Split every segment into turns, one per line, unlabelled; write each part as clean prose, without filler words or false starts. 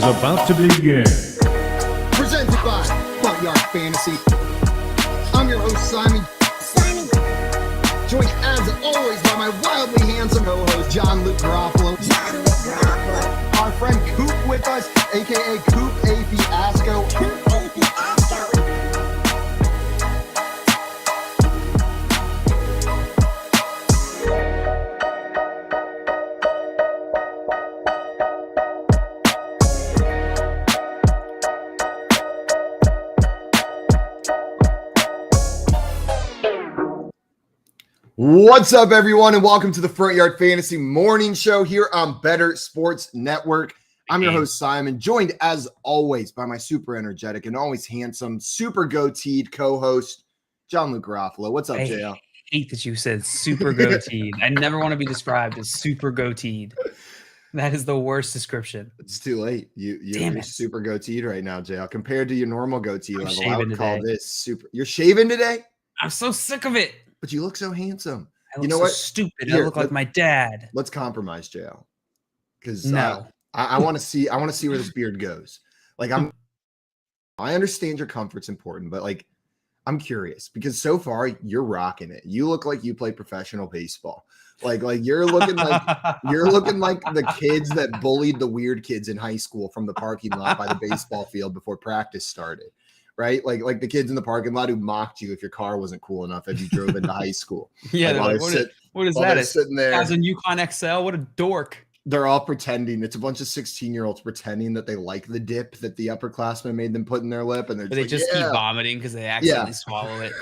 is about to begin.
Presented by Backyard Fantasy. I'm your host, Simon. Joined as always by my wildly handsome co-host, John Luke Garofalo. Our friend Coop with us, aka Coop A. Fiasco. What's up, everyone, and welcome to the Front Yard Fantasy Morning Show here on Bettor Sports Network. I'm your host, Simon, joined as always by my super energetic and always handsome, super goateed co-host, John Luke Garofalo. What's up, JL?
I hate that you said super goateed. I never want to be described as super goateed. That is the worst description.
It's too late. You're super goateed right now, JL. Compared to your normal goatee level, I would call this super. You're shaving today?
I'm so sick of it.
But you look so handsome.
You know what? Stupid. Here, I look like my dad.
Let's compromise, JL. Because
no.
I want to see where this beard goes. Like I understand your comfort's important, but like I'm curious because so far you're rocking it. You look like you play professional baseball. Like you're looking like the kids that bullied the weird kids in high school from the parking lot by the baseball field before practice started. Right? Like the kids in the parking lot who mocked you if your car wasn't cool enough as you drove into high school.
Yeah,
like,
what is that?
Sitting there.
As in Yukon XL, what a dork.
They're all pretending. It's a bunch of 16-year-olds pretending that they like the dip that the upperclassmen made them put in their lip. And they
just keep vomiting because they accidentally swallow it.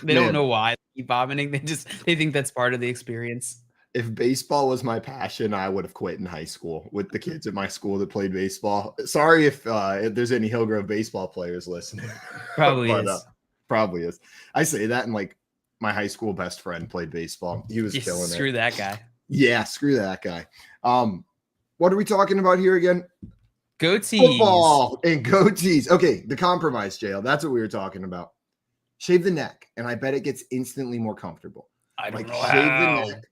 They don't know why they keep vomiting. They think that's part of the experience.
If baseball was my passion, I would have quit in high school with the kids at my school that played baseball. Sorry if there's any Hillgrove baseball players listening.
Probably is.
Probably is. I say that, and like my high school best friend played baseball. He was killing it.
Screw that guy.
Yeah, screw that guy. What are we talking about here again?
Goatees.
Football and goatees. Okay, the compromise, JL. That's what we were talking about. Shave the neck, and I bet it gets instantly more comfortable.
I don't know
shave
how.
the neck.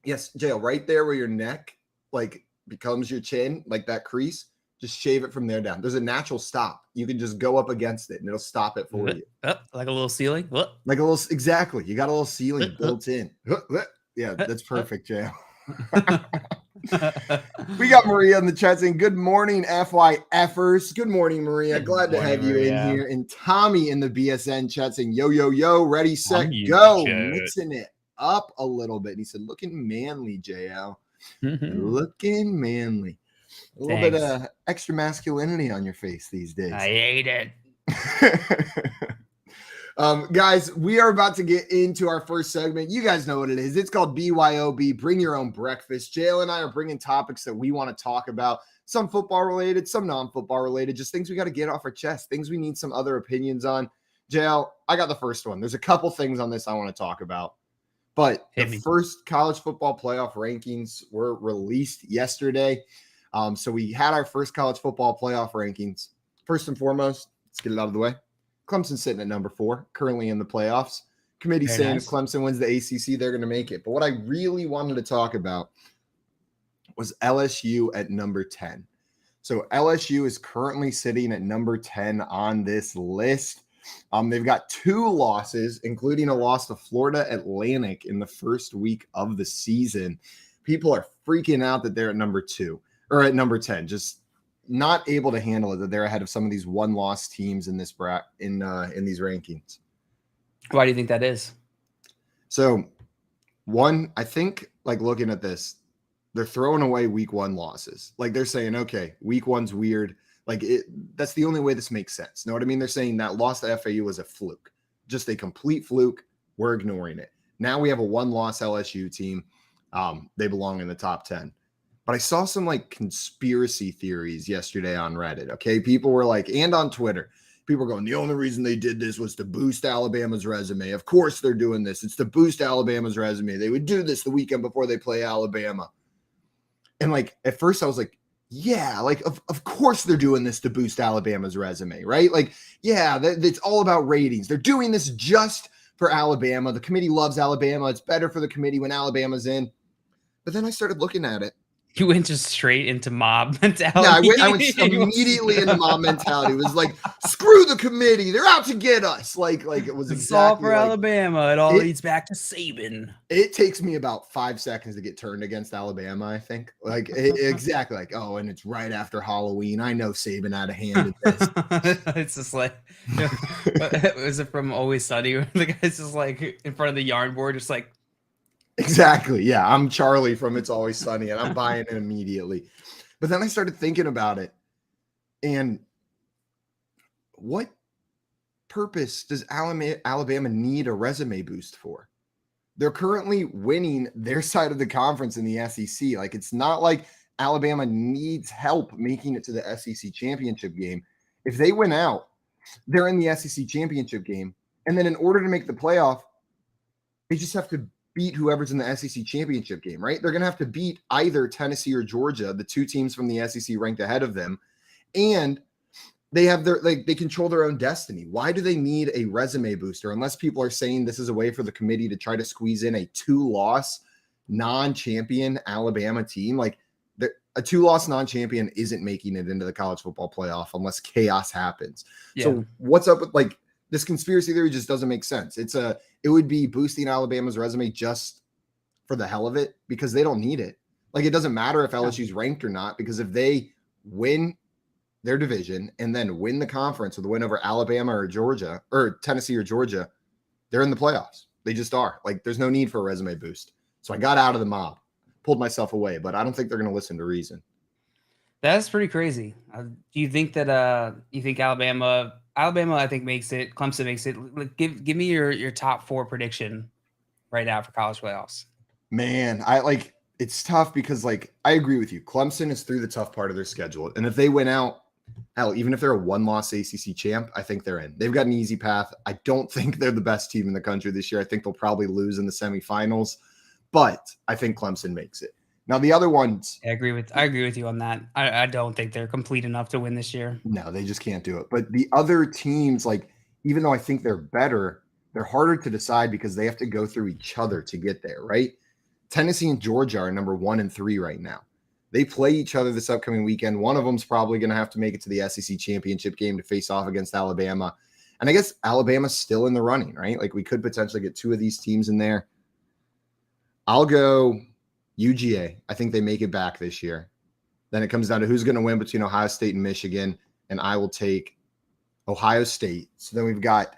Yes, JL, right there where your neck like becomes your chin, like that crease, just shave it from there down. There's a natural stop. You can just go up against it and it'll stop it for you.
Like a little ceiling? What?
Like a little, exactly. You got a little ceiling built in. Yeah, that's perfect, JL. We got Maria in the chat saying, good morning, FYFers. Good morning, Maria. Glad to have you in here. And Tommy in the BSN chat saying, yo, ready, set, go. Mixing it up a little bit. And he said, looking manly, JL. Looking manly. A little bit of extra masculinity on your face these days.
I hate it.
Guys, we are about to get into our first segment. You guys know what it is. It's called BYOB, Bring Your Own Breakfast. JL and I are bringing topics that we want to talk about. Some football related, some non-football related, just things we got to get off our chest, things we need some other opinions on. JL, I got the first one. There's a couple things on this I want to talk about. But the first college football playoff rankings were released yesterday. So we had our first college football playoff rankings. First and foremost, let's get it out of the way. Clemson's sitting at number 4, currently in the playoffs. Committee saying if Clemson wins the ACC, they're going to make it. But what I really wanted to talk about was LSU at number 10. So LSU is currently sitting at number 10 on this list. They've got 2 losses, including a loss to Florida Atlantic in the first week of the season. People are freaking out that they're at number 2 or at number 10, just not able to handle it that they're ahead of some of these one-loss teams in this in these rankings.
Why do you think that is? So,
one, I think like looking at this, they're throwing away week 1 losses. Like they're saying, okay, week 1's weird. Like that's the only way this makes sense. Know what I mean? They're saying that loss to FAU was a fluke, just a complete fluke. We're ignoring it. Now we have a 1-loss LSU team. They belong in the top 10. But I saw some like conspiracy theories yesterday on Reddit. Okay. People were like, and on Twitter, people were going, the only reason they did this was to boost Alabama's resume. Of course they're doing this. It's to boost Alabama's resume. They would do this the weekend before they play Alabama. And like, at first I was like, yeah, like of course they're doing this to boost Alabama's resume, right? Like, yeah, it's all about ratings. They're doing this just for Alabama. The committee loves Alabama. It's better for the committee when Alabama's in. But then I started looking at it,
You went just straight into mob mentality.
Yeah, I went immediately into mob mentality. It was like, screw the committee. They're out to get us. Like it was
it's all
exactly
for
like
Alabama. It all leads back to Saban.
It takes me about 5 seconds to get turned against Alabama, I think. Like exactly like, oh, and it's right after Halloween. I know Saban had a hand in this.
It's just like, was it from Always Sunny? Where the guy's just like in front of the yarn board, just like,
exactly. Yeah, I'm Charlie from It's Always Sunny, and I'm buying it immediately. But then I started thinking about it, and what purpose does Alabama need a resume boost for? They're currently winning their side of the conference in the SEC. Like, it's not like Alabama needs help making it to the SEC championship game. If they win out, they're in the SEC championship game. And then in order to make the playoff, they just have to beat whoever's in the SEC championship game, right? They're going to have to beat either Tennessee or Georgia, the two teams from the SEC ranked ahead of them. And they have they control their own destiny. Why do they need a resume booster? Unless people are saying this is a way for the committee to try to squeeze in a 2-loss non-champion Alabama team. Like, a 2-loss non-champion isn't making it into the college football playoff unless chaos happens. Yeah. So what's up with like this conspiracy theory? Just doesn't make sense. It would be boosting Alabama's resume just for the hell of it, because they don't need it. Like, it doesn't matter if LSU's ranked or not, because if they win their division and then win the conference with a win over Alabama or Georgia or Tennessee or Georgia, they're in the playoffs. They just are. Like, there's no need for a resume boost. So I got out of the mob, pulled myself away, but I don't think they're going to listen to reason.
That's pretty crazy. Do you think that you think Alabama I think makes it, Clemson makes it? Give me your top 4 prediction right now for college playoffs.
Man, it's tough because, like, I agree with you. Clemson is through the tough part of their schedule. And if they win out, hell, even if they're a 1-loss ACC champ, I think they're in. They've got an easy path. I don't think they're the best team in the country this year. I think they'll probably lose in the semifinals, but I think Clemson makes it. Now, the other ones,
I agree with you on that. I don't think they're complete enough to win this year.
No, they just can't do it. But the other teams, like, even though I think they're better, they're harder to decide because they have to go through each other to get there, right? Tennessee and Georgia are number 1 and 3 right now. They play each other this upcoming weekend. One of them's probably going to have to make it to the SEC championship game to face off against Alabama. And I guess Alabama's still in the running, right? Like, we could potentially get 2 of these teams in there. I'll go UGA. I think they make it back this year. Then it comes down to who's going to win between Ohio State and Michigan, and I will take Ohio State. So then we've got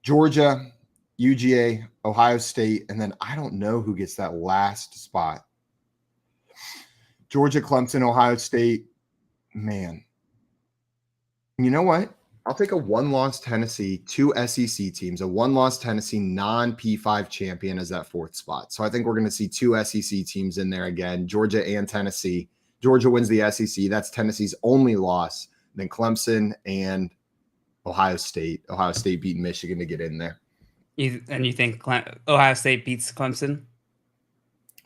Georgia, UGA, Ohio State, and then I don't know who gets that last spot. Georgia, Clemson, Ohio State. Man. You know what? I'll take a 1-loss Tennessee, 2 SEC teams, a 1-loss Tennessee non-P5 champion as that 4th spot. So I think we're going to see 2 SEC teams in there again, Georgia and Tennessee. Georgia wins the SEC. That's Tennessee's only loss. Then Clemson and Ohio State. Ohio State beat Michigan to get in there.
You think Ohio State beats Clemson?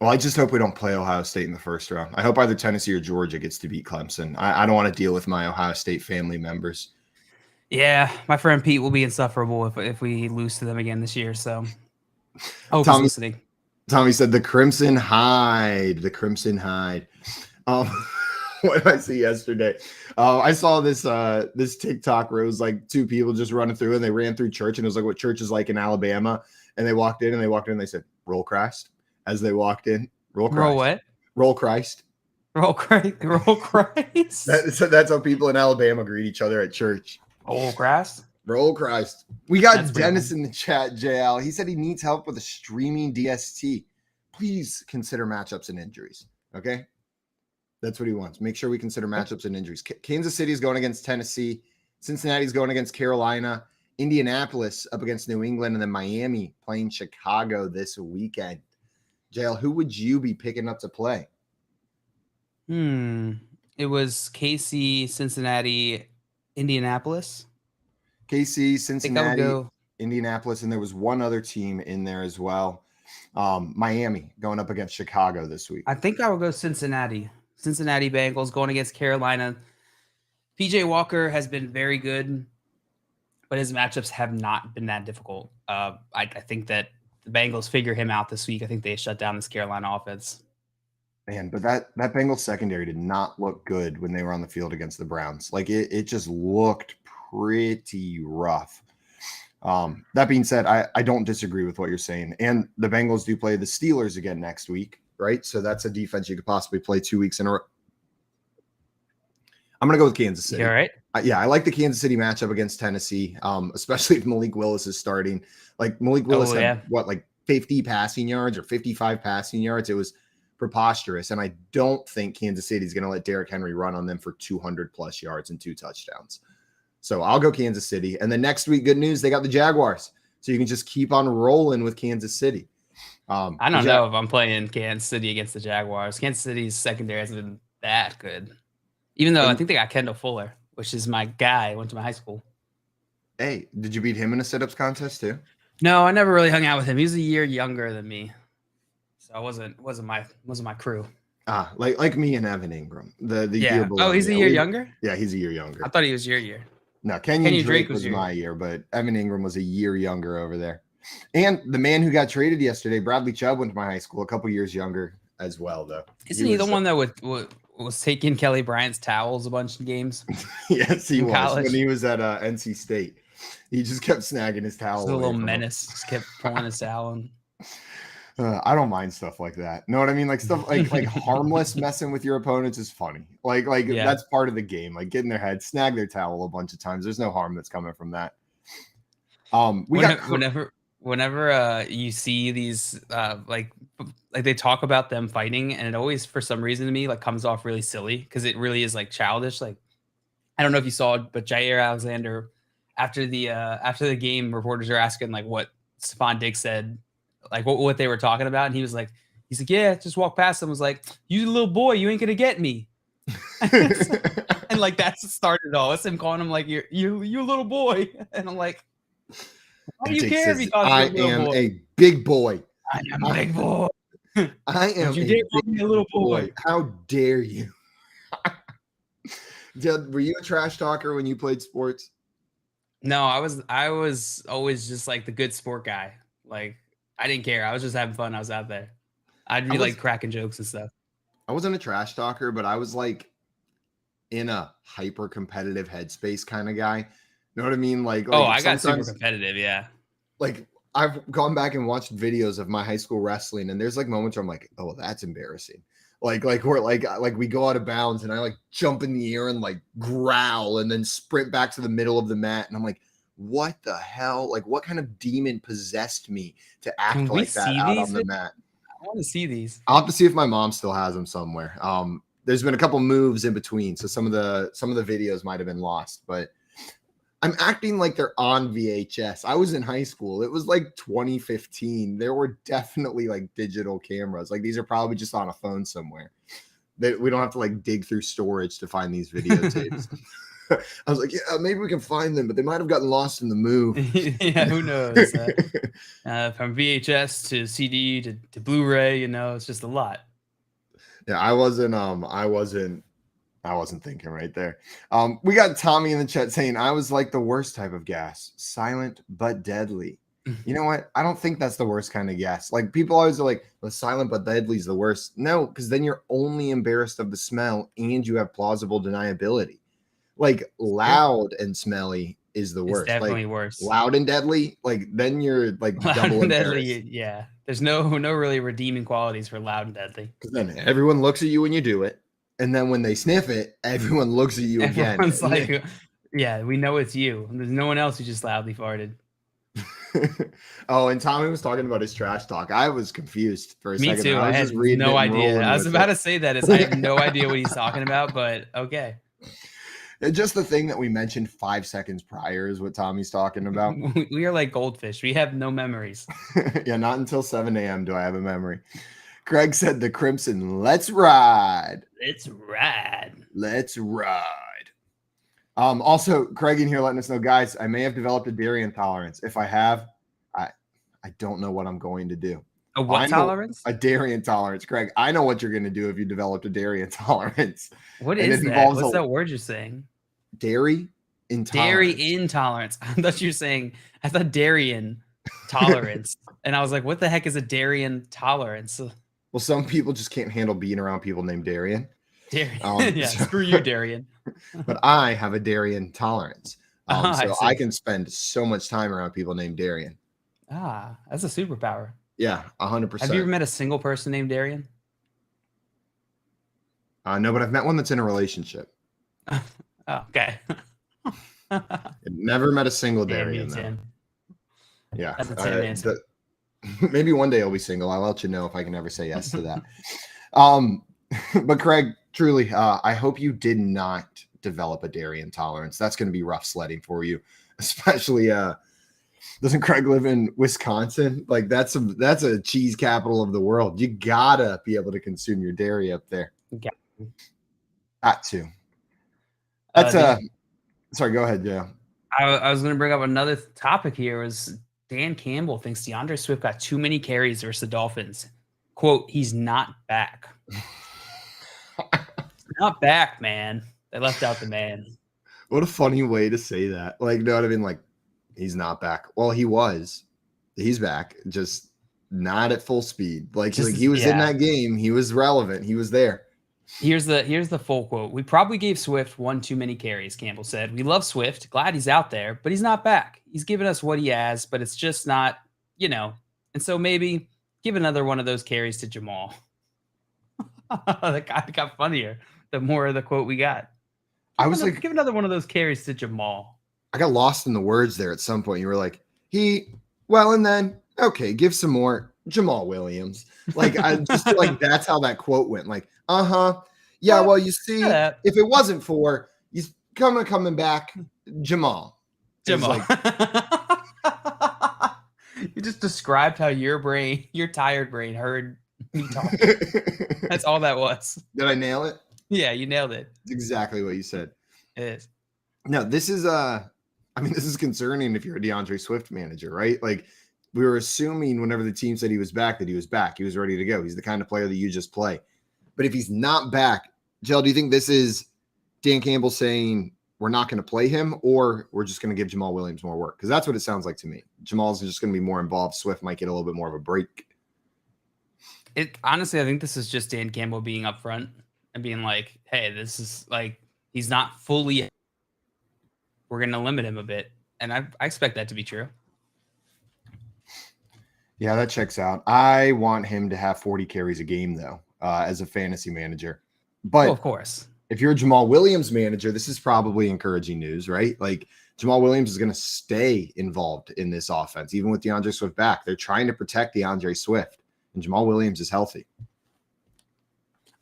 Well, I just hope we don't play Ohio State in the first round. I hope either Tennessee or Georgia gets to beat Clemson. I don't want to deal with my Ohio State family members.
Yeah, my friend Pete will be insufferable if we lose to them again this year. So, hope he's listening.
Tommy said the Crimson Hide. The Crimson Hide. What did I see yesterday? I saw this TikTok where it was like 2 people just running through, and they ran through church, and it was like what church is like in Alabama. And they walked in, and they said, "Roll Christ." As they walked in, roll Christ.
Roll what?
Roll Christ.
Roll Christ. Roll Christ.
That's how people in Alabama greet each other at church.
Roll Christ.
Roll Christ. We got Dennis in the chat, JL. He said he needs help with a streaming DST. Please consider matchups and injuries. Okay? That's what he wants. Make sure we consider matchups and injuries. Kansas City is going against Tennessee. Cincinnati's going against Carolina. Indianapolis up against New England. And then Miami playing Chicago this weekend. JL, who would you be picking up to play?
It was KC, Cincinnati, Indianapolis.
KC, Cincinnati, Indianapolis, and there was one other team in there as well. Miami going up against Chicago this week.
I think I would go Cincinnati. Cincinnati Bengals going against Carolina. PJ Walker has been very good, but his matchups have not been that difficult. I think that the Bengals figure him out this week. I think they shut down this Carolina offense.
Man, but that Bengals secondary did not look good when they were on the field against the Browns. Like it just looked pretty rough. That being said, I don't disagree with what you're saying. And the Bengals do play the Steelers again next week, right? So that's a defense you could possibly play 2 weeks in a row. I'm going to go with Kansas City.
You all right?
Yeah, I like the Kansas City matchup against Tennessee, especially if Malik Willis is starting. Like Malik Willis had like 50 passing yards or 55 passing yards. It was preposterous. And I don't think Kansas City is going to let Derrick Henry run on them for 200 plus yards and 2 touchdowns. So I'll go Kansas City. And then next week, good news, they got the Jaguars. So you can just keep on rolling with Kansas City.
I don't know if I'm playing Kansas City against the Jaguars. Kansas City's secondary hasn't been that good. Even though I think they got Kendall Fuller, which is my guy. Went to my high school.
Hey, did you beat him in a sit-ups contest too?
No, I never really hung out with him. He was a year younger than me. So I wasn't my crew.
Like me and Evan Ingram. The year below.
Oh, he's a year younger?
Yeah, he's a year younger.
I thought he was your year.
No, Kenyon Drake was my year, but Evan Ingram was a year younger over there. And the man who got traded yesterday, Bradley Chubb, went to my high school, a couple years younger as well, though.
Isn't he the one that was taking Kelly Bryant's towels a bunch of games?
Yes, he was.
College.
When he was at NC State. He just kept snagging his towel.
A little menace. Just kept pulling his towel.
I don't mind stuff like that. Know what I mean? Like stuff like harmless messing with your opponents is funny. Like that's part of the game. Like get in their head, snag their towel a bunch of times. There's no harm that's coming from that.
Whenever you see these like they talk about them fighting, and it always for some reason to me like comes off really silly because it really is like childish. Like I don't know if you saw it, but Jair Alexander after the game, reporters are asking like what Stephon Diggs said, like what they were talking about, and he's like, yeah, just walk past him. Was like, you little boy, you ain't gonna get me. And like that's started it all. It's him calling him like you little boy, and I'm like, why do you care if he calls you a little boy?
A big boy.
I am a big boy.
I am
a little boy.
How dare you? Were you a trash talker when you played sports?
No, I was always just like the good sport guy. Like I didn't care. I was just having fun. I was out there. I'd be like cracking jokes and stuff.
I wasn't a trash talker, but I was like in a hyper competitive headspace kind of guy. You know what I mean? Like
I got super competitive. Yeah.
Like I've gone back and watched videos of my high school wrestling, and there's like moments where I'm like, oh, that's embarrassing. Like where like we go out of bounds and I like jump in the air and like growl and then sprint back to the middle of the mat. And I'm like, what the hell? Like what kind of demon possessed me to act like that out on the mat?
I want to see these.
I'll have to see if my mom still has them somewhere. There's been a couple moves in between. So some of the videos might've been lost, but I'm acting like they're on VHS. I was in high school. It was like 2015. There were definitely like digital cameras. Like these are probably just on a phone somewhere. We don't have to like dig through storage to find these videotapes. I was like, yeah, maybe we can find them, but they might have gotten lost in the move.
Yeah, who knows? From VHS to CD to Blu-ray, it's just a lot.
Yeah, I wasn't thinking right there. We got Tommy in the chat saying I was like the worst type of gas, silent but deadly. You know what? I don't think that's the worst kind of gas. Like people always are like, the silent but deadly is the worst. No, because then you're only embarrassed of the smell and you have plausible deniability. Like loud and smelly is the worst.
It's definitely
like,
worse.
Loud and deadly, like then you're like
loud
double
and
embarrassed.
Deadly, yeah. There's no really redeeming qualities for loud and deadly.
Because then everyone looks at you when you do it. And then when they sniff it, everyone looks at you again.
Everyone's like, yeah, we know it's you. There's no one else who just loudly farted.
Oh, and Tommy was talking about his trash talk. I was confused for a second.
Me too. I had no idea. I was about to say that. I have no idea what he's talking about, but okay.
Just the thing that we mentioned 5 seconds prior is what Tommy's talking about.
We are like goldfish. We have no memories.
Yeah, not until 7 a.m. do I have a memory. Craig said the Crimson, let's ride.
Let's ride.
Let's ride. Also, Craig in here letting us know, guys, I may have developed a dairy intolerance. If I have, I don't know what I'm going to do.
A what tolerance?
A dairy intolerance. Craig, I know what you're going to do if you developed a dairy intolerance.
What is that? What's that word you're saying?
Dairy intolerance.
Dairy intolerance. I thought you were saying, I thought Darien tolerance. And I was like, what the heck is a Darien tolerance?
Well, some people just can't handle being around people named Darian.
Darian. Yeah, screw you, Darian.
But I have a Darian tolerance.
I
So
see.
I can spend so much time around people named Darian.
That's a superpower.
Yeah,
Have you ever
100%.
met a single person named Darian?
No, but I've met one that's in a relationship.
Oh, okay.
Never met a single
Damn you,
Darian, though.
Tim.
Yeah.
That's a Tim answer.
Maybe one day I'll be single. I'll let you know if I can ever say yes to that. But Craig, truly, I hope you did not develop a Darian tolerance. That's going to be rough sledding for you, especially. Doesn't Craig live in Wisconsin? Like that's a cheese capital of the world. You gotta be able to consume your dairy up there. Got to. That's sorry. Go ahead, Joe.
I was going to bring up another topic here. Was Dan Campbell thinks DeAndre Swift got too many carries versus the Dolphins. Quote, he's not back. Not back, man. They left out the man.
What a funny way to say that. Like, you know what I mean? Like, he's not back. Well, he was. He's back, just not at full speed. Like he was in that game. He was relevant. He was there.
Here's the full quote. We probably gave Swift one too many carries, Campbell said. We love Swift. Glad he's out there, but he's not back. He's given us what he has, but it's just not, And so maybe give another one of those carries to Jamal. That got funnier the more of the quote we got. Give another one of those carries to Jamal.
I got lost in the words there at some point. You were like, and then, okay, give some more Jamal Williams. Like, I just feel like that's how that quote went. Like, yeah, well, you see, if it wasn't for, he's coming back, Jamal.
Like, you just described how your tired brain heard me talking. That's all that was.
Did I nail it?
Yeah, you nailed it.
It's exactly what you said.
It is.
No, this is concerning if you're a DeAndre Swift manager, right? Like, we were assuming whenever the team said he was back, that he was back. He was ready to go. He's the kind of player that you just play. But if he's not back, Jill, do you think this is Dan Campbell saying we're not going to play him, or we're just going to give Jamal Williams more work? Because that's what it sounds like to me. Jamal's just going to be more involved. Swift might get a little bit more of a break.
Honestly, I think this is just Dan Campbell being upfront and being like, hey, this is like, he's not fully, we're going to limit him a bit. And I expect that to be true.
Yeah, that checks out. I want him to have 40 carries a game, though, as a fantasy manager. But
of course,
if you're a Jamal Williams manager, this is probably encouraging news, right? Like, Jamal Williams is going to stay involved in this offense, even with DeAndre Swift back. They're trying to protect DeAndre Swift, and Jamal Williams is healthy.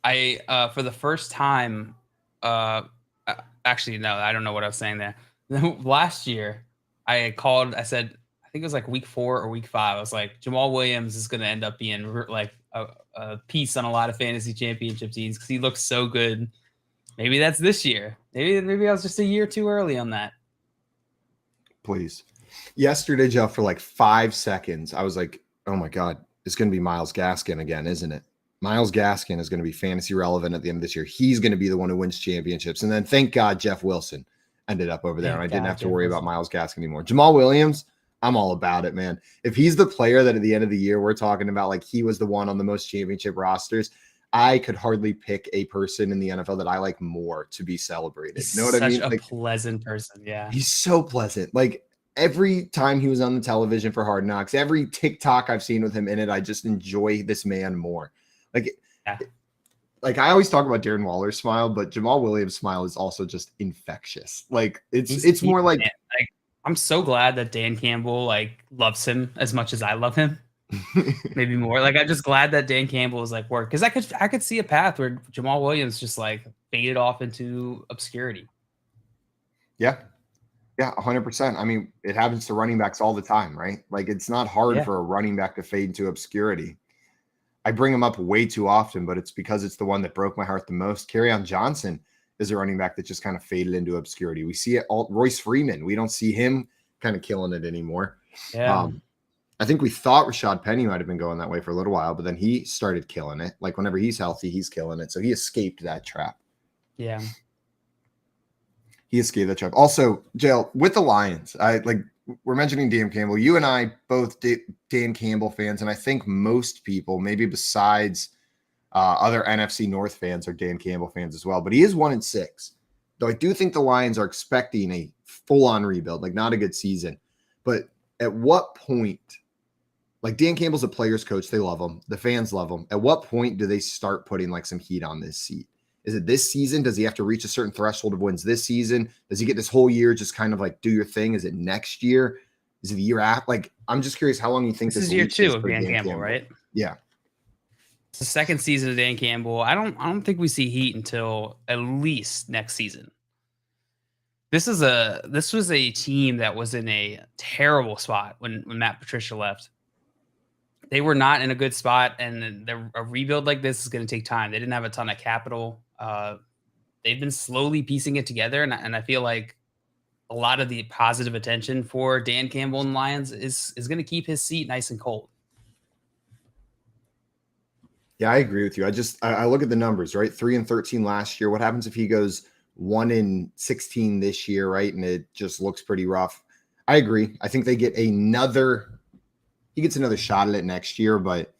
For the first time, actually, no, I don't know what I was saying there. Last year, I said, I think it was like week 4 or week 5. I was like, Jamal Williams is going to end up being like a piece on a lot of fantasy championship teams because he looks so good. Maybe that's this year. Maybe I was just a year too early on that.
Please. Yesterday, Jeff, for like 5 seconds, I was like, oh my God, it's going to be Myles Gaskin again, isn't it? Myles Gaskin is going to be fantasy relevant at the end of this year. He's going to be the one who wins championships. And then thank God Jeff Wilson ended up over there, and I didn't have to worry about Myles Gaskin anymore. Jamal Williams, I'm all about it, man. If he's the player that at the end of the year we're talking about, like he was the one on the most championship rosters, I could hardly pick a person in the NFL that I like more to be celebrated. You know what I mean?
Such a pleasant person, yeah.
He's so pleasant. Like, every time he was on the television for Hard Knocks, every TikTok I've seen with him in it, I just enjoy this man more. Like I always talk about Darren Waller's smile, but Jamal Williams' smile is also just infectious. Like it's more like
I'm so glad that Dan Campbell like loves him as much as I love him. Maybe more. Like I'm just glad that Dan Campbell is like work, because I could see a path where Jamal Williams just like faded off into obscurity.
Yeah. Yeah, 100%. I mean, it happens to running backs all the time, right? Like, it's not hard for a running back to fade into obscurity. I bring him up way too often, but it's because it's the one that broke my heart the most. Kerryon Johnson is a running back that just kind of faded into obscurity. We see it all. Royce Freeman, we don't see him kind of killing it anymore.
Yeah.
I think we thought Rashad Penny might have been going that way for a little while, but then he started killing it. Like, whenever he's healthy, he's killing it. So he escaped that trap.
Yeah.
He escaped that trap. Also, Jail, with the Lions, we're mentioning Dan Campbell. You and I both Dan Campbell fans, and I think most people, maybe besides Other NFC North fans are Dan Campbell fans as well, but he is 1-6. Though I do think the Lions are expecting a full-on rebuild, like not a good season. But at what point, like Dan Campbell's a player's coach, they love him, the fans love him. At what point do they start putting like some heat on this seat? Is it this season? Does he have to reach a certain threshold of wins this season? Does he get this whole year just kind of like do your thing? Is it next year? Is it the year after? Like, I'm just curious how long you think
this is year 2 of Dan Campbell, right?
Yeah.
It's the second season of Dan Campbell. I don't think we see heat until at least next season. This was a team that was in a terrible spot when Matt Patricia left. They were not in a good spot, and a rebuild like this is going to take time. They didn't have a ton of capital. They've been slowly piecing it together, and I feel like a lot of the positive attention for Dan Campbell and Lions is going to keep his seat nice and cold.
Yeah, I agree with you. I look at the numbers, right? 3-13 last year. What happens if he goes 1-16 this year, right? And it just looks pretty rough. I agree. I think he gets another shot at it next year, but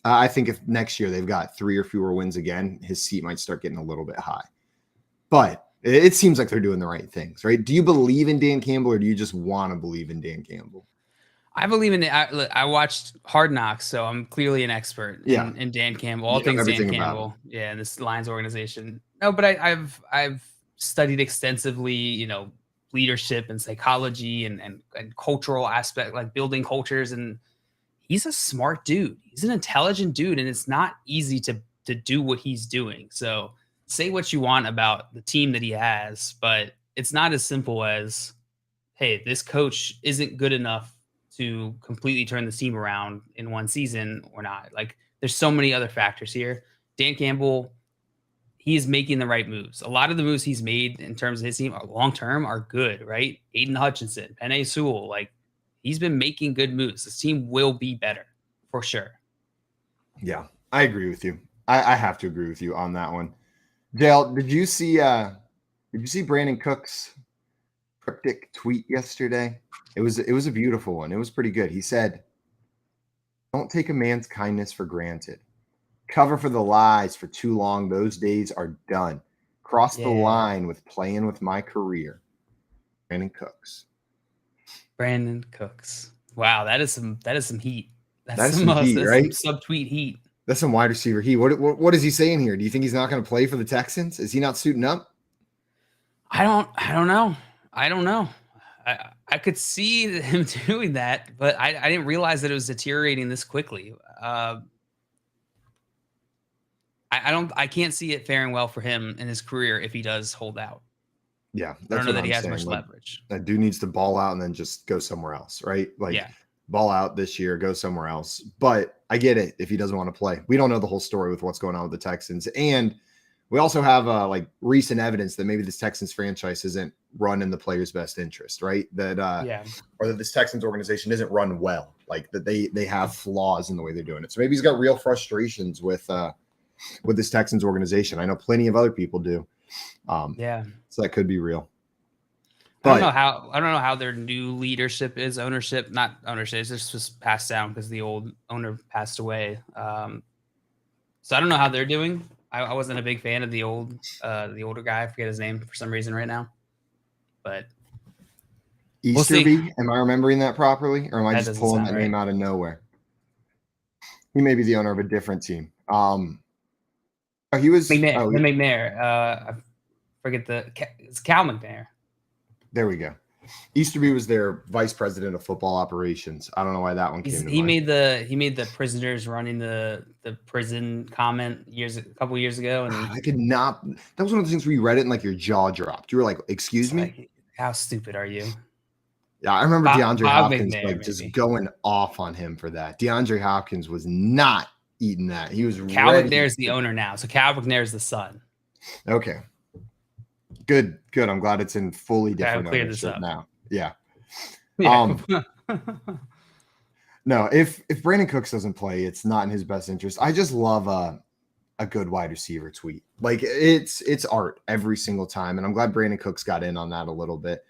I think if next year they've got 3 or fewer wins again, his seat might start getting a little bit high. But it seems like they're doing the right things, right? Do you believe in Dan Campbell, or do you just want to believe in Dan Campbell?
I believe in it. I watched Hard Knocks, so I'm clearly an expert in Dan Campbell, all things Dan Campbell. Yeah, and this Lions organization. No, but I've studied extensively, leadership and psychology and cultural aspect, like building cultures. And he's a smart dude. He's an intelligent dude, and it's not easy to do what he's doing. So say what you want about the team that he has, but it's not as simple as, hey, this coach isn't good enough to completely turn the team around in one season or not. Like, there's so many other factors here. Dan Campbell, he is making the right moves. A lot of the moves he's made in terms of his team long-term are good, right? Aiden Hutchinson, Penei Sewell, like, he's been making good moves. This team will be better for sure.
Yeah, I agree with you. I have to agree with you on that one. Dale, did you see Brandon Cook's cryptic tweet yesterday? It was a beautiful one. It was pretty good. He said, "Don't take a man's kindness for granted. Cover for the lies for too long. Those days are done. Cross the line with playing with my career." Brandon Cooks.
Wow, that is some heat.
That's some heat, right?
Some subtweet heat.
That's some wide receiver heat. What is he saying here? Do you think he's not going to play for the Texans? Is he not suiting up?
I don't know. I could see him doing that, but I didn't realize that it was deteriorating this quickly. I can't see it faring well for him in his career if he does hold out.
Yeah,
I don't know that he has much leverage.
That dude needs to ball out and then just go somewhere else, right? Like, ball out this year, go somewhere else. But I get it if he doesn't want to play. We don't know the whole story with what's going on with the Texans, and we also have like recent evidence that maybe this Texans franchise isn't run in the player's best interest, right? That or that this Texans organization isn't run well, like that they have flaws in the way they're doing it. So maybe he's got real frustrations with this Texans organization. I know plenty of other people do. So that could be real.
But I don't know how their new leadership is. Not ownership. It's just passed down because the old owner passed away. So I don't know how they're doing. I wasn't a big fan of the older guy. I forget his name for some reason right now. But
Easterby, we'll am I remembering that properly, or am I just pulling that name out of nowhere? He may be the owner of a different team. He was
McNair. I forget it's Cal McNair.
There we go. Easterby was their vice president of football operations. I don't know why that one came to mind.
He made the prisoners running the prison comment a couple years ago, and
I could not. That was one of the things where you read it and like your jaw dropped. You were like, "Excuse me,
like, how stupid are you?"
Yeah, I remember DeAndre Hopkins just going off on him for that. DeAndre Hopkins was not eating that. He was
Cal McNair's the owner now, so Cal McNair's the son.
Okay. Good. I'm glad it's in fully different ownership now. Yeah. No, if Brandon Cooks doesn't play, it's not in his best interest. I just love a good wide receiver tweet. Like it's art every single time, and I'm glad Brandon Cooks got in on that a little bit.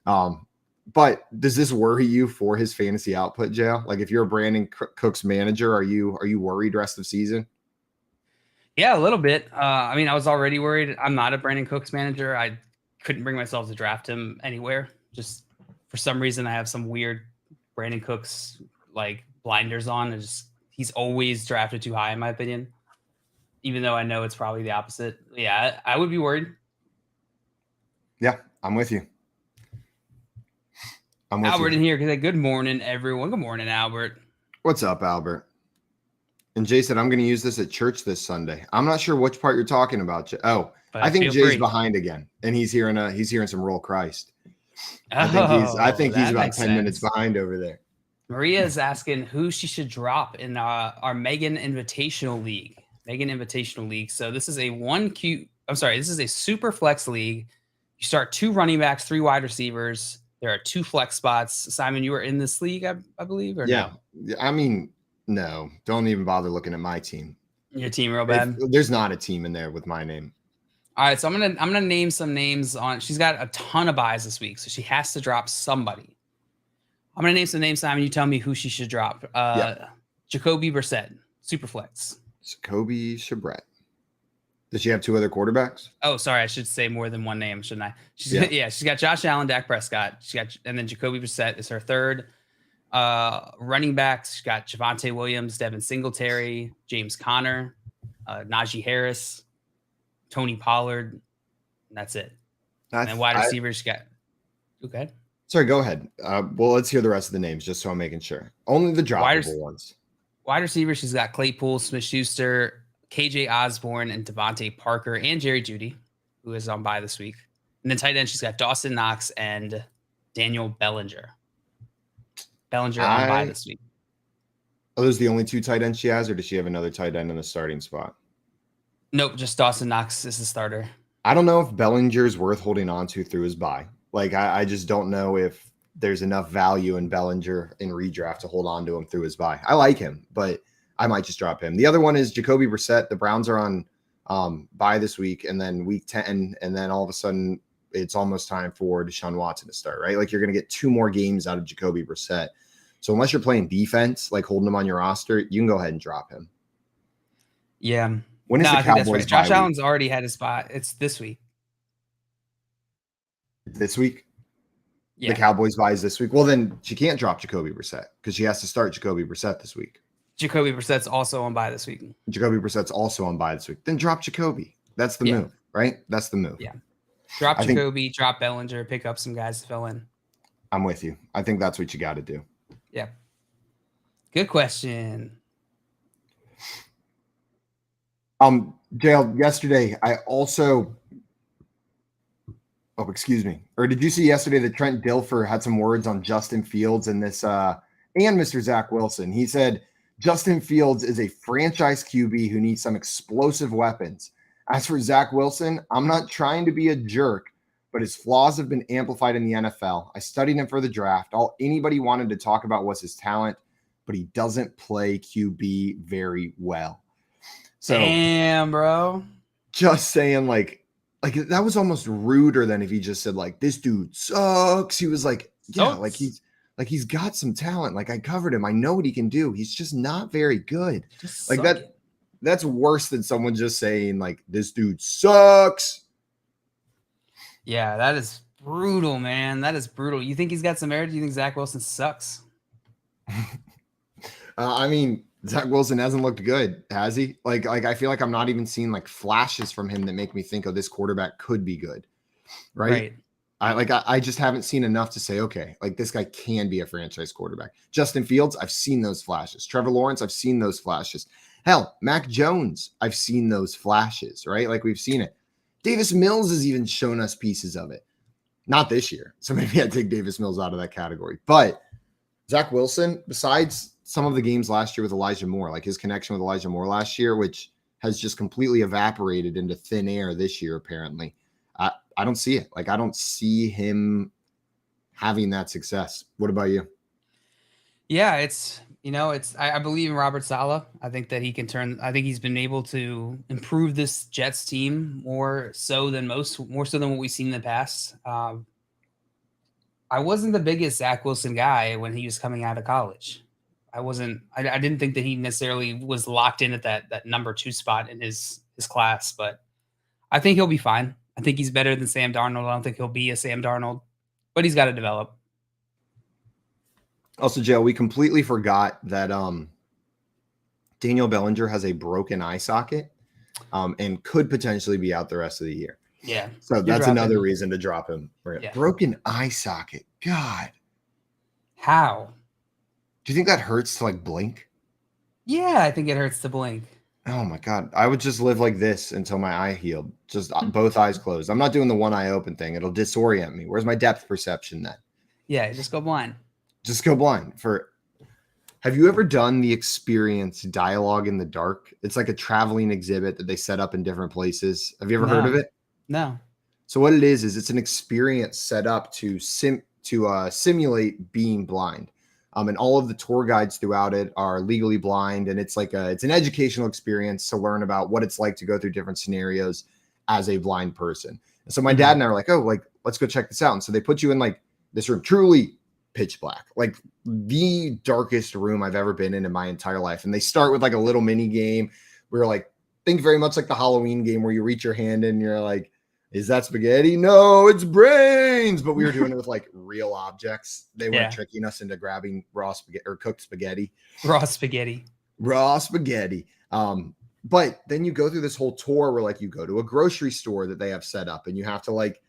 But does this worry you for his fantasy output, Jail? Like if you're a Brandon Cooks manager, are you worried rest of season?
Yeah, a little bit. I mean, I was already worried. I'm not a Brandon Cooks manager. I couldn't bring myself to draft him anywhere. Just for some reason, I have some weird Brandon Cooks like blinders on. He's always drafted too high, in my opinion. Even though I know it's probably the opposite. Yeah, I would be worried.
Yeah, I'm with you.
Albert in here. Good morning, everyone. Good morning, Albert.
What's up, Albert? And Jay said, I'm going to use this at church this Sunday. I'm not sure which part you're talking about. Oh,
But
I think Jay's
free.
behind again, and he's hearing some Roll Christ. I think he's about 10 minutes behind over there.
Maria is asking who she should drop in our Megan Invitational League. So this is this is a super flex league. You start 2 running backs, 3 wide receivers. There are 2 flex spots. Simon, you were in this league, I believe, or
yeah.
No?
I mean, no, don't even bother looking at my team.
Your team real bad?
There's not a team in there with my name.
All right, so I'm gonna name some names on. She's got a ton of buys this week, so she has to drop somebody. I'm gonna name some names, Simon. You tell me who she should drop. Jacoby Brissett, Superflex.
Jacoby Brissett. Does she have 2 other quarterbacks?
Oh, sorry, I should say more than one name, shouldn't I? She's got Josh Allen, Dak Prescott. And then Jacoby Brissett is her third. Running backs, she's got Javonte Williams, Devin Singletary, James Conner, Najee Harris, Tony Pollard. And that's it. And then wide receivers, she got. Okay.
Sorry, go ahead. Well, let's hear the rest of the names just so I'm making sure. Only the droppable ones.
Wide receivers, she's got Claypool, Smith-Schuster, KJ Osborne, and Devontae Parker, and Jerry Jeudy, who is on bye this week. And then tight end, she's got Dawson Knox and Daniel Bellinger. On bye this week.
Are those the only 2 tight ends she has, or does she have another tight end in the starting spot?
Nope, just Dawson Knox is the starter.
I don't know if Bellinger's worth holding on to through his bye. Like, I just don't know if there's enough value in Bellinger in redraft to hold on to him through his bye. I like him, but I might just drop him. The other one is Jacoby Brissett. The Browns are on bye this week, and then week 10, and then all of a sudden it's almost time for Deshaun Watson to start, right? Like, you're going to get 2 more games out of Jacoby Brissett. So unless you're playing defense, like holding him on your roster, you can go ahead and drop him.
Yeah.
When is the Cowboys
right. Josh Allen's already had his spot. It's this week.
This week?
Yeah.
The Cowboys buys this week. Well, then she can't drop Jacoby Brissett because she has to start Jacoby Brissett this week.
Jacoby Brissett's also on bye this week. Then drop Jacoby.
That's the move, right? That's the move.
Yeah. Drop Jacoby, drop Bellinger, pick up some guys to fill in.
I'm with you. I think that's what you got to do.
Yeah. Good question.
Jail, yesterday, I also – excuse me. Or did you see yesterday that Trent Dilfer had some words on Justin Fields and this and Mr. Zach Wilson? He said Justin Fields is a franchise QB who needs some explosive weapons. As for Zach Wilson, I'm not trying to be a jerk, but his flaws have been amplified in the NFL. I studied him for the draft. All anybody wanted to talk about was his talent, but he doesn't play QB very well. So,
damn, bro.
Just saying, like that was almost ruder than if he just said, like, this dude sucks. He was like, yeah, he's got some talent. Like, I covered him. I know what he can do. He's just not very good. Like that. That's worse than someone just saying, like, this dude sucks.
Yeah, that is brutal, man. That is brutal. You think he's got some merit? Do you think Zach Wilson sucks?
I mean, Zach Wilson hasn't looked good, has he? Like I feel like I'm not even seeing like flashes from him that make me think, oh, this quarterback could be good, right? I just haven't seen enough to say, okay, like this guy can be a franchise quarterback. Justin Fields, I've seen those flashes. Trevor Lawrence, I've seen those flashes. Hell, Mac Jones, I've seen those flashes, right? Like we've seen it. Davis Mills has even shown us pieces of it. Not this year. So maybe I take Davis Mills out of that category. But Zach Wilson, besides some of the games last year with Elijah Moore, like his connection with Elijah Moore last year, which has just completely evaporated into thin air this year, apparently. I don't see it. Like, I don't see him having that success. What about you?
Yeah, I believe in Robert Saleh. I think that he can I think he's been able to improve this Jets team more so than what we've seen in the past. I wasn't the biggest Zach Wilson guy when he was coming out of college. I didn't think that he necessarily was locked in at that number 2 spot in his his class, but I think he'll be fine. I think he's better than Sam Darnold. I don't think he'll be a Sam Darnold, but he's got to develop.
Also, Joe, we completely forgot that Daniel Bellinger has a broken eye socket and could potentially be out the rest of the year.
Yeah.
So that's another reason to drop him.
Yeah.
Broken eye socket. God.
How?
Do you think that hurts to like blink?
Yeah, I think it hurts to blink.
Oh my God. I would just live like this until my eye healed. Just both eyes closed. I'm not doing the one eye open thing. It'll disorient me. Where's my depth perception then?
Yeah, just go blind.
Just go blind. Have you ever done the experience Dialogue in the Dark? It's like a traveling exhibit that they set up in different places. Have you ever heard of it?
No.
So what it is it's an experience set up to simulate being blind. And all of the tour guides throughout it are legally blind. And it's an educational experience to learn about what it's like to go through different scenarios as a blind person. And so my dad and I were like, oh, like, let's go check this out. And so they put you in like this room, truly pitch black, like the darkest room I've ever been in my entire life. And they start with like a little mini game. We were like, think very much like the Halloween game where you reach your hand in and you're like, is that spaghetti? No, it's brains. But we were doing it with like real objects. They weren't tricking us into grabbing raw spaghetti or cooked spaghetti.
Raw spaghetti.
But then you go through this whole tour where like you go to a grocery store that they have set up and you have to like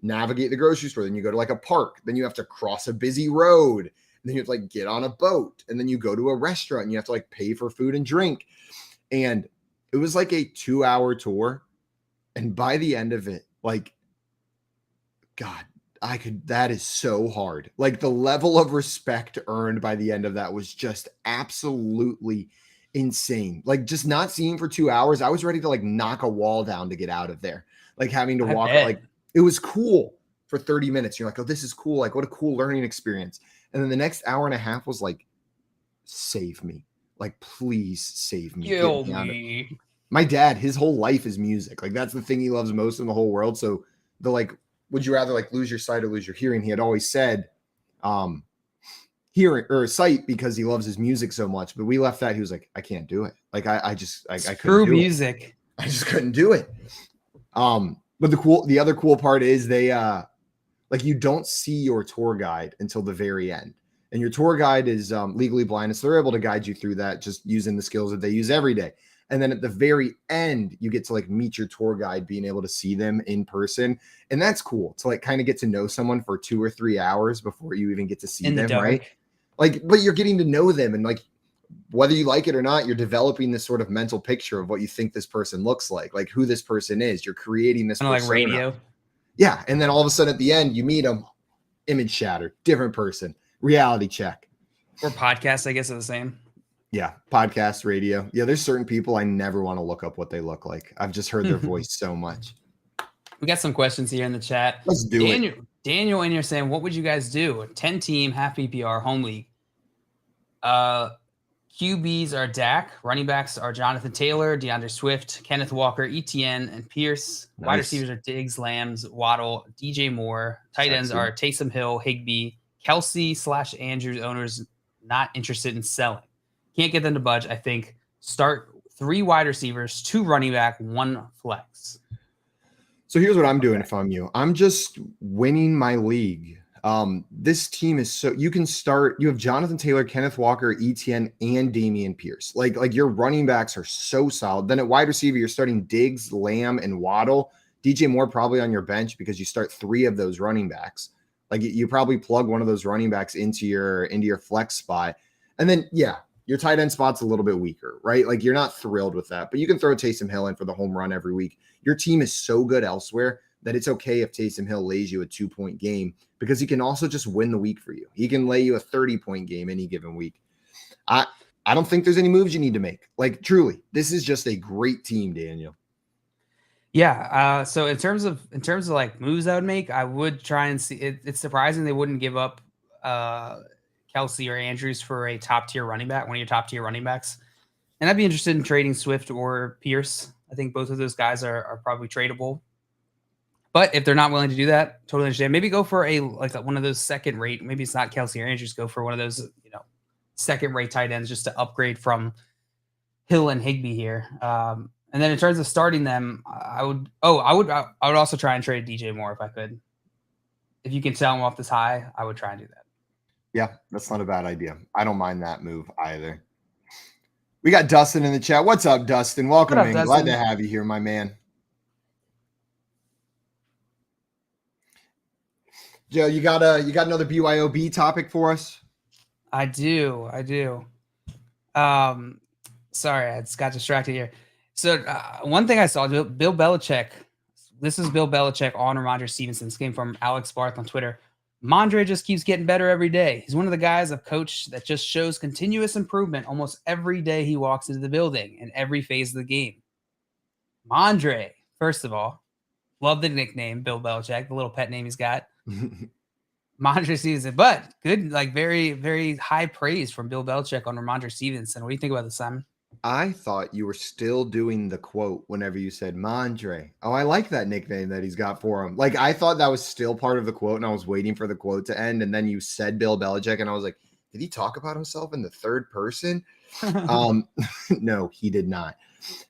navigate the grocery store. Then you go to like a park. Then you have to cross a busy road. Then you have to like get on a boat. And then you go to a restaurant and you have to like pay for food and drink. And it was like a 2-hour tour. And by the end of it, like, God, that is so hard. Like the level of respect earned by the end of that was just absolutely insane. Like just not seeing for 2 hours, I was ready to like knock a wall down to get out of there. Like having to walk, like it was cool for 30 minutes. You're like, oh, this is cool. Like what a cool learning experience. And then the next hour and a half was like, save me. Like, please save me.
Kill me.
My dad, his whole life is music. Like that's the thing he loves most in the whole world. So the like, would you rather like lose your sight or lose your hearing? He had always said hearing or sight because he loves his music so much. But we left that. He was like, I can't do it. Like I couldn't do
music.
It. I just couldn't do it. But the other cool part is they like you don't see your tour guide until the very end. And your tour guide is legally blind. So they're able to guide you through that just using the skills that they use every day. And then at the very end, you get to like meet your tour guide, being able to see them in person. And that's cool to like kind of get to know someone for 2 or 3 hours before you even get to see them, right? Like, but you're getting to know them. And like, whether you like it or not, you're developing this sort of mental picture of what you think this person looks like who this person is. You're creating this
kind of like radio.
Yeah. And then all of a sudden at the end, you meet them, image shattered, different person, reality check.
Or podcasts, I guess, are the same.
Yeah, podcast, radio. Yeah, there's certain people I never want to look up what they look like. I've just heard their voice so much.
We got some questions here in the chat.
Let's do it.
Daniel in here saying, what would you guys do? 10-team, half PPR, home league. QBs are Dak. Running backs are Jonathan Taylor, DeAndre Swift, Kenneth Walker, Etienne, and Pierce. Nice. Wide receivers are Diggs, Lambs, Waddle, DJ Moore. Tight ends are Taysom Hill, Higbee, Kelsey/Andrews. Owners not interested in selling. Can't get them to budge. I think start 3 wide receivers, 2 running back, 1 flex.
So here's what I'm doing if I'm you. I'm just winning my league. This team is so you have Jonathan Taylor, Kenneth Walker, Etienne, and Dameon Pierce. Like your running backs are so solid. Then at wide receiver, you're starting Diggs, Lamb, and Waddle. DJ Moore probably on your bench because you start 3 of those running backs. Like you probably plug one of those running backs into your flex spot. And then your tight end spot's a little bit weaker, right? Like you're not thrilled with that, but you can throw Taysom Hill in for the home run every week. Your team is so good elsewhere that it's okay if Taysom Hill lays you a 2-point game because he can also just win the week for you. He can lay you a 30-point game any given week. I don't think there's any moves you need to make. Like truly, this is just a great team, Daniel.
Yeah. So in terms of like moves I would make, I would try and see it's surprising they wouldn't give up Kelsey or Andrews for a top tier running back, one of your top tier running backs. And I'd be interested in trading Swift or Pierce. I think both of those guys are probably tradable. But if they're not willing to do that, totally understand. Maybe go for one of those second rate. Maybe it's not Kelsey or Andrews. Go for one of those, second rate tight ends just to upgrade from Hill and Higbee here. And then in terms of starting them, I would also try and trade DJ Moore if I could. If you can sell him off this high, I would try and do that.
Yeah, that's not a bad idea. I don't mind that move either. We got Dustin in the chat. What's up, Dustin? Welcome in.
Dustin?
Glad to have you here, my man. Joe, you got another BYOB topic for us?
I do. Sorry, I just got distracted here. So one thing I saw, Bill Belichick. This is Bill Belichick on Ramondre Stevenson. This came from Alex Barth on Twitter. Mondre just keeps getting better every day. He's one of the guys I've coached that just shows continuous improvement almost every day he walks into the building in every phase of the game. Mondre, first of all, love the nickname Bill Belichick, the little pet name he's got. Ramondre Stevenson, but good, like very, very high praise from Bill Belichick on Ramondre Stevenson. What do you think about this, Simon?
I thought you were still doing the quote whenever you said Mondre. Oh, I like that nickname that he's got for him. Like, I thought that was still part of the quote, and I was waiting for the quote to end. And then you said Bill Belichick, and I was like, did he talk about himself in the third person? No, he did not.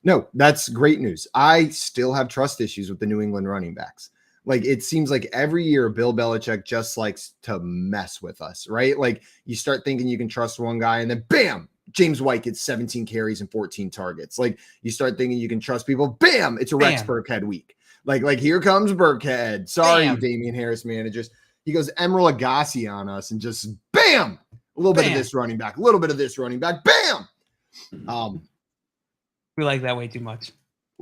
No, that's great news. I still have trust issues with the New England running backs. Like, it seems like every year Bill Belichick just likes to mess with us, right? Like, you start thinking you can trust one guy, and then bam, James White gets 17 carries and 14 targets. Like, you start thinking you can trust people. Bam, it's a Rex Burkhead week. Like here comes Burkhead. Sorry, Damian Harris managers. He goes Emeril Agassi on us and just bam, a little bit of this running back, a little bit of this running back. Bam.
We like that way too much.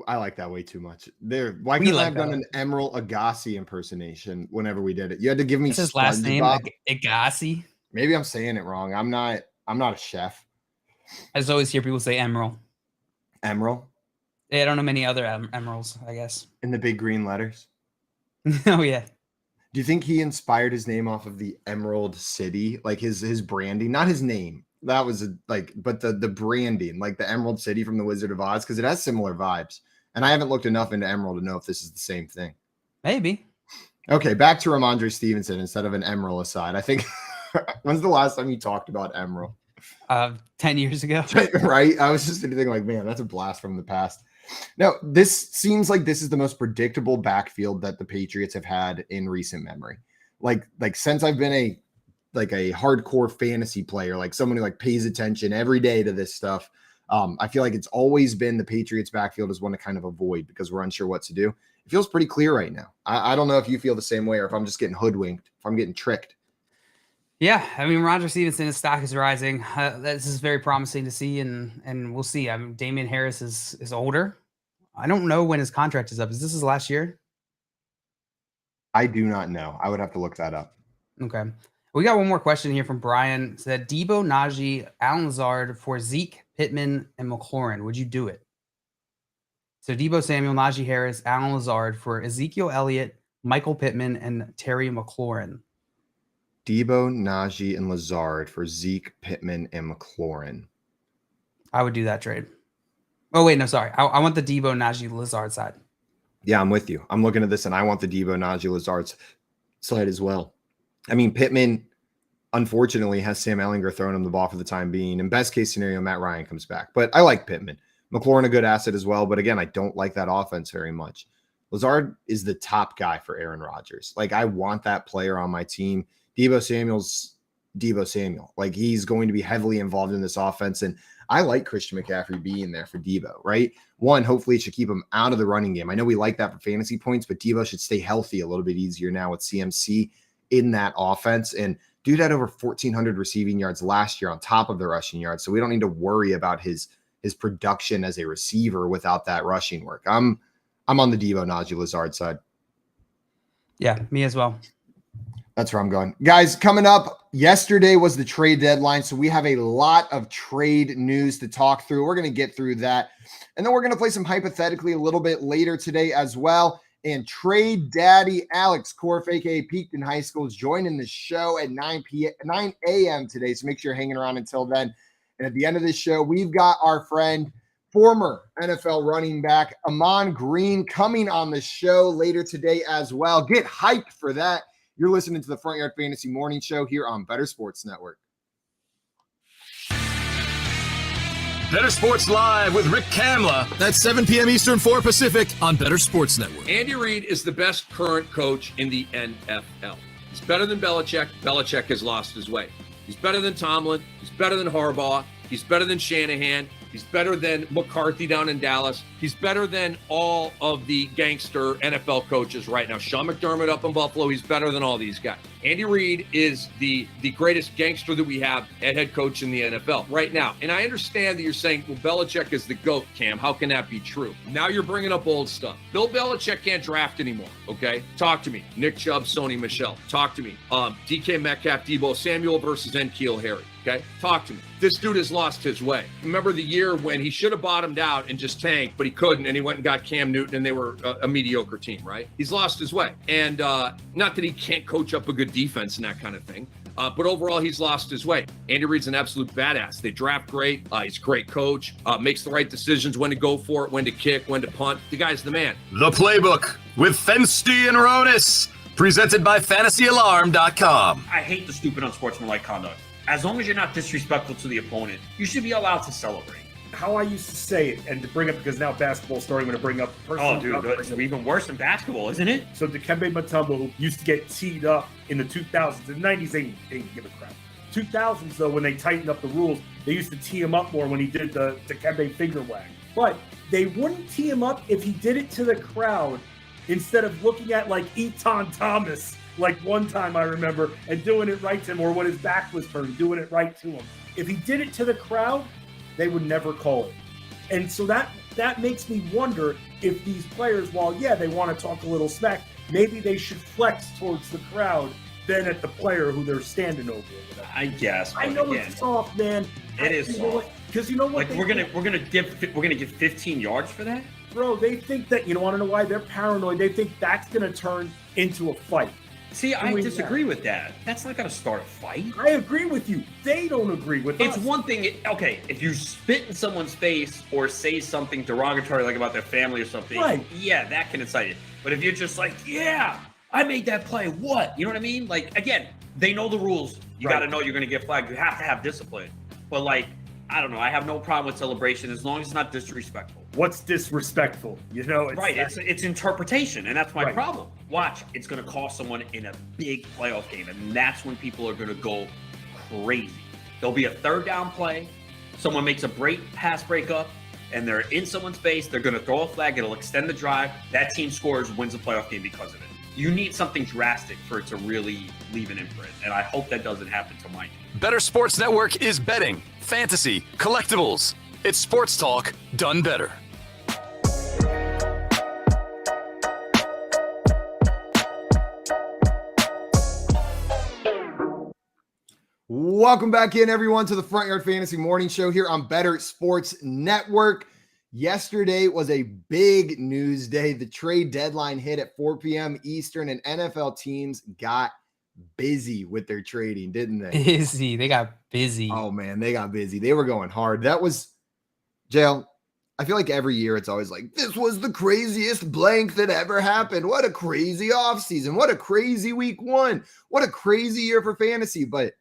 I like that way too much. Why couldn't I have done an Emeril Agassi impersonation whenever we did it? You had to give me
his last name, Agassi.
Maybe I'm saying it wrong. I'm not a chef.
I just always hear people say Emerald.
Emerald?
Yeah, I don't know many other emeralds, I guess.
In the big green letters?
Oh, yeah.
Do you think he inspired his name off of the Emerald City? Like his branding? Not his name. That was but the branding, like the Emerald City from the Wizard of Oz, because it has similar vibes. And I haven't looked enough into Emerald to know if this is the same thing.
Maybe.
Okay, back to Ramondre Stevenson instead of an Emerald aside. I think, when's the last time you talked about Emerald?
10 years ago.
Right? I was just thinking like, man, that's a blast from the past. Now, this seems like this is the most predictable backfield that the Patriots have had in recent memory. Like since I've been a hardcore fantasy player, like someone who like pays attention every day to this stuff. I feel like it's always been the Patriots backfield is one to kind of avoid because we're unsure what to do. It feels pretty clear right now. I don't know if you feel the same way or if I'm just getting hoodwinked, if I'm getting tricked.
Yeah, I mean, Ramondre Stevenson, his stock is rising. This is very promising to see, and we'll see. I mean, Damian Harris is older. I don't know when his contract is up. Is this his last year?
I do not know. I would have to look that up.
Okay. We got one more question here from Brian. It said, Debo, Najee, Allen Lazard for Zeke, Pittman, and McLaurin. Would you do it? So Debo Samuel, Najee Harris, Allen Lazard for Ezekiel Elliott, Michael Pittman, and Terry McLaurin.
Debo, Najee, and Lazard for Zeke, Pittman, and McLaurin.
I would do that trade. Oh, wait, no, sorry. I want the Debo, Najee, Lazard side.
Yeah, I'm with you. I'm looking at this, and I want the Debo, Najee, Lazard side as well. I mean, Pittman, unfortunately, has Sam Ehlinger throwing him the ball for the time being. In best case scenario, Matt Ryan comes back. But I like Pittman. McLaurin, a good asset as well. But again, I don't like that offense very much. Lazard is the top guy for Aaron Rodgers. Like, I want that player on my team. Debo Samuel's Debo Samuel. Like, he's going to be heavily involved in this offense. And I like Christian McCaffrey being there for Debo, right? One, hopefully it should keep him out of the running game. I know we like that for fantasy points, but Debo should stay healthy a little bit easier now with CMC in that offense. And dude had over 1,400 receiving yards last year on top of the rushing yards. So we don't need to worry about his production as a receiver without that rushing work. I'm on the Debo, Najee, Lazard side.
Yeah, me as well.
That's where I'm going. Guys, coming up, yesterday was the trade deadline, so we have a lot of trade news to talk through. We're going to get through that, and then we're going to play some hypothetically a little bit later today as well. And trade daddy Alex Korf, aka Peaked in High School, is joining the show at 9 a.m. today, so make sure you're hanging around until then. And at the end of this show, we've got our friend, former NFL running back Amon Green, coming on the show later today as well. Get hyped for that. You're listening to the Front Yard Fantasy Morning Show here on Bettor Sports Network.
Better Sports Live with Rick Kamla. That's 7 p.m. Eastern, 4 Pacific on Better Sports Network.
Andy Reid is the best current coach in the NFL. He's better than Belichick. Belichick has lost his way. He's better than Tomlin. He's better than Harbaugh. He's better than Shanahan. He's better than McCarthy down in Dallas. He's better than all of the gangster NFL coaches right now. Sean McDermott up in Buffalo, he's better than all these guys. Andy Reid is the greatest gangster that we have at head coach in the NFL right now. And I understand that you're saying, well, Belichick is the GOAT, Cam. How can that be true? Now you're bringing up old stuff. Bill Belichick can't draft anymore, okay? Talk to me. Nick Chubb, Sony Michel. Talk to me. DK Metcalf, Debo Samuel versus N'Keal Harry. Okay, talk to me. This dude has lost his way. Remember the year when he should have bottomed out and just tanked, but he couldn't, and he went and got Cam Newton, and they were a mediocre team, right? He's lost his way. And not that he can't coach up a good defense and that kind of thing, but overall, he's lost his way. Andy Reid's an absolute badass. They draft great. He's a great coach, makes the right decisions, when to go for it, when to kick, when to punt. The guy's the man.
The Playbook with Fensty and Ronis, presented by FantasyAlarm.com.
I hate the stupid unsportsmanlike conduct. As long as you're not disrespectful to the opponent, you should be allowed to celebrate.
How I used to say it, and to bring up, because now basketball's starting, I'm going to bring up personal.
Oh, dude, it's even worse than basketball, isn't it?
So Dikembe Mutombo, who used to get teed up in the 2000s, in the 90s, they didn't give a crap. 2000s, though, when they tightened up the rules, they used to tee him up more when he did the Dikembe finger wag. But they wouldn't tee him up if he did it to the crowd instead of looking at, like, Eton Thomas, like one time I remember, and doing it right to him, or when his back was turned, doing it right to him. If he did it to the crowd, they would never call it. And so that makes me wonder if these players, while, yeah, they want to talk a little smack, maybe they should flex towards the crowd than at the player who they're standing over.
I guess.
I know it's soft, man.
It is soft.
Because you know what?
Like we're gonna give 15 yards for that,
bro. They think that, you know, want to know why they're paranoid? They think that's gonna turn into a fight.
See, I disagree with that. That's not going to start a fight.
I agree with you. They don't agree with
us.
It's
one thing, okay, if you spit in someone's face or say something derogatory, like about their family or something,
right,
yeah, that can incite it. But if you're just like, yeah, I made that play, what? You know what I mean? Like, again, they know the rules. You got to know you're going to get flagged. You have to have discipline. But, like, I don't know. I have no problem with celebration as long as it's not disrespectful.
What's disrespectful? You know,
it's interpretation, and that's my problem. Watch, it's going to cost someone in a big playoff game, and that's when people are going to go crazy. There'll be a third down play. Someone makes a pass breakup, and they're in someone's face. They're going to throw a flag. It'll extend the drive. That team scores, wins the playoff game because of it. You need something drastic for it to really leave an imprint, and I hope that doesn't happen to my team.
Better Sports Network is betting, fantasy, collectibles. It's sports talk done better.
Welcome back in, everyone, to the Front Yard Fantasy Morning Show here on Better Sports Network. Yesterday was a big news day. The trade deadline hit at 4 p.m. Eastern, and NFL teams got busy with their trading, didn't they?
Busy. They got busy.
Oh, man, they got busy. They were going hard. That was, Jail, I feel like every year it's always like, this was the craziest blank that ever happened. What a crazy offseason. What a crazy week one. What a crazy year for fantasy. But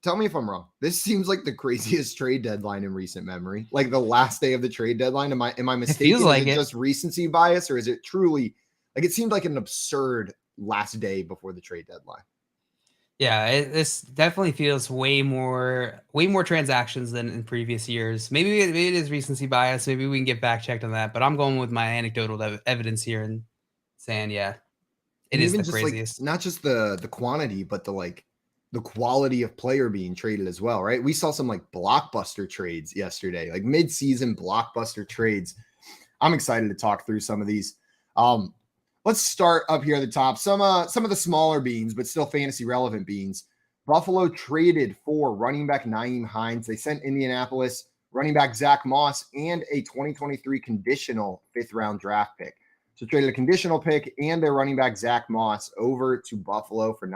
tell me if I'm wrong. This seems like the craziest trade deadline in recent memory. Like the last day of the trade dedeadline. Am I mistaken?
It feels like
is it just recency bias, or is it truly like it seemed like an absurd last day before the trade deadline?
Yeah, this definitely feels way more transactions than in previous years. Maybe it is recency bias. Maybe we can get back checked on that. But I'm going with my anecdotal evidence here and saying, yeah, it is the craziest.
Like, not just the quantity, but the quality of player being traded as well, right? We saw some like blockbuster trades yesterday, like mid-season blockbuster trades. I'm excited to talk through some of these. Let's start up here at the top. Some of the smaller beans, but still fantasy relevant beans. Buffalo traded for running back Nyheim Hines. They sent Indianapolis running back Zach Moss and a 2023 conditional 5th round draft pick. So traded a conditional pick and their running back Zach Moss over to Buffalo for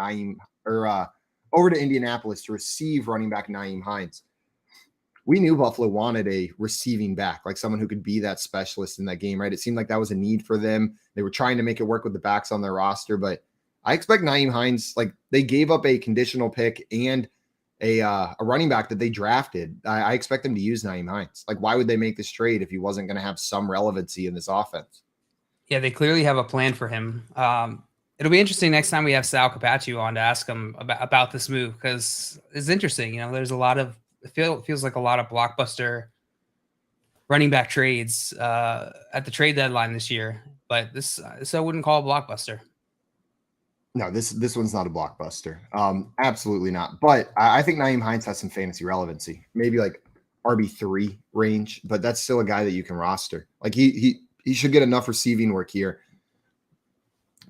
over to Indianapolis to receive running back Nyheim Hines. We knew Buffalo wanted a receiving back, like someone who could be that specialist in that game, right? It seemed like that was a need for them. They were trying to make it work with the backs on their roster, but I expect Nyheim Hines, like they gave up a conditional pick and a running back that they drafted. I expect them to use Nyheim Hines. Like, why would they make this trade if he wasn't going to have some relevancy in this offense?
Yeah, they clearly have a plan for him. It'll be interesting next time we have Sal Capaccio on to ask him about this move, because it's interesting. There's a lot of feels like a lot of blockbuster running back trades at the trade deadline this year, but this I wouldn't call a blockbuster.
No, this one's not a blockbuster. Absolutely not. But I think Nyheim Hines has some fantasy relevancy, maybe like RB3 range, but that's still a guy that you can roster. Like he should get enough receiving work here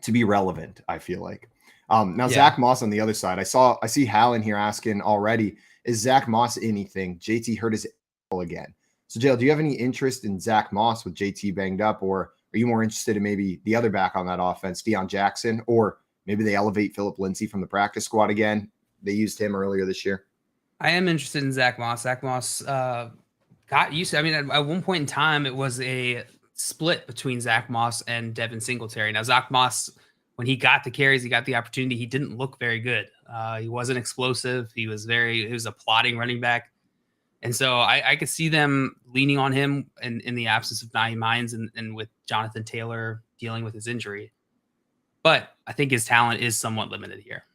to be relevant, I feel like. Now Zach Moss on the other side. I see Hal in here asking already, is Zach Moss anything? JT hurt his ankle again. So Jail, do you have any interest in Zach Moss with JT banged up, or are you more interested in maybe the other back on that offense, Deion Jackson, or maybe they elevate Phillip Lindsay from the practice squad again? They used him earlier this year.
I am interested in Zach Moss. Zach Moss got used to, at one point in time, it was a split between Zach Moss and Devin Singletary. Now, Zach Moss, when he got the carries, he got the opportunity, he didn't look very good. He wasn't explosive. He was a plodding running back. And so I could see them leaning on him in the absence of Nyheim Hines and with Jonathan Taylor dealing with his injury. But I think his talent is somewhat limited here.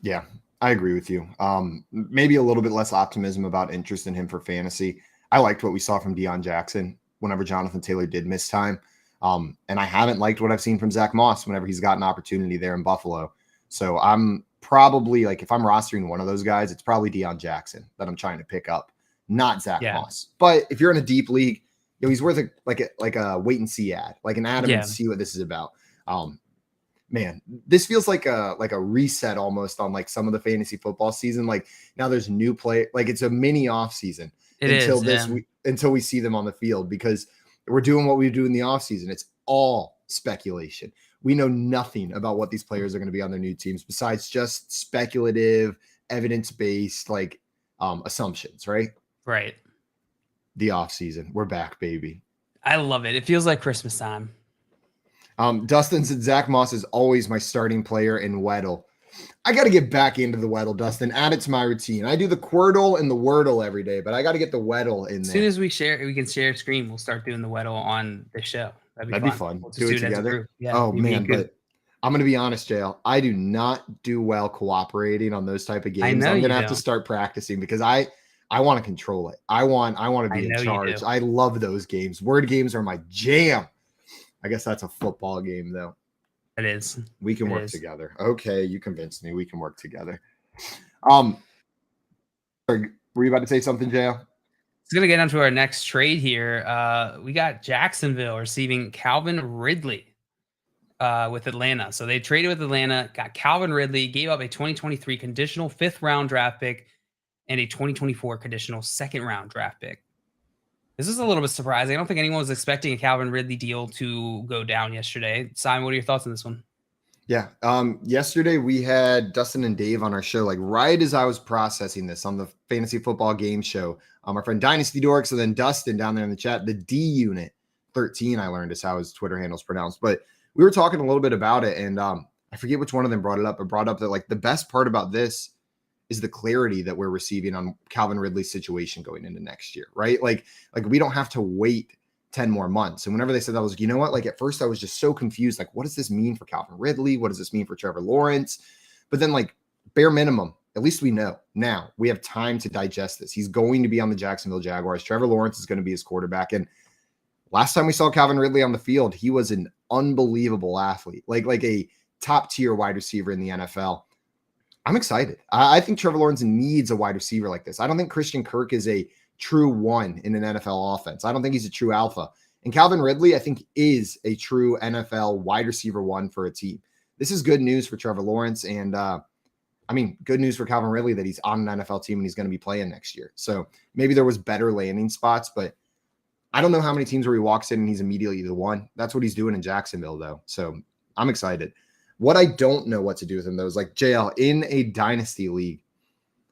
Yeah, I agree with you. Maybe a little bit less optimism about interest in him for fantasy. I liked what we saw from Deion Jackson whenever Jonathan Taylor did miss time. And I haven't liked what I've seen from Zach Moss whenever he's got an opportunity there in Buffalo. So I'm probably, like, if I'm rostering one of those guys, it's probably Deion Jackson that I'm trying to pick up, not Zach Moss. But if you're in a deep league, he's worth a wait and see ad, like an Adam and see what this is about. Man, this feels like a reset almost on like some of the fantasy football season. Like now there's new play, like it's a mini off season until we see them on the field, because we're doing what we do in the off season. It's all speculation. We know nothing about what these players are going to be on their new teams besides just speculative, evidence-based assumptions, right?
Right.
The off season. We're back, baby.
I love it. It feels like Christmas time.
Dustin said Zach Moss is always my starting player in Weddle. I got to get back into the Weddle, Dustin. Add it to my routine. I do the Quirtle and the Wordle every day, but I got to get the Weddle in there.
As soon as we can share a screen, we'll start doing the Weddle on the show. That'd be fun.
We'll do it together.
Yeah,
oh man, but I'm gonna be honest, JL. I do not do well cooperating on those type of games. I'm gonna have to start practicing because I want to control it. I want to be in charge. I love those games. Word games are my jam. I guess that's a football game though.
It is.
We can work together. Okay, you convinced me. We can work together. Were you about to say something, JL?
It's going to get onto our next trade here. We got Jacksonville receiving Calvin Ridley with Atlanta. So they traded with Atlanta, got Calvin Ridley, gave up a 2023 conditional 5th-round draft pick and a 2024 conditional 2nd-round draft pick. This is a little bit surprising. I don't think anyone was expecting a Calvin Ridley deal to go down yesterday. Simon, what are your thoughts on this one?
Yeah. Yesterday we had Dustin and Dave on our show, like right as I was processing this on the Fantasy Football Game Show. Our friend Dynasty Dorks, and then Dustin down there in the chat, the D Unit 13, I learned is how his Twitter handle is pronounced. But we were talking a little bit about it, and I forget which one of them brought it up, but brought up that like the best part about this is the clarity that we're receiving on Calvin Ridley's situation going into next year, right? Like we don't have to wait 10 more months. And whenever they said that, I was like, you know what? Like at first I was just so confused. Like, what does this mean for Calvin Ridley? What does this mean for Trevor Lawrence? But then like bare minimum, at least we know now we have time to digest this. He's going to be on the Jacksonville Jaguars. Trevor Lawrence is going to be his quarterback. And last time we saw Calvin Ridley on the field, he was an unbelievable athlete, like a top tier wide receiver in the NFL. I'm excited. I think Trevor Lawrence needs a wide receiver like this. I don't think Christian Kirk is a true one in an NFL offense. I don't think he's a true alpha. And Calvin Ridley, I think, is a true NFL wide receiver one for a team. This is good news for Trevor Lawrence. And good news for Calvin Ridley that he's on an NFL team and he's going to be playing next year. So maybe there was better landing spots, but I don't know how many teams where he walks in and he's immediately the one. That's what he's doing in Jacksonville, though. So I'm excited. What I don't know what to do with him, though, is like JL in a dynasty league.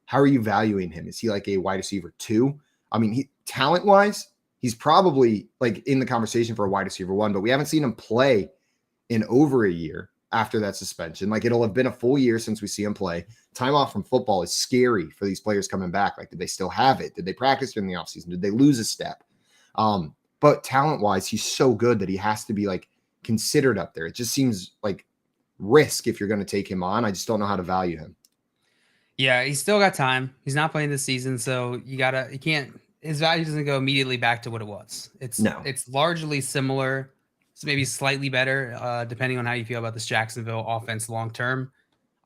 How are you valuing him? Is he like a wide receiver 2? I mean, talent-wise, he's probably like in the conversation for a wide receiver 1, but we haven't seen him play in over a year. after that suspension. Like, it'll have been a full year since we see him play. Time off from football is scary for these players coming back. Like, did they still have it? Did they practice during the offseason? Did they lose a step? But talent-wise, he's so good that he has to be, like, considered up there. It just seems like risk if you're going to take him on. I just don't know how to value him.
Yeah, he's still got time. He's not playing this season, so you can't. His value doesn't go immediately back to what it was. It's largely similar. It's maybe slightly better, depending on how you feel about this Jacksonville offense long term.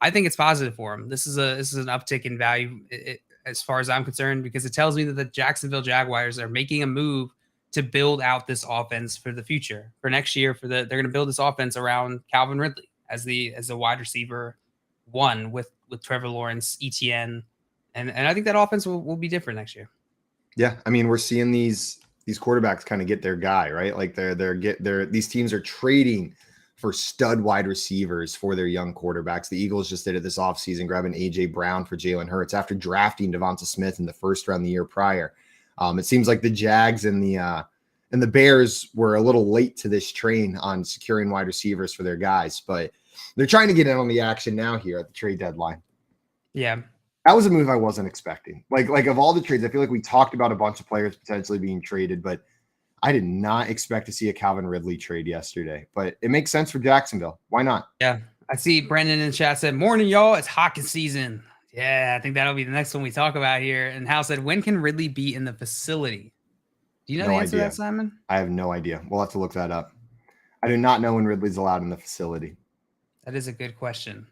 I think it's positive for him. This is an uptick in value as far as I'm concerned, because it tells me that the Jacksonville Jaguars are making a move to build out this offense for the future, for next year. They're going to build this offense around Calvin Ridley as the wide receiver one with Trevor Lawrence, ETN, and I think that offense will be different next year.
Yeah, I mean, we're seeing these quarterbacks kind of get their guy, right? Like these teams are trading for stud wide receivers for their young quarterbacks. The Eagles just did it this offseason, grabbing AJ Brown for Jalen Hurts after drafting Devonta Smith in the first round the year prior. It seems like the Jags and the Bears were a little late to this train on securing wide receivers for their guys, but they're trying to get in on the action now here at the trade deadline.
Yeah.
That was a move I wasn't expecting. Like of all the trades, I feel like we talked about a bunch of players potentially being traded, but I did not expect to see a Calvin Ridley trade yesterday. But it makes sense for Jacksonville. Why not?
Yeah. I see Brendan in the chat said, "Morning, y'all. It's Hawkins season." Yeah, I think that'll be the next one we talk about here. And Hal said, "When can Ridley be in the facility?" Do you know the answer to that, Simon?
I have no idea. We'll have to look that up. I do not know when Ridley's allowed in the facility.
That is a good question.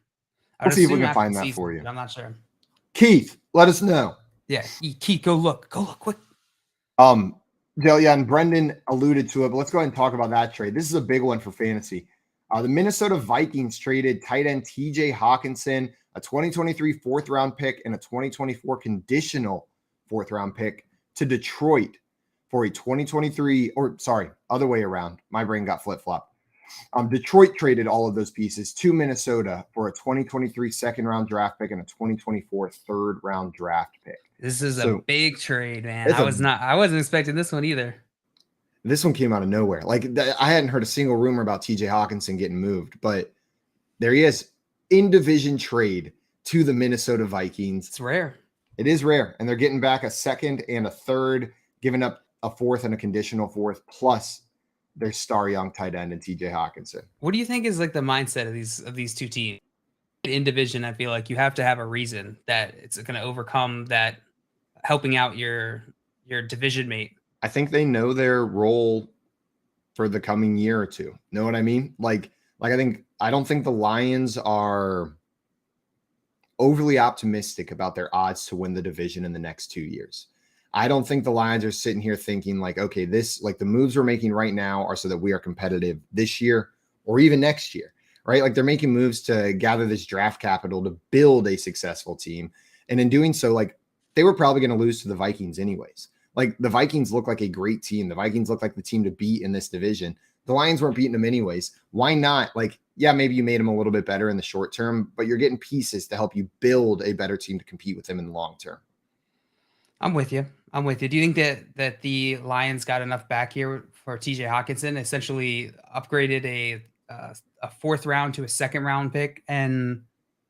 We'll see if we can find that for you.
I'm not sure.
Keith, let us know.
Yeah, Keith, go look quick.
Yeah, and Brendan alluded to it, but let's go ahead and talk about that trade. This is a big one for fantasy. The Minnesota Vikings traded tight end TJ Hawkinson, a 2023 fourth round pick, and a 2024 conditional fourth round pick to Detroit for a 2023, other way around. My brain got flip-flopped. Detroit traded all of those pieces to Minnesota for a 2023 second round draft pick and a 2024 third round draft pick.
This is a big trade, man. I wasn't expecting this one either.
This one came out of nowhere. I hadn't heard a single rumor about TJ Hawkinson getting moved, but there he is. In division trade to the Minnesota Vikings.
It's rare.
It is rare. And they're getting back a second and a third, giving up a fourth and a conditional fourth, plus their star young tight end and TJ Hawkinson.
What do you think is like the mindset of these two teams? In division, I feel like you have to have a reason that it's going to overcome that, helping out your division mate.
I think they know their role for the coming year or two. Know what I mean? I don't think the Lions are overly optimistic about their odds to win the division in the next 2 years. I don't think the Lions are sitting here thinking okay, the moves we're making right now are so that we are competitive this year or even next year, right? They're making moves to gather this draft capital to build a successful team. And in doing so, they were probably going to lose to the Vikings anyways. The Vikings look like a great team. The Vikings look like the team to beat in this division. The Lions weren't beating them anyways. Why not? Maybe you made them a little bit better in the short term, but you're getting pieces to help you build a better team to compete with them in the long term.
I'm with you. Do you think that the Lions got enough back here for TJ Hawkinson? Essentially upgraded a fourth round to a second round pick, and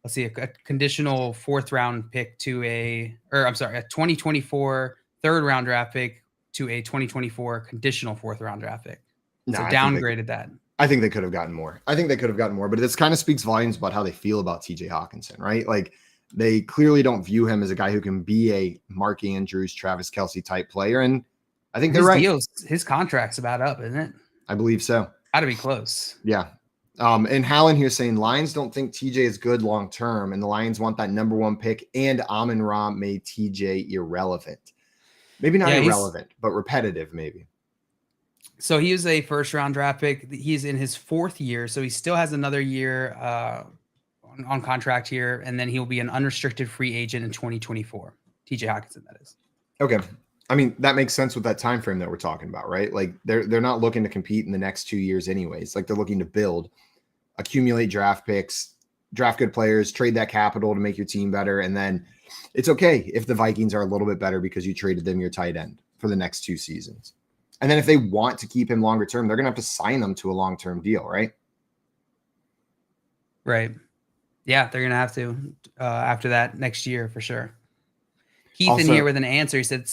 a conditional fourth round pick to a 2024 third round draft pick to a 2024 conditional fourth round draft pick. So downgraded that.
I think they could have gotten more. But this kind of speaks volumes about how they feel about TJ Hawkinson, right? They clearly don't view him as a guy who can be a Mark Andrews, Travis Kelce type player. And I think they're right.
His contract's about up, isn't it?
I believe so.
Got to be close.
Yeah. And Hallen here saying Lions don't think TJ is good long term, and the Lions want that number one pick, and Amon-Ra made TJ irrelevant. Maybe not irrelevant, but repetitive maybe.
So he is a first round draft pick. He's in his fourth year, so he still has another year on contract here, and then he'll be an unrestricted free agent in 2024. TJ Hawkinson, that is.
Okay. I mean, that makes sense with that time frame that we're talking about, right? They're not looking to compete in the next 2 years anyways. They're looking to build, accumulate draft picks, draft good players, trade that capital to make your team better, and then it's okay if the Vikings are a little bit better because you traded them your tight end for the next 2 seasons. And then if they want to keep him longer term, they're going to have to sign them to a long-term deal, right?
Right. Yeah, they're gonna have to after that next year for sure. Keith in
Also,
here with an answer. He said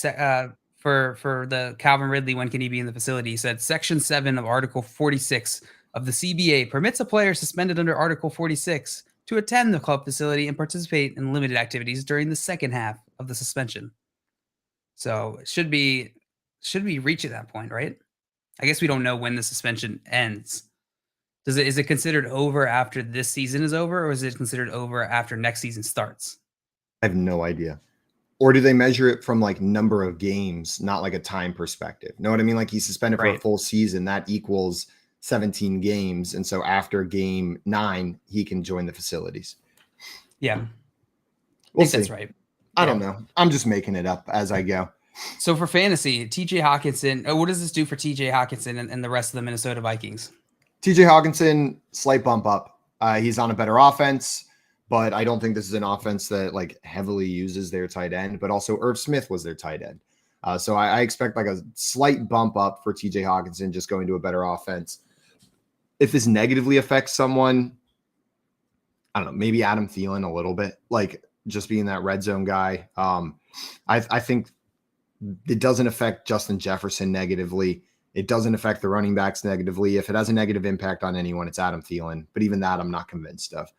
for the Calvin Ridley, when can he be in the facility? He said Section 7 of Article 46 of the CBA permits a player suspended under Article 46 to attend the club facility and participate in limited activities during the second half of the suspension. So it should we reach at that point, right? I guess we don't know when the suspension ends. Is it considered over after this season is over, or is it considered over after next season starts?
I have no idea. Or do they measure it from like number of games, not like a time perspective? Know what I mean? Like he's suspended for a
Right.
full season, that equals 17 games. And so after game 9, he can join the facilities.
Yeah.
We'll
I think that's
see.
right.
I
Yeah.
don't know. I'm just making it up as I go.
So for fantasy, TJ Hawkinson, what does this do for TJ Hawkinson and the rest of the Minnesota Vikings?
TJ Hawkinson, slight bump up. He's on a better offense, but I don't think this is an offense that like heavily uses their tight end, but also Irv Smith was their tight end. So I expect like a slight bump up for TJ Hawkinson just going to a better offense. If this negatively affects someone, I don't know, maybe Adam Thielen a little bit, like just being that red zone guy. I think it doesn't affect Justin Jefferson negatively. It doesn't affect the running backs negatively. If it has a negative impact on anyone, it's Adam Thielen. But even that, I'm not convinced of.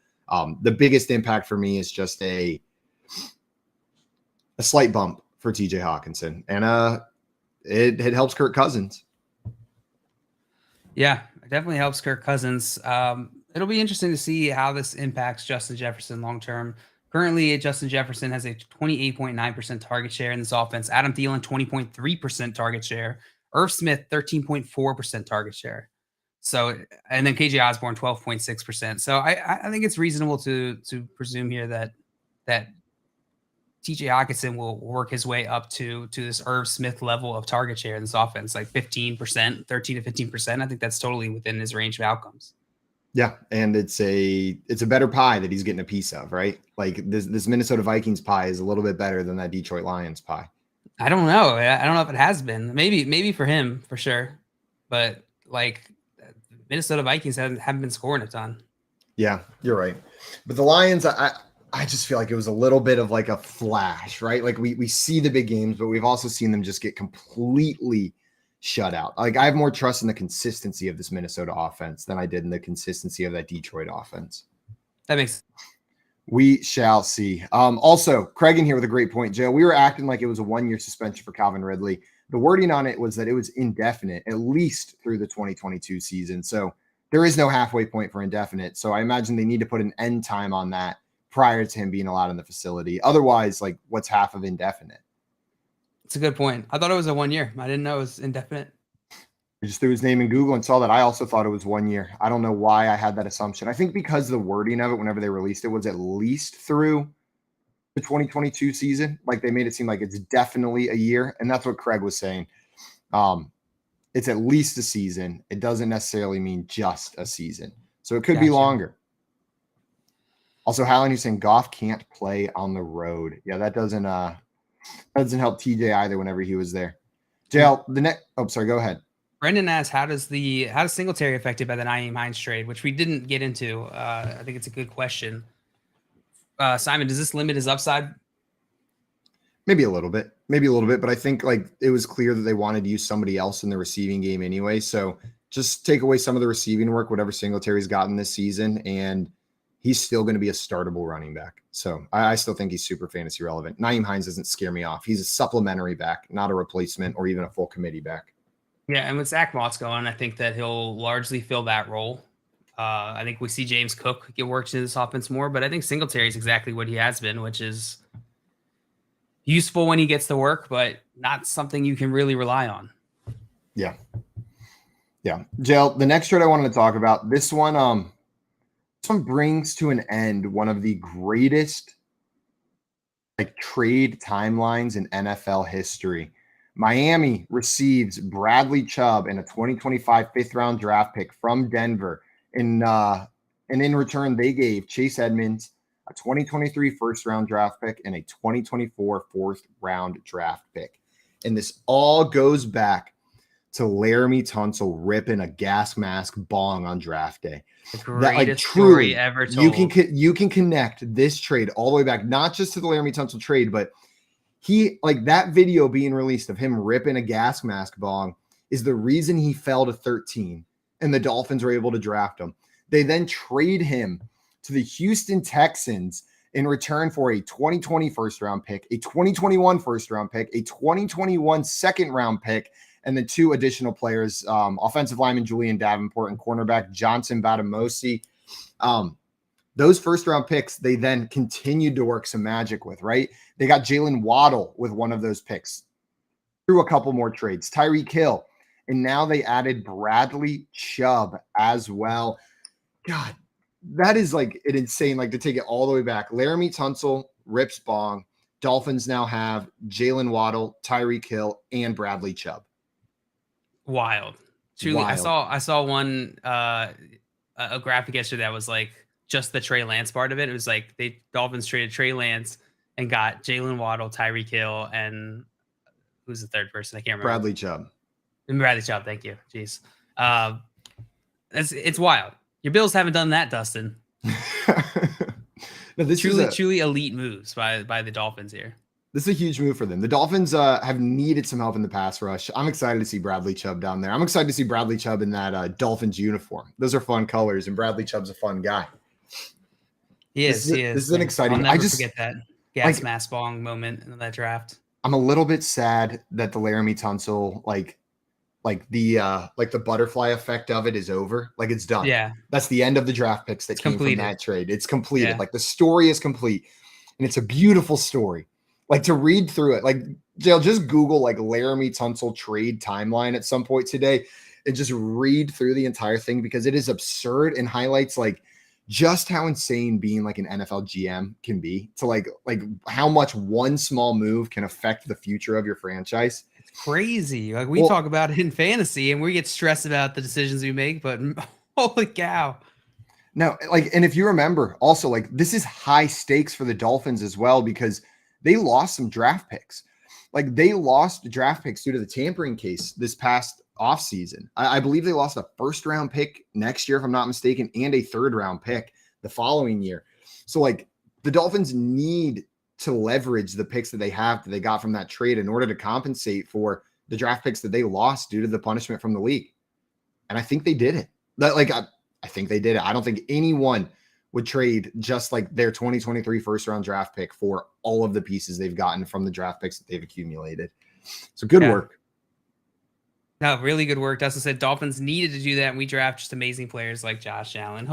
The biggest impact for me is just a slight bump for TJ Hawkinson. And it helps Kirk Cousins.
Yeah, it definitely helps Kirk Cousins. It'll be interesting to see how this impacts Justin Jefferson long term. Currently, Justin Jefferson has a 28.9% target share in this offense. Adam Thielen, 20.3% target share. Irv Smith, 13.4% target share. So, and then KJ Osborne, 12.6%. So I think it's reasonable to presume here that TJ Hawkinson will work his way up to this Irv Smith level of target share in this offense, like 15%, 13 to 15%. I think that's totally within his range of outcomes.
Yeah, and it's a better pie that he's getting a piece of, right? Like this Minnesota Vikings pie is a little bit better than that Detroit Lions pie.
I don't know. I don't know if it has been. Maybe for him for sure, but like Minnesota Vikings haven't been scoring a ton.
Yeah, you're right. But the Lions, I just feel like it was a little bit of like a flash, right? Like we see the big games, but we've also seen them just get completely shut out. Like I have more trust in the consistency of this Minnesota offense than I did in the consistency of that Detroit offense.
That makes
We shall see. Also, Craig in here with a great point, Joe. We were acting like it was a 1-year suspension for Calvin Ridley. The wording on it was that it was indefinite, at least through the 2022 season. So there is no halfway point for indefinite. So I imagine they need to put an end time on that prior to him being allowed in the facility. Otherwise, like what's half of indefinite?
It's a good point. I thought it was a 1 year. I didn't know it was indefinite.
I just threw his name in Google and saw that. I also thought it was 1 year. I don't know why I had that assumption. I think because the wording of it, whenever they released it, was at least through the 2022 season. Like they made it seem like it's definitely a year. And that's what Craig was saying. It's at least a season. It doesn't necessarily mean just a season. So it could be longer. Also, Hallen, who's saying Goff can't play on the road. Yeah, that doesn't help TJ either whenever he was there. JL, the next sorry, go ahead.
Brendan asks, how does Singletary affected by the Nyheim Hines trade, which we didn't get into? I think it's a good question. Simon, does this limit his upside?
Maybe a little bit, but I think like it was clear that they wanted to use somebody else in the receiving game anyway. So just take away some of the receiving work, whatever Singletary's gotten this season, and he's still going to be a startable running back. So I still think he's super fantasy relevant. Nyheim Hines doesn't scare me off. He's a supplementary back, not a replacement or even a full committee back.
Yeah, and with Zach Moss going, I think that he'll largely fill that role. I think we see James Cook get worked into this offense more, but I think Singletary is exactly what he has been, which is useful when he gets to work, but not something you can really rely on.
Yeah. Jail, the next trade I wanted to talk about, this one brings to an end one of the greatest like trade timelines in NFL history. Miami receives Bradley Chubb and a 2025 fifth-round draft pick from Denver. And in return, they gave Chase Edmonds a 2023 first-round draft pick and a 2024 fourth-round draft pick. And this all goes back to Laramie Tunsil ripping a gas mask bong on draft day.
The
That,
greatest
truly,
story ever told.
you can connect this trade all the way back, not just to the Laramie Tunsil trade, but that video being released of him ripping a gas mask bong is the reason he fell to 13 and the Dolphins were able to draft him. They then trade him to the Houston Texans in return for a 2020 first round pick, a 2021 first round pick, a 2021 second round pick, and then 2 additional players, offensive lineman Julian Davenport and cornerback Johnson Batamosi. Those first round picks, they then continued to work some magic with, right? They got Jalen Waddle with one of those picks through a couple more trades, Tyreek Hill, and now they added Bradley Chubb as well. God, that is like an insane, like to take it all the way back. Laramie Tunsil rips bong. Dolphins now have Jalen Waddle, Tyreek Hill, and Bradley Chubb.
Wild. Truly,
Wild.
I saw one a graphic yesterday that was like just the Trey Lance part of it. It was like Dolphins traded Trey Lance and got Jalen Waddle, Tyreek Hill, and who's the third person? I can't remember.
Bradley Chubb.
And Bradley Chubb. Thank you. Jeez. It's wild. Your Bills haven't done that, Dustin.
No, this
truly elite moves by the Dolphins here.
This is a huge move for them. The Dolphins have needed some help in the pass rush. I'm excited to see Bradley Chubb down there. I'm excited to see Bradley Chubb in that Dolphins uniform. Those are fun colors, and Bradley Chubb's a fun guy.
He is.
This is an exciting.
I'll never forget that gas mask bong moment in that draft.
I'm a little bit sad that the Laramie Tunsil, like the butterfly effect of it is over. Like it's done.
Yeah.
That's the end of the draft picks that came
completed.
from that trade. It's completed.
Yeah.
Like the story is complete, and it's a beautiful story. Like to read through it, like just Google like Laramie Tunsil trade timeline at some point today and just read through the entire thing because it is absurd and highlights like just how insane being like an NFL GM can be to like how much one small move can affect the future of your franchise.
It's crazy. Like we talk about it in fantasy and we get stressed about the decisions we make, but holy cow.
Now, and if you remember also like this is high stakes for the Dolphins as well because they lost some draft picks. Like they lost draft picks due to the tampering case this past offseason. I believe they lost a first round pick next year, if I'm not mistaken, and a third round pick the following year. So like the Dolphins need to leverage the picks that they got from that trade in order to compensate for the draft picks that they lost due to the punishment from the league. And I think they did it. I think they did it. I don't think anyone would trade just like their 2023 first round draft pick for all of the pieces they've gotten from the draft picks that they've accumulated. So good work.
No, really good work. Dustin said Dolphins needed to do that, and we draft just amazing players like Josh Allen.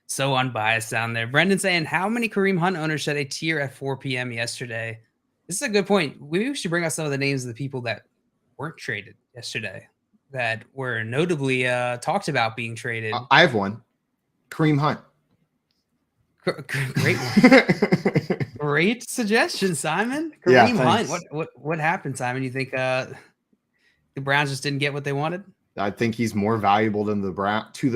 So unbiased down there. Brendan saying, how many Kareem Hunt owners shed a tear at 4 p.m. yesterday? This is a good point. We should bring out some of the names of the people that weren't traded yesterday that were notably talked about being traded.
I have one. Kareem Hunt.
Great one. Great suggestion, Simon. Kareem Hunt. What happened, Simon? You think the Browns just didn't get what they wanted?
I think he's more valuable than the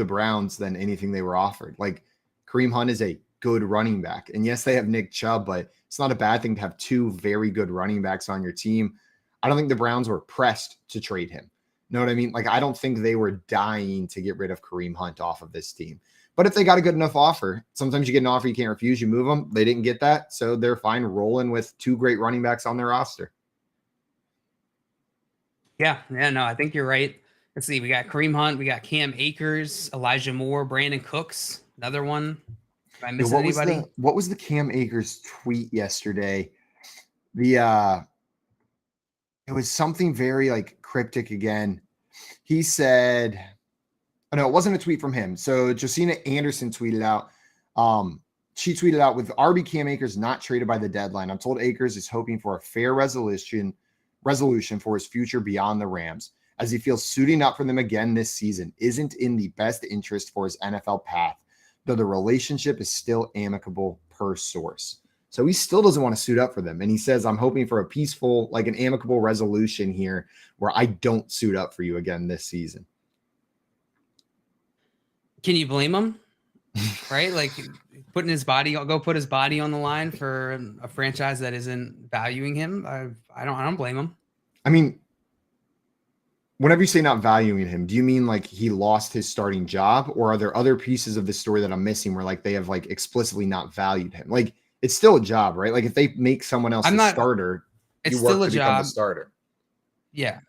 Browns than anything they were offered. Like Kareem Hunt is a good running back. And yes, they have Nick Chubb, but it's not a bad thing to have 2 very good running backs on your team. I don't think the Browns were pressed to trade him. Know what I mean? Like, I don't think they were dying to get rid of Kareem Hunt off of this team. But if they got a good enough offer, sometimes you get an offer you can't refuse, you move them. They didn't get that, so they're fine rolling with 2 great running backs on their roster.
Yeah, no, I think you're right. Let's see. We got Kareem Hunt. We got Cam Akers, Elijah Moore, Brandon Cooks. Another one. Did I miss anybody?
What was the Cam Akers tweet yesterday? It was something very like cryptic again. He said, oh no, it wasn't a tweet from him. So Josina Anderson tweeted out. She tweeted out, with RB Cam Akers not traded by the deadline, I'm told Akers is hoping for a fair resolution for his future beyond the Rams, as he feels suiting up for them again this season isn't in the best interest for his NFL path, though the relationship is still amicable per source. So he still doesn't want to suit up for them. And he says, I'm hoping for a peaceful, like an amicable resolution here where I don't suit up for you again this season.
Can you blame him? Right? Like put his body on the line for a franchise that isn't valuing him. I don't blame him.
I mean, whenever you say not valuing him, do you mean like he lost his starting job, or are there other pieces of the story that I'm missing where like they have like explicitly not valued him? Like it's still a job, right? Like if they make someone else the starter,
It's
you work
still a
to become the
job.
starter.
Yeah,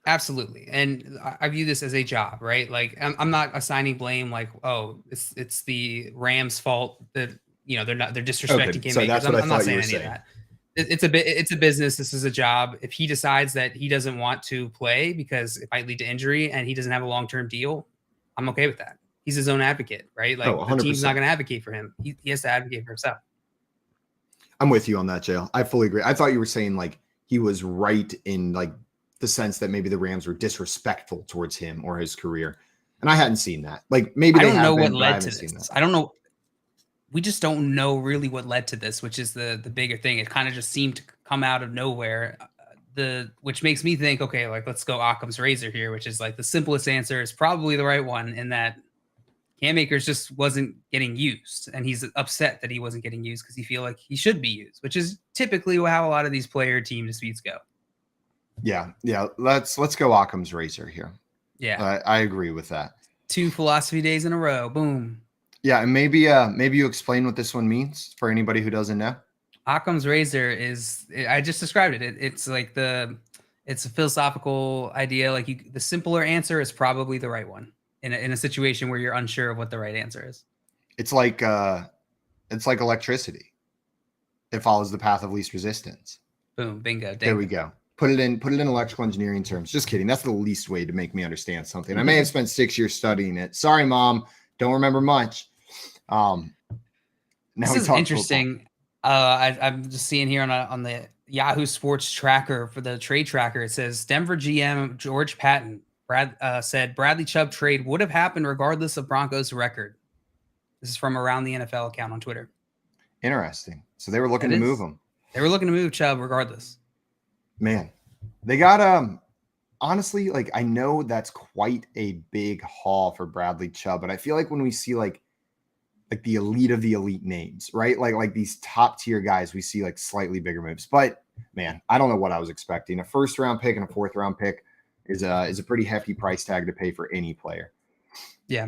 absolutely. And I view this as a job, right? Like I'm not assigning blame like, oh, it's the Rams' fault that they're disrespecting Cam
So
Akers.
that's what
I'm
I
not
thought you
saying
were
any
saying.
of that. It's a business. This is a job. If he decides that he doesn't want to play because it might lead to injury and he doesn't have a long-term deal, I'm okay with that. He's his own advocate, right? Like the team's not
100%.
going to advocate for him. He has to advocate for himself.
I'm with you on that, Jail. I fully agree. I thought you were saying like he was right in like the sense that maybe the Rams were disrespectful towards him or his career. And I hadn't seen that. Like maybe
I
they
don't
have
know
been,
what
but I
led to
haven't seen
this.
that.
I don't know. We just don't know really what led to this, which is the bigger thing. It kind of just seemed to come out of nowhere. Which makes me think, okay, like let's go Occam's razor here, which is like the simplest answer is probably the right one, in that Cam Akers just wasn't getting used, and he's upset that he wasn't getting used because he feel like he should be used, which is typically how a lot of these player team disputes go.
Yeah. Let's go Occam's razor here.
Yeah,
I agree with that.
2 philosophy days in a row. Boom.
Yeah, and maybe you explain what this one means for anybody who doesn't know.
Occam's razor is, I just described it. It's like it's a philosophical idea. Like the simpler answer is probably the right one in a situation where you're unsure of what the right answer is.
It's like electricity. It follows the path of least resistance.
Boom, bingo.
There we go. Put it in electrical engineering terms. Just kidding. That's the least way to make me understand something. I may have spent 6 years studying it. Sorry, Mom. Don't remember much. Now
this is interesting. I'm just seeing here on the Yahoo Sports Tracker for the trade tracker. It says Denver GM George Patton said Bradley Chubb trade would have happened regardless of Broncos' record. This is from Around the NFL account on Twitter.
Interesting. So they were looking to move him.
They were looking to move Chubb regardless.
Man, they got honestly, like I know that's quite a big haul for Bradley Chubb, but I feel like when we see like the elite of the elite names, right? Like these top tier guys, we see like slightly bigger moves. But man, I don't know what I was expecting. A 1st round pick and a 4th round pick is a pretty hefty price tag to pay for any player.
Yeah.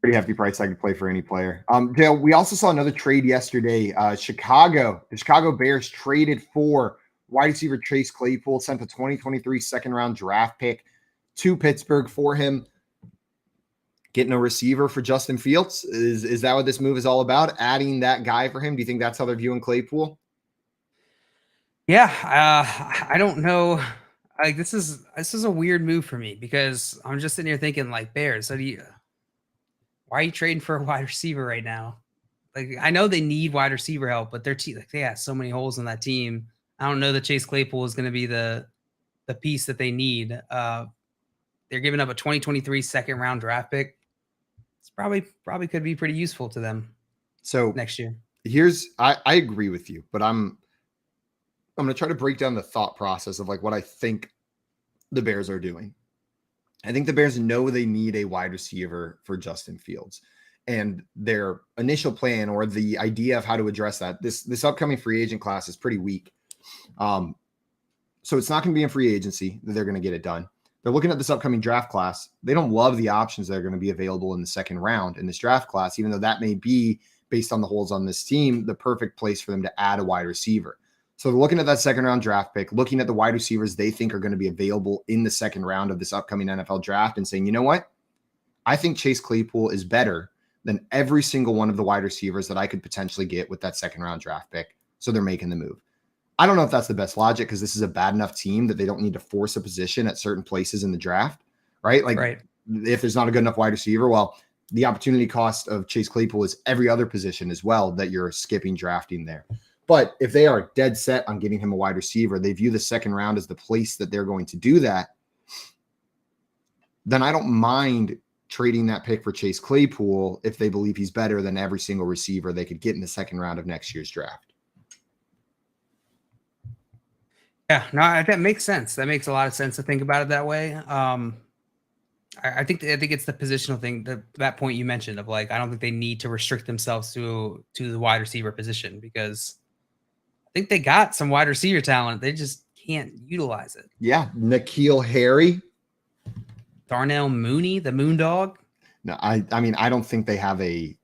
Pretty hefty price tag to play for any player. Dale, we also saw another trade yesterday. The Chicago Bears traded for wide receiver Chase Claypool, sent a 2023 2nd round draft pick to Pittsburgh for him. Getting a receiver for Justin Fields. Is that what this move is all about? Adding that guy for him? Do you think that's how they're viewing Claypool?
Yeah, I don't know. Like this is a weird move for me because I'm just sitting here thinking like Bears. Why are you trading for a wide receiver right now? Like I know they need wide receiver help, but they have so many holes in that team. I don't know that Chase Claypool is going to be the piece that they need. They're giving up a 2023 2nd round draft pick. It's probably could be pretty useful to them.
So
next year,
I agree with you, but I'm going to try to break down the thought process of like what I think the Bears are doing. I think the Bears know they need a wide receiver for Justin Fields, and their initial plan or the idea of how to address that this upcoming free agent class is pretty weak. So it's not going to be in free agency that they're going to get it done. They're looking at this upcoming draft class. They don't love the options that are going to be available in the 2nd round in this draft class, even though that may be, based on the holes on this team, the perfect place for them to add a wide receiver. So they're looking at that 2nd round draft pick, looking at the wide receivers they think are going to be available in the 2nd round of this upcoming NFL draft and saying, you know what? I think Chase Claypool is better than every single one of the wide receivers that I could potentially get with that 2nd round draft pick. So they're making the move. I don't know if that's the best logic because this is a bad enough team that they don't need to force a position at certain places in the draft, right? Like if there's not a good enough wide receiver, well, the opportunity cost of Chase Claypool is every other position as well that you're skipping drafting there. But if they are dead set on getting him a wide receiver, they view the 2nd round as the place that they're going to do that, then I don't mind trading that pick for Chase Claypool if they believe he's better than every single receiver they could get in the 2nd round of next year's draft.
Yeah, no, that makes sense. That makes a lot of sense to think about it that way. I think it's the positional thing, that point you mentioned of like, I don't think they need to restrict themselves to the wide receiver position because I think they got some wide receiver talent. They just can't utilize it.
Yeah, N'Keal Harry.
Darnell Mooney, the Moondog.
No, I mean, I don't think they have a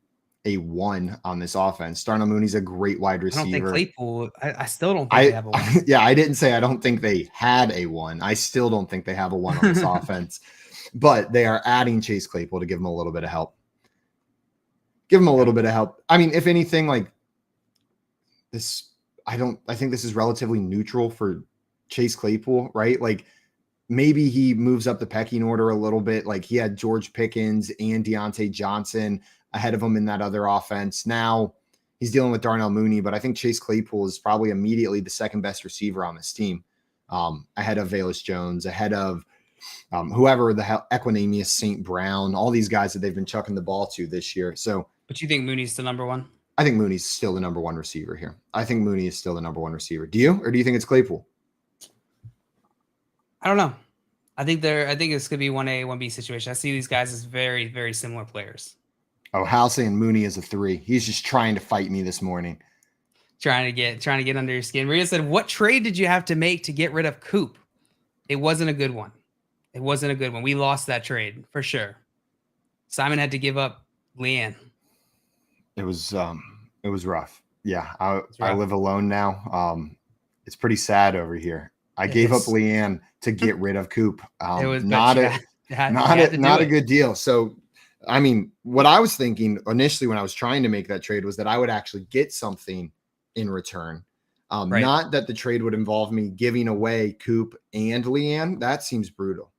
one on this offense. Darnell Mooney's a great wide
I don't think
receiver.
Claypool. I still don't think they have a one.
Yeah, I didn't say I don't think they had a one. I still don't think they have a one on this offense. But they are adding Chase Claypool to give him a little bit of help. Give him a little bit of help. I mean, if anything, like this, I think this is relatively neutral for Chase Claypool, right? Like maybe he moves up the pecking order a little bit. Like he had George Pickens and Deontay Johnson ahead of him in that other offense. Now he's dealing with Darnell Mooney, but I think Chase Claypool is probably immediately the second best receiver on this team, ahead of Velus Jones, ahead of whoever the hell, Equinemius St. Brown, all these guys that they've been chucking the ball to this year. So,
but you think Mooney's the number one?
I think Mooney's still the number one receiver here. I think Mooney is still the number one receiver. Do you, or do you think it's Claypool?
I don't know. I think this could be 1A, 1B situation. I see these guys as very, very similar players.
Oh, Hal saying Mooney is a 3. He's just trying to fight me this morning.
Trying to get under your skin. Maria said, "What trade did you have to make to get rid of Coop?" It wasn't a good one. It wasn't a good one. We lost that trade for sure. Simon had to give up Leanne.
It was rough. Yeah, I live alone now. It's pretty sad over here. I gave up Leanne to get rid of Coop.
It was
not a good deal. So, I mean, what I was thinking initially when I was trying to make that trade was that I would actually get something in return. Not that the trade would involve me giving away Coop and Leanne. That seems brutal.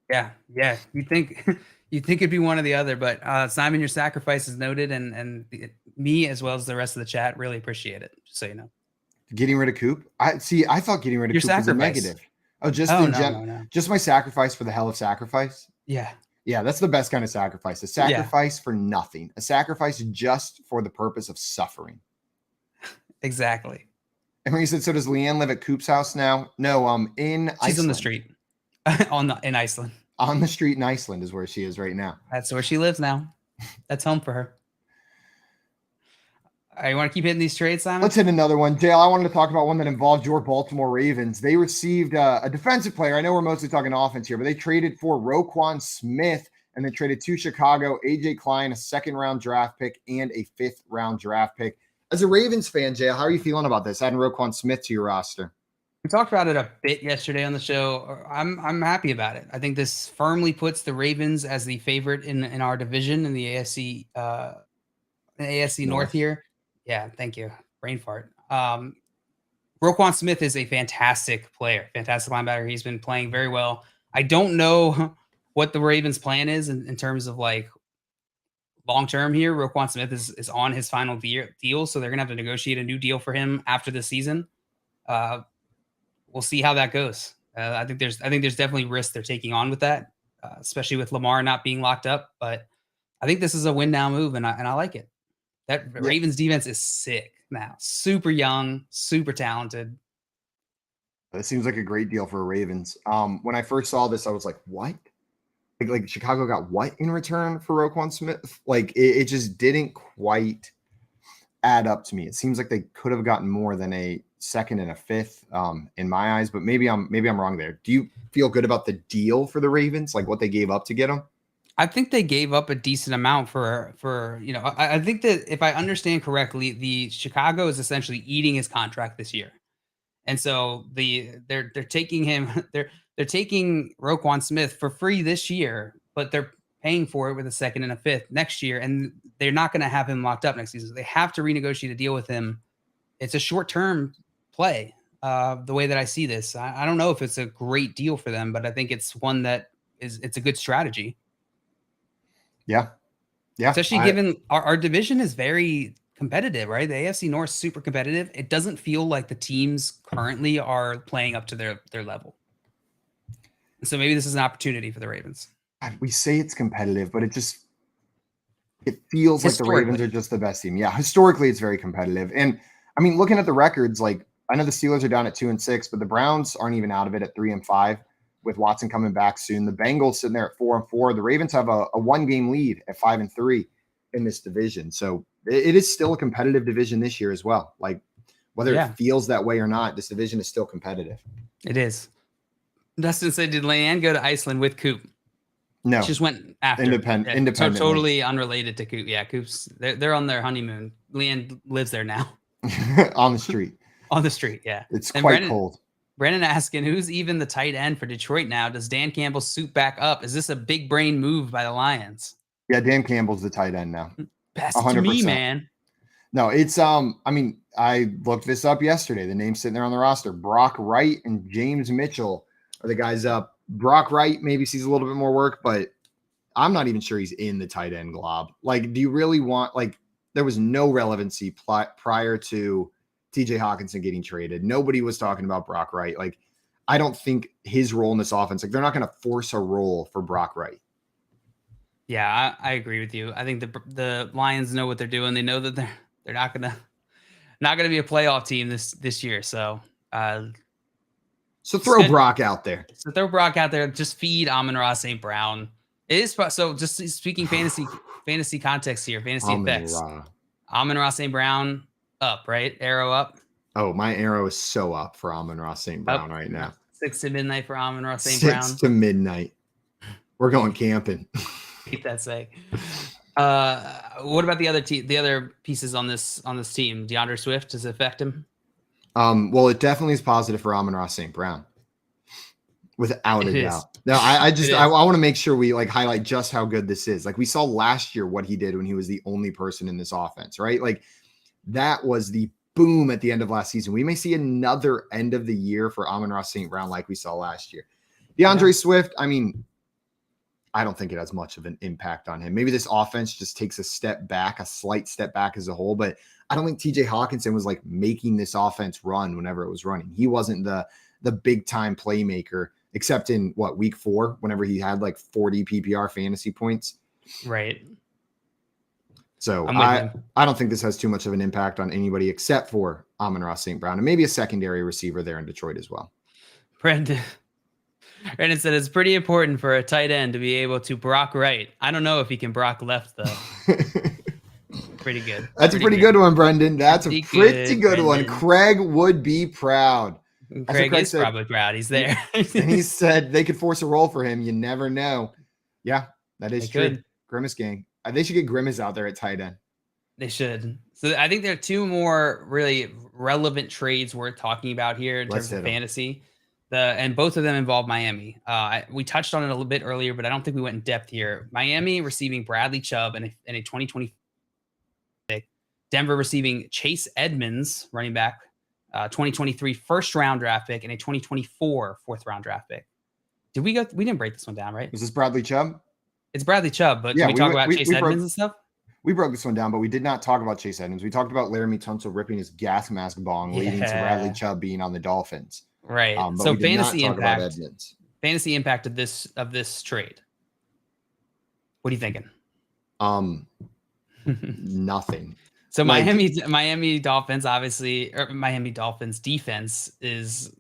Yeah. You think it'd be one or the other, but Simon, your sacrifice is noted, and me as well as the rest of the chat really appreciate it. Just so you know.
Getting rid of Coop? I thought getting rid of Coop was a negative. Oh, just my sacrifice for the hell of sacrifice?
Yeah.
Yeah, that's the best kind of sacrifice. A sacrifice for nothing. A sacrifice just for the purpose of suffering.
Exactly.
And when you said, so does Leanne live at Coop's house now? No, in
She's
Iceland.
on the street. In Iceland.
On the street in Iceland is where she is right now.
That's where she lives now. That's home for her. All right, you want to keep hitting these trades, Simon?
Let's hit another one. Dale, I wanted to talk about one that involved your Baltimore Ravens. They received a defensive player. I know we're mostly talking offense here, but they traded for Roquan Smith, and they traded to Chicago, A.J. Klein, a second-round draft pick, and a fifth-round draft pick. As a Ravens fan, Jay, how are you feeling about this, adding Roquan Smith to your roster?
We talked about it a bit yesterday on the show. I'm happy about it. I think this firmly puts the Ravens as the favorite in our division in the AFC North here. Yeah, thank you. Brain fart. Roquan Smith is a fantastic player, fantastic linebacker. He's been playing very well. I don't know what the Ravens' plan is in terms of like long term here. Roquan Smith is on his final deal, so they're gonna have to negotiate a new deal for him after the season. We'll see how that goes. I think there's definitely risk they're taking on with that, especially with Lamar not being locked up. But I think this is a win now move, and I like it. That Ravens defense is sick now. Super young, super talented.
That seems like a great deal for Ravens. When I first saw this, I was like, what? Like Chicago got what in return for Roquan Smith? Like it just didn't quite add up to me. It seems like they could have gotten more than a second and a fifth in my eyes, but maybe I'm wrong there. Do you feel good about the deal for the Ravens, like what they gave up to get him?
I think they gave up a decent amount for I think that if I understand correctly, the Chicago is essentially eating his contract this year. And so they're taking him, they're taking Roquan Smith for free this year, but they're paying for it with a second and a fifth next year, and they're not going to have him locked up next season. They have to renegotiate a deal with him. It's a short-term play, the way that I see this. I don't know if it's a great deal for them, but I think it's one that it's a good strategy.
Yeah.
Especially given our division is very competitive, right? The AFC North is super competitive. It doesn't feel like the teams currently are playing up to their level. So maybe this is an opportunity for the Ravens.
We say it's competitive, but it feels like the Ravens are just the best team. Yeah, historically it's very competitive. And I mean, looking at the records, like I know the Steelers are down at 2-6, but the Browns aren't even out of it at 3-5 with Watson coming back soon. The Bengals sitting there at 4-4. The Ravens have a 1-game lead at 5-3 in this division. So it is still a competitive division this year as well. Like Whether it feels that way or not, this division is still competitive.
It is. Dustin said, did Leanne go to Iceland with Coop?
No.
She just went after.
Independently.
Totally unrelated to Coop. Yeah, Coop's they're on their honeymoon. Leanne lives there now.
On the street.
On the street, yeah.
It's quite cold.
Brandon asking, who's even the tight end for Detroit now? Does Dan Campbell suit back up? Is this a big brain move by the Lions?
Yeah, Dan Campbell's the tight end now.
Pass it to me, man.
No, it's I mean, I looked this up yesterday. The names sitting there on the roster. Brock Wright and James Mitchell are the guys up. Brock Wright maybe sees a little bit more work, but I'm not even sure he's in the tight end glob. Like, do you really want, like, there was no relevancy prior to TJ Hawkinson getting traded. Nobody was talking about Brock Wright. Like, I don't think his role in this offense, like, they're not going to force a role for Brock Wright.
Yeah, I agree with you. I think the Lions know what they're doing. They know that they're not gonna be a playoff team this year. So
throw Brock out there.
So throw Brock out there. Just feed Amon-Ra St. Brown. It is so. Just speaking fantasy context here, fantasy effects. Amon-Ra St. Brown up, right? Arrow up.
Oh, my arrow is so up for Amon-Ra St. Brown right now.
6 to midnight for Amon-Ra St. Brown.
6 to midnight. We're going camping.
Keep that say. What about the other pieces on this team? DeAndre Swift, does it affect him?
Well, it definitely is positive for Amon-Ra St. Brown, without a doubt. No, I want to make sure we like highlight just how good this is. Like, we saw last year what he did when he was the only person in this offense, right? Like, that was the boom at the end of last season. We may see another end of the year for Amon-Ra St. Brown like we saw last year. DeAndre Swift, I mean, I don't think it has much of an impact on him. Maybe this offense just takes a slight step back as a whole, but I don't think TJ Hawkinson was like making this offense run whenever it was running. He wasn't the big time playmaker, except in week 4, whenever he had like 40 PPR fantasy points.
Right.
So I don't think this has too much of an impact on anybody except for Amon-Ra St. Brown and maybe a secondary receiver there in Detroit as well.
Brandon said it's pretty important for a tight end to be able to Brock right. I don't know if he can Brock left, though. Pretty good.
That's a pretty good one, Brendan. That's a pretty good one. Craig would be proud.
Craig is probably proud. He's there.
And he said they could force a role for him. You never know. Yeah, that is true. Grimace gang. They should get Grimace out there at tight end.
They should. So I think there are 2 more really relevant trades worth talking about here in terms of fantasy. And both of them involve Miami. We touched on it a little bit earlier, but I don't think we went in depth here. Miami receiving Bradley Chubb in a 2020 pick. Denver receiving Chase Edmonds, running back, 2023 first-round draft pick, and a 2024 fourth-round draft pick. Did we go? We didn't break this one down, right?
Is this Bradley Chubb?
It's Bradley Chubb, but we talk about Chase Edmonds and stuff?
We broke this one down, but we did not talk about Chase Edmonds. We talked about Laramie Tunsil ripping his gas mask bong, leading to Bradley Chubb being on the Dolphins.
Right. So fantasy impact of this trade. What are you thinking?
Nothing.
So Miami Dolphins, obviously, or Miami Dolphins defense is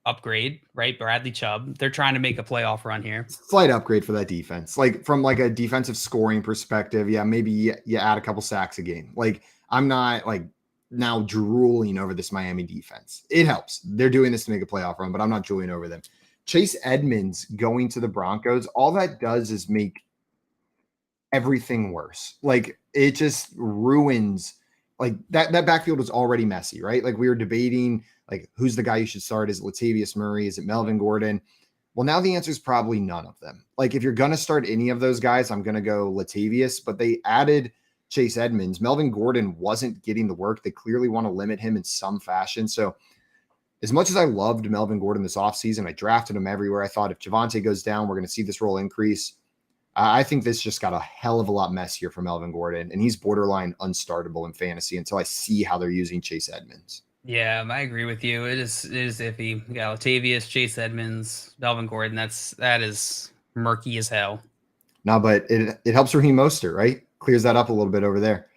upgrade, right? Bradley Chubb. They're trying to make a playoff run here.
Slight upgrade for that defense. Like, from like a defensive scoring perspective, yeah, maybe you add a couple sacks a game. Like, I'm not like now drooling over this Miami defense. It helps. They're doing this to make a playoff run, but I'm not drooling over them. Chase Edmonds going to the Broncos, all that does is make everything worse. Like, it just ruins, like, that backfield was already messy, right? Like, we were debating, like, who's the guy you should start? Is it Latavius Murray? Is it Melvin Gordon? Well, now the answer is probably none of them. Like, if you're going to start any of those guys, I'm going to go Latavius, but they added Chase Edmonds. Melvin Gordon wasn't getting the work. They clearly want to limit him in some fashion. So as much as I loved Melvin Gordon this offseason, I drafted him everywhere. I thought if Javonte goes down, we're going to see this role increase. I think this just got a hell of a lot messier for Melvin Gordon, and he's borderline unstartable in fantasy until I see how they're using Chase Edmonds.
Yeah, I agree with you. It is iffy. You got Latavius, Chase Edmonds, Melvin Gordon. That is murky as hell.
No, but it helps Raheem Mostert, right? Clears that up a little bit over there.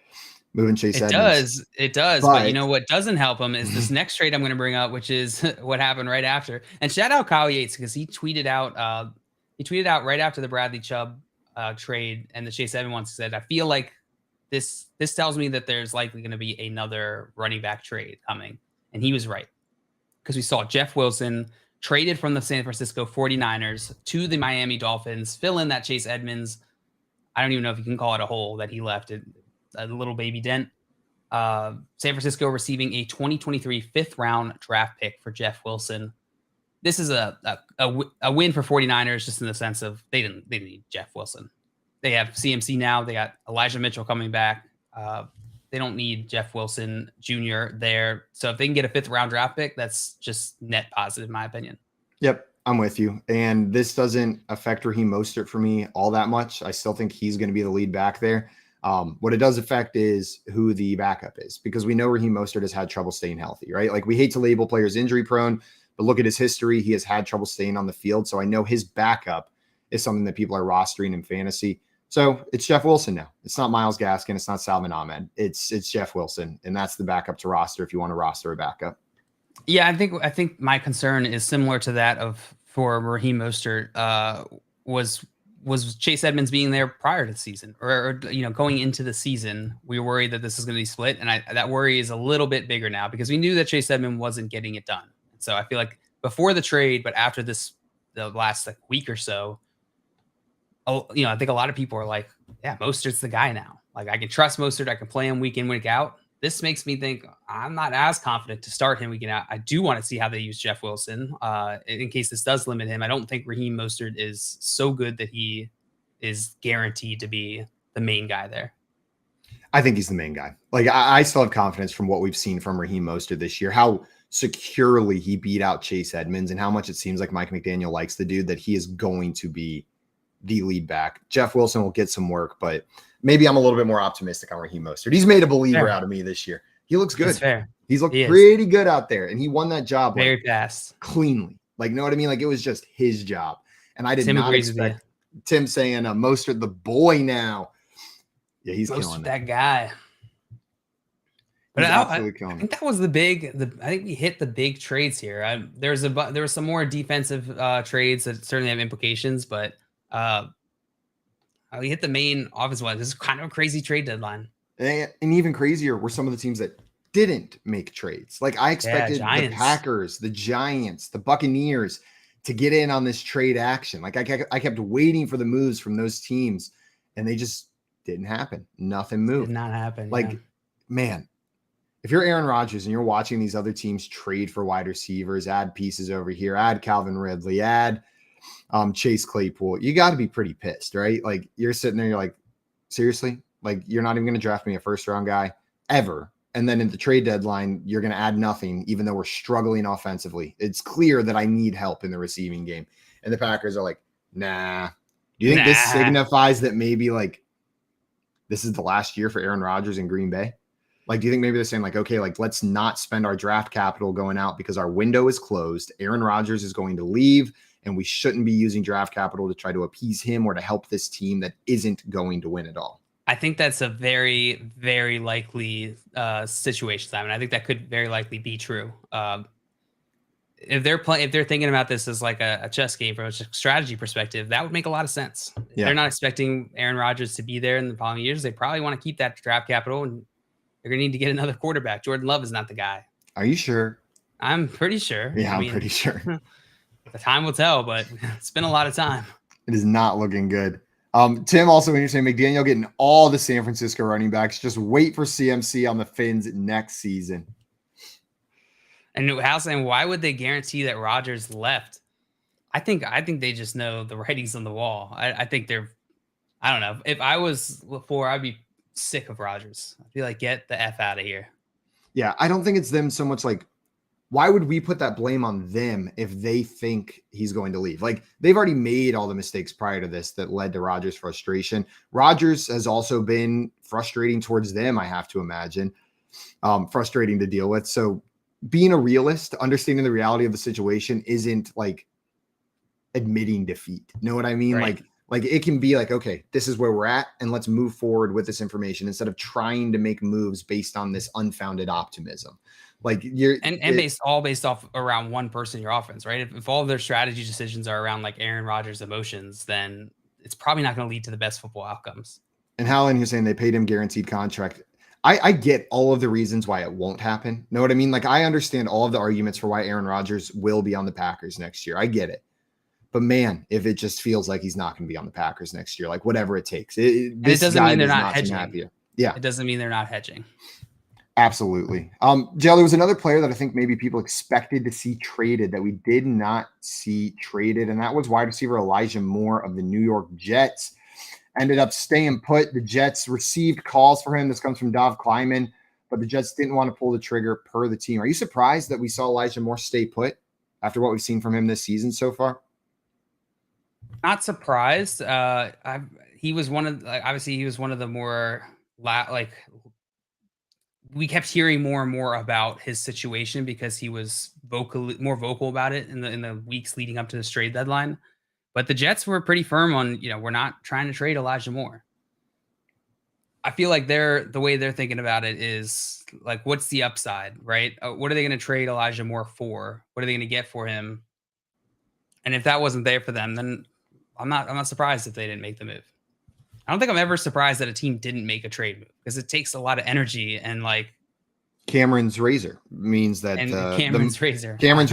Moving Chase Edmonds.
It does. But you know what doesn't help him is this next trade I'm going to bring up, which is what happened right after. And shout out Kyle Yates, because he tweeted out right after the Bradley Chubb trade and the Chase Edmonds ones. Said, I feel like this tells me that there's likely going to be another running back trade coming. And he was right, because we saw Jeff Wilson traded from the San Francisco 49ers to the Miami Dolphins, fill in that Chase Edmonds. I don't even know if you can call it a hole that he left, a little baby dent. San Francisco receiving a 2023 fifth round draft pick for Jeff Wilson. This is a win for 49ers, just in the sense of they didn't need Jeff Wilson. They have CMC now. They got Elijah Mitchell coming back. They don't need Jeff Wilson Jr. there. So if they can get a fifth round draft pick, that's just net positive, in my opinion.
Yep, I'm with you. And this doesn't affect Raheem Mostert for me all that much. I still think he's going to be the lead back there. What it does affect is who the backup is, because we know Raheem Mostert has had trouble staying healthy, right? Like, we hate to label players injury prone, but look at his history. He has had trouble staying on the field. So I know his backup is something that people are rostering in fantasy. So it's Jeff Wilson now. It's not Myles Gaskin. It's not Salvin Ahmed. It's Jeff Wilson. And that's the backup to roster if you want to roster a backup.
Yeah, I think my concern is similar to that for Raheem Mostert. Was Chase Edmonds being there prior to the season, or going into the season? We were worried that this is going to be split, and that worry is a little bit bigger now, because we knew that Chase Edmonds wasn't getting it done. So I feel like before the trade, but after the last week or so, I think a lot of people are like, yeah, Mostert's the guy now. Like, I can trust Mostert. I can play him week in, week out. This makes me think I'm not as confident to start him week in out. I do want to see how they use Jeff Wilson in case this does limit him. I don't think Raheem Mostert is so good that he is guaranteed to be the main guy there.
I think he's the main guy. Like, I still have confidence from what we've seen from Raheem Mostert this year, how securely he beat out Chase Edmonds, and how much it seems like Mike McDaniel likes the dude, that he is going to be the lead back. Jeff Wilson will get some work, but maybe I'm a little bit more optimistic on Raheem Mostert. He's made a believer out of me this year. He looks good.
That's fair.
He's looked pretty good out there, and he won that job
very fast,
cleanly. Like, know what I mean? Like, it was just his job. And I did not expect Tim saying Mostert the boy now. Yeah, he's killing
that guy. But I think that was I think we hit the big trades here. There was some more defensive trades that certainly have implications, but we hit the main offense one. This is kind of a crazy trade deadline.
And even crazier were some of the teams that didn't make trades. Like, I expected the Packers, the Giants, the Buccaneers to get in on this trade action. Like, I kept waiting for the moves from those teams, and they just didn't happen. Nothing moved.
Did not happen.
Like, man, if you're Aaron Rodgers and you're watching these other teams trade for wide receivers, add pieces over here, add Calvin Ridley, add Chase Claypool, you got to be pretty pissed, right? Like, you're sitting there, you're like, seriously? Like, you're not even going to draft me a first-round guy ever. And then in the trade deadline, you're going to add nothing, even though we're struggling offensively. It's clear that I need help in the receiving game. And the Packers are like, nah. Do you think this signifies that maybe, like, this is the last year for Aaron Rodgers in Green Bay? Like, do you think maybe they're saying, like, okay, like, let's not spend our draft capital going out because our window is closed. Aaron Rodgers is going to leave, and we shouldn't be using draft capital to try to appease him or to help this team that isn't going to win at all.
I think that's a very, very likely situation, Simon. I think that could very likely be true. If they're thinking about this as like a chess game from a strategy perspective, that would make a lot of sense. Yeah. They're not expecting Aaron Rodgers to be there in the following years. They probably want to keep that draft capital, and they're going to need to get another quarterback. Jordan Love is not the guy.
Are you sure?
I'm pretty sure.
Yeah, I'm pretty sure.
The time will tell, but it's been a lot of time.
It is not looking good. Tim, also when you're saying McDaniel getting all the San Francisco running backs, just wait for CMC on the Fins next season.
And Hal's saying, why would they guarantee that Rodgers left? I think they just know the writings on the wall. I think I don't know. If I was LaFleur, I'd be sick of Rodgers. I'd be like, get the F out of here.
Yeah, I don't think it's them so much. Like, why would we put that blame on them if they think he's going to leave? Like, they've already made all the mistakes prior to this that led to Rodgers' frustration. Rodgers has also been frustrating towards them, I have to imagine. Frustrating to deal with. So being a realist, understanding the reality of the situation isn't like admitting defeat. Know what I mean?
Right.
Like it can be like, okay, this is where we're at, and let's move forward with this information instead of trying to make moves based on this unfounded optimism. Like
based off around one person in your offense, right? If all of their strategy decisions are around like Aaron Rodgers' emotions, then it's probably not going to lead to the best football outcomes.
And Hallen, you're saying they paid him guaranteed contract. I get all of the reasons why it won't happen. Know what I mean? Like, I understand all of the arguments for why Aaron Rodgers will be on the Packers next year. I get it. But man, if it just feels like he's not going to be on the Packers next year, like whatever it takes,
it doesn't mean they're not hedging.
Happier. Yeah,
it doesn't mean they're not hedging.
Absolutely. Joe, there was another player that I think maybe people expected to see traded that we did not see traded, and that was wide receiver Elijah Moore of the New York Jets. Ended up staying put. The Jets received calls for him. This comes from Dov Kleiman, but the Jets didn't want to pull the trigger per the team. Are you surprised that we saw Elijah Moore stay put after what we've seen from him this season so far?
Not surprised. He was one of obviously he was one of the more we kept hearing more and more about his situation because he was more vocal about it in the weeks leading up to the trade deadline. But the Jets were pretty firm on, we're not trying to trade Elijah Moore. I feel like the way they're thinking about it is like, what's the upside, right? What are they going to trade Elijah Moore for? What are they going to get for him? And if that wasn't there for them, then I'm not surprised if they didn't make the move. I don't think I'm ever surprised that a team didn't make a trade move because it takes a lot of energy and like
Cameron's razor means that
Cameron's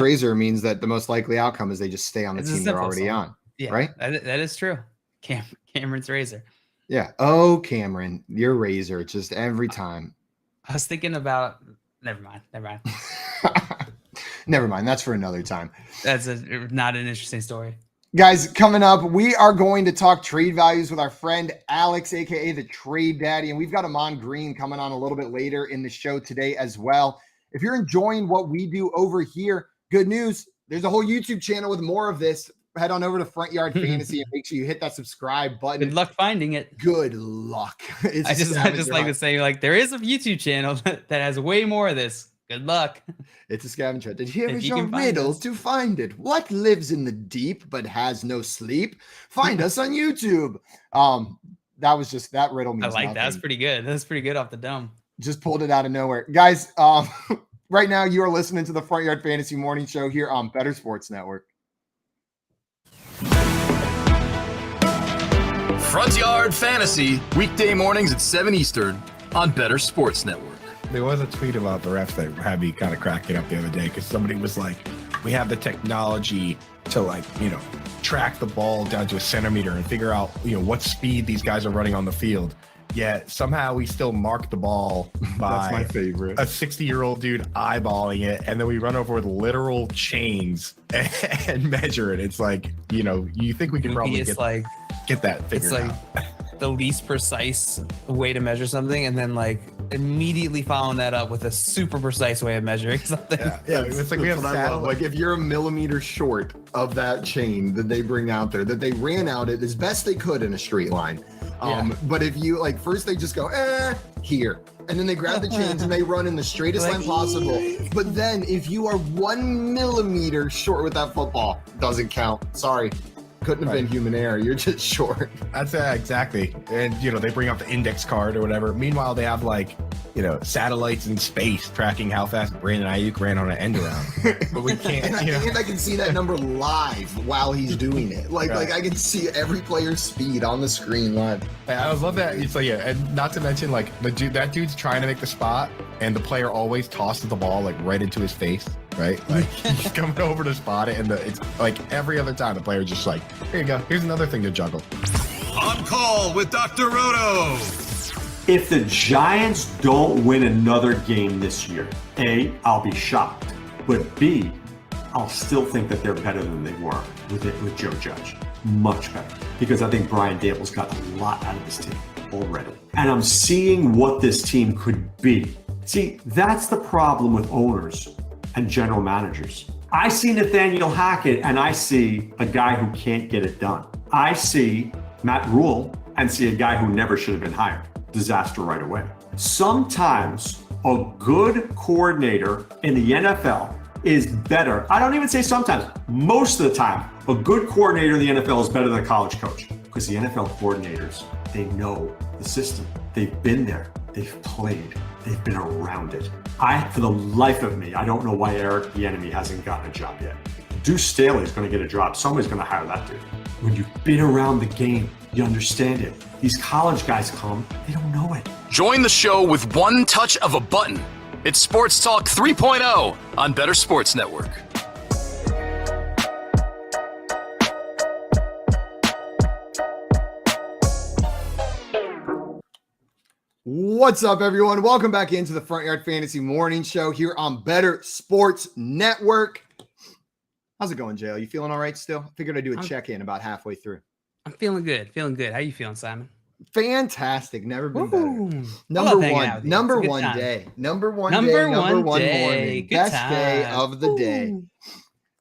razor means that the most likely outcome is they just stay on the team they're already on.
Yeah,
right.
That is true. Cameron's razor.
Yeah. Oh, Cameron, your razor just every time.
I was thinking about. Never mind.
Never mind. That's for another time.
That's not an interesting story.
Guys, coming up, we are going to talk trade values with our friend Alex, aka the Trade Daddy, and we've got Amon Green coming on a little bit later in the show today as well. If you're enjoying what we do over here, good news. There's a whole YouTube channel with more of this. Head on over to Front Yard Fantasy and make sure you hit that subscribe button.
Good luck finding it.
Good luck.
I just like to say, like, there is a YouTube channel that has way more of this. Good luck.
It's a scavenger hunt. And here is your riddle to find it. What lives in the deep but has no sleep? Find us on YouTube. That was just that riddle means
I like
nothing.
that. That's pretty good. That's pretty good off the dome.
Just pulled it out of nowhere. Guys, right now you are listening to the Front Yard Fantasy Morning Show here on Bettor Sports Network.
Front Yard Fantasy, weekday mornings at 7 Eastern on Bettor Sports Network.
There was a tweet about the refs that had me kind of cracking up the other day because somebody was like, we have the technology to track the ball down to a centimeter and figure out, what speed these guys are running on the field. Yet somehow we still mark the ball by
That's my favorite.
A 60-year-old dude eyeballing it, and then we run over with literal chains and measure it. It's like, you think we can probably get that figured out.
The least precise way to measure something, and then immediately following that up with a super precise way of measuring something.
Yeah, it's like we have satellite.
Like if you're a millimeter short of that chain that they bring out there, that they ran out it as best they could in a straight line. But if you first they just go here, and then they grab the chains and they run in the straightest line possible. But then if you are 1 millimeter short with that football, doesn't count. Sorry. Couldn't have been human error. You're just short.
That's exactly. And, they bring up the index card or whatever. Meanwhile, they have satellites in space tracking how fast Brandon Ayuk ran on an end around. But we can't,
and I can see that number live while he's doing it. Like I can see every player's speed on the screen live.
I love that. It's and not to mention that dude's trying to make the spot and the player always tosses the ball right into his face. Right? He's coming over to spot it, and it's every other time the player just here you go. Here's another thing to juggle.
On call with Dr. Roto.
If the Giants don't win another game this year, A, I'll be shocked. But B, I'll still think that they're better than they were with Joe Judge. Much better. Because I think Brian Dable's got a lot out of this team already. And I'm seeing what this team could be. See, that's the problem with owners and general managers. I see Nathaniel Hackett and I see a guy who can't get it done. I see Matt Rule and see a guy who never should have been hired. Disaster right away. Sometimes a good coordinator in the NFL is better. I don't even say sometimes. Most of the time, a good coordinator in the NFL is better than a college coach because the NFL coordinators, they know the system. They've been there. They've played. They've been around it. For the life of me, I don't know why Eric Bieniemy hasn't gotten a job yet. Deuce Staley is going to get a job. Somebody's going to hire that dude. When you've been around the game, you understand it. These college guys come, they don't know it.
Join the show with one touch of a button. It's Sports Talk 3.0 on Bettor Sports Network.
What's up, everyone? Welcome back into the Front Yard Fantasy Morning Show here on Bettor Sports Network. How's it going, JL? You feeling all right still? I figured I'd do a check-in about halfway through.
I'm feeling good. Feeling good. How you feeling, Simon?
Fantastic. Never been
Woo.
better.
Number one
Day. Number one
day.
morning.
Good
Best
time.
day of the day.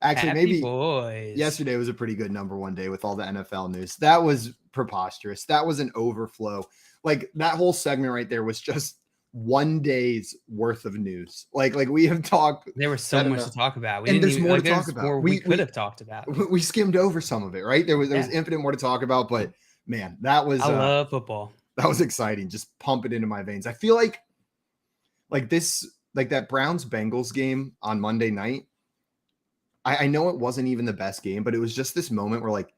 Actually,
Happy
maybe
boys.
yesterday was a pretty good number one day with all the NFL news. That was preposterous. That was an overflow. Like that whole segment right there was just one day's worth of news. Like we have talked.
There was so much to talk about.
And there's more to talk about.
More we could have talked about.
We skimmed over some of it, right? There was infinite more to talk about, but man, that was
I love football.
That was exciting. Just pump it into my veins. I feel like that Browns Bengals game on Monday night. I know it wasn't even the best game, but it was just this moment where like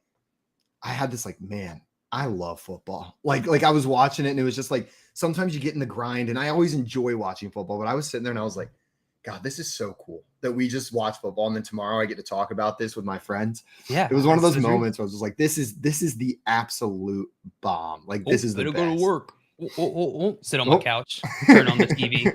I had this like, man, I love football. Like I was watching it and it was just like, sometimes you get in the grind and I always enjoy watching football, but I was sitting there and I was like, God, this is so cool that we just watch football. And then tomorrow I get to talk about this with my friends.
Yeah.
It was one of those moments where I was just like, this is the absolute bomb. Like this is the best.
Go to work. Sit on my couch, turn on the TV,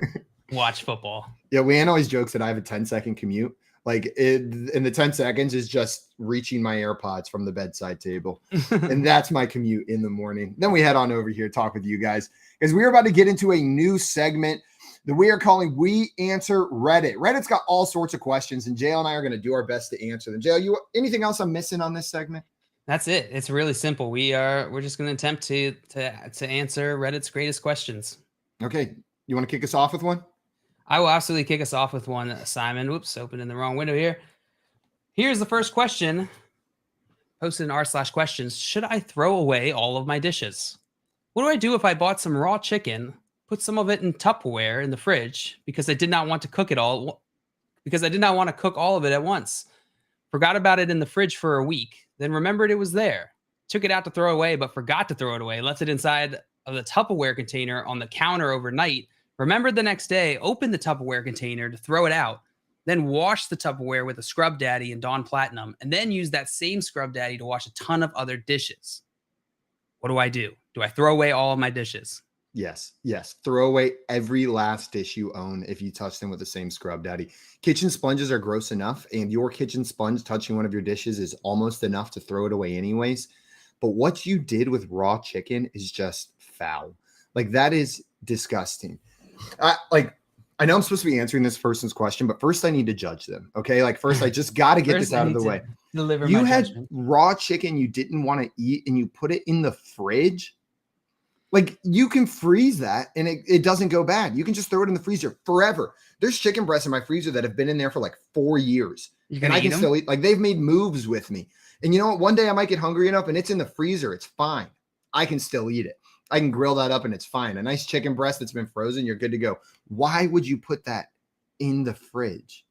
watch football.
Yeah. Leanne always jokes that I have a 10-second commute. Like in the 10 seconds is just reaching my AirPods from the bedside table. And that's my commute in the morning. Then we head on over here, talk with you guys, because we're about to get into a new segment that we are calling We Answer Reddit. Reddit's got all sorts of questions, and JL and I are going to do our best to answer them. JL, anything else I'm missing on this segment?
That's it. It's really simple. We're just going to attempt to answer Reddit's greatest questions.
Okay. You want to kick us off with one?
I will absolutely kick us off with one, Simon. Whoops, opened in the wrong window here. Here's the first question, posted in r/questions. Should I throw away all of my dishes? What do I do if I bought some raw chicken, put some of it in Tupperware in the fridge because I did not want to cook it all, because I did not want to cook all of it at once? Forgot about it in the fridge for a week, then remembered it was there. Took it out to throw away, but forgot to throw it away. Left it inside of the Tupperware container on the counter overnight. Remembered the next day, opened the Tupperware container to throw it out, then washed the Tupperware with a Scrub Daddy and Dawn Platinum, and then used that same Scrub Daddy to wash a ton of other dishes. What do I do? Do I throw away all of my dishes?
Yes. Throw away every last dish you own if you touch them with the same Scrub Daddy. Kitchen sponges are gross enough, and your kitchen sponge touching one of your dishes is almost enough to throw it away anyways. But what you did with raw chicken is just foul. Like that is disgusting. I know I'm supposed to be answering this person's question, but first I need to judge them. Okay. Like first I just got to get this out of the way. You had raw chicken you didn't want to eat and you put it in the fridge. Like you can freeze that and it doesn't go bad. You can just throw it in the freezer forever. There's chicken breasts in my freezer that have been in there for like 4 years. And I can still eat. Like they've made moves with me. And you know what? One day I might get hungry enough and it's in the freezer. It's fine. I can still eat it. I can grill that up and it's fine. A nice chicken breast that's been frozen, you're good to go. Why would you put that in the fridge?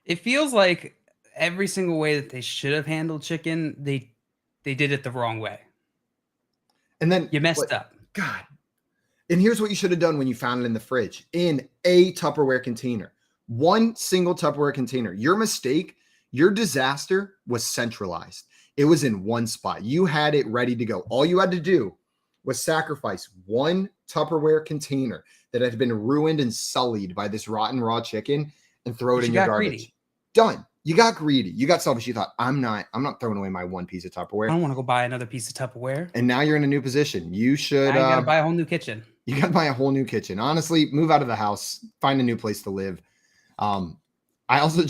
It feels like every single way that they should have handled chicken, they did it the wrong way.
And then
you messed up.
God. And here's what you should have done when you found it in the fridge, in a Tupperware container. One single Tupperware container. Your mistake, your disaster was centralized. It was in one spot. You had it ready to go. All you had to do was sacrifice one Tupperware container that had been ruined and sullied by this rotten raw chicken and throw it in your garbage.
Greedy.
Done. You got greedy. You got selfish. You thought, I'm not throwing away my one piece of Tupperware.
I don't want to go buy another pice of Tupperware.
And now you're in a new position. You should.
You got to buy a whole new kitchen.
You got to buy a whole new kitchen. Honestly, move out of the house. Find a new place to live. I also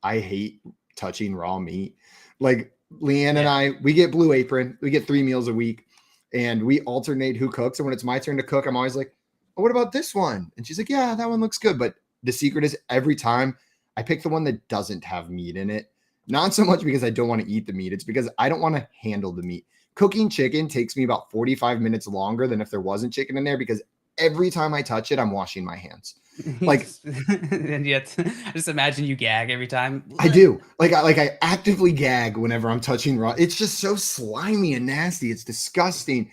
I hate touching raw meat. Like Leanne and I, we get Blue Apron. We get 3 meals a week. And we alternate who cooks. And when it's my turn to cook, I'm always like, oh, what about this one? And she's like, yeah, that one looks good. But the secret is every time I pick the one that doesn't have meat in it. Not so much because I don't want to eat the meat. It's because I don't want to handle the meat. Cooking chicken takes me about 45 minutes longer than if there wasn't chicken in there because every time I touch it, I'm washing my hands. Like,
and yet, I just imagine you gag every time.
I do. I actively gag whenever I'm touching raw. It's just so slimy and nasty. It's disgusting.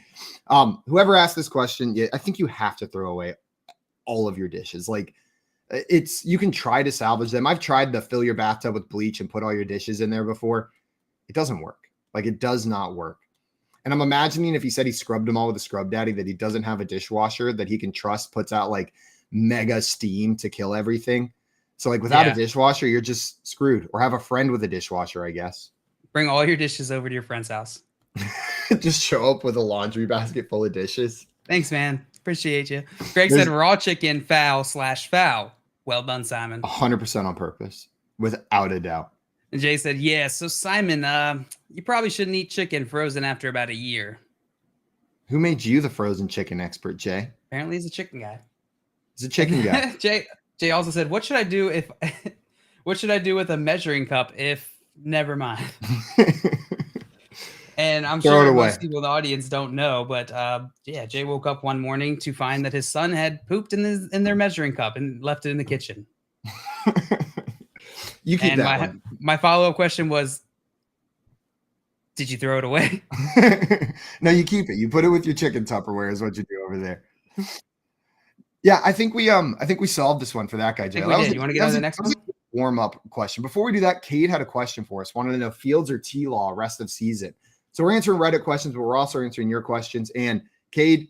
Whoever asked this question, I think you have to throw away all of your dishes. Like, you can try to salvage them. I've tried to fill your bathtub with bleach and put all your dishes in there before. It doesn't work. Like, it does not work. And I'm imagining if he said he scrubbed them all with a scrub daddy, that he doesn't have a dishwasher that he can trust puts out like mega steam to kill everything. So like without a dishwasher, you're just screwed. Or have a friend with a dishwasher, I guess.
Bring all your dishes over to your friend's house.
Just show up with a laundry basket full of dishes.
Thanks, man. Appreciate you. Greg said raw chicken foul/foul. Well done, Simon.
100% on purpose, without a doubt.
And Jay said, yeah. So Simon, you probably shouldn't eat chicken frozen after about a year.
Who made you the frozen chicken expert, Jay?
Apparently he's a chicken guy.
He's a chicken guy.
Jay also said, what should I do if what should I do with a measuring cup if never mind? And I'm sure most people in the audience don't know, but Jay woke up one morning to find that his son had pooped in their measuring cup and left it in the kitchen.
You keep that.
My follow-up question was, did you throw it away?
No, you keep it. You put it with your chicken Tupperware is what you do over there. Yeah, I think we solved this one for that guy, Jay.
You want to get on the next one?
Warm-up question. Before we do that, Cade had a question for us. Wanted to know Fields or T-Law rest of season. So we're answering Reddit questions, but we're also answering your questions. And Cade,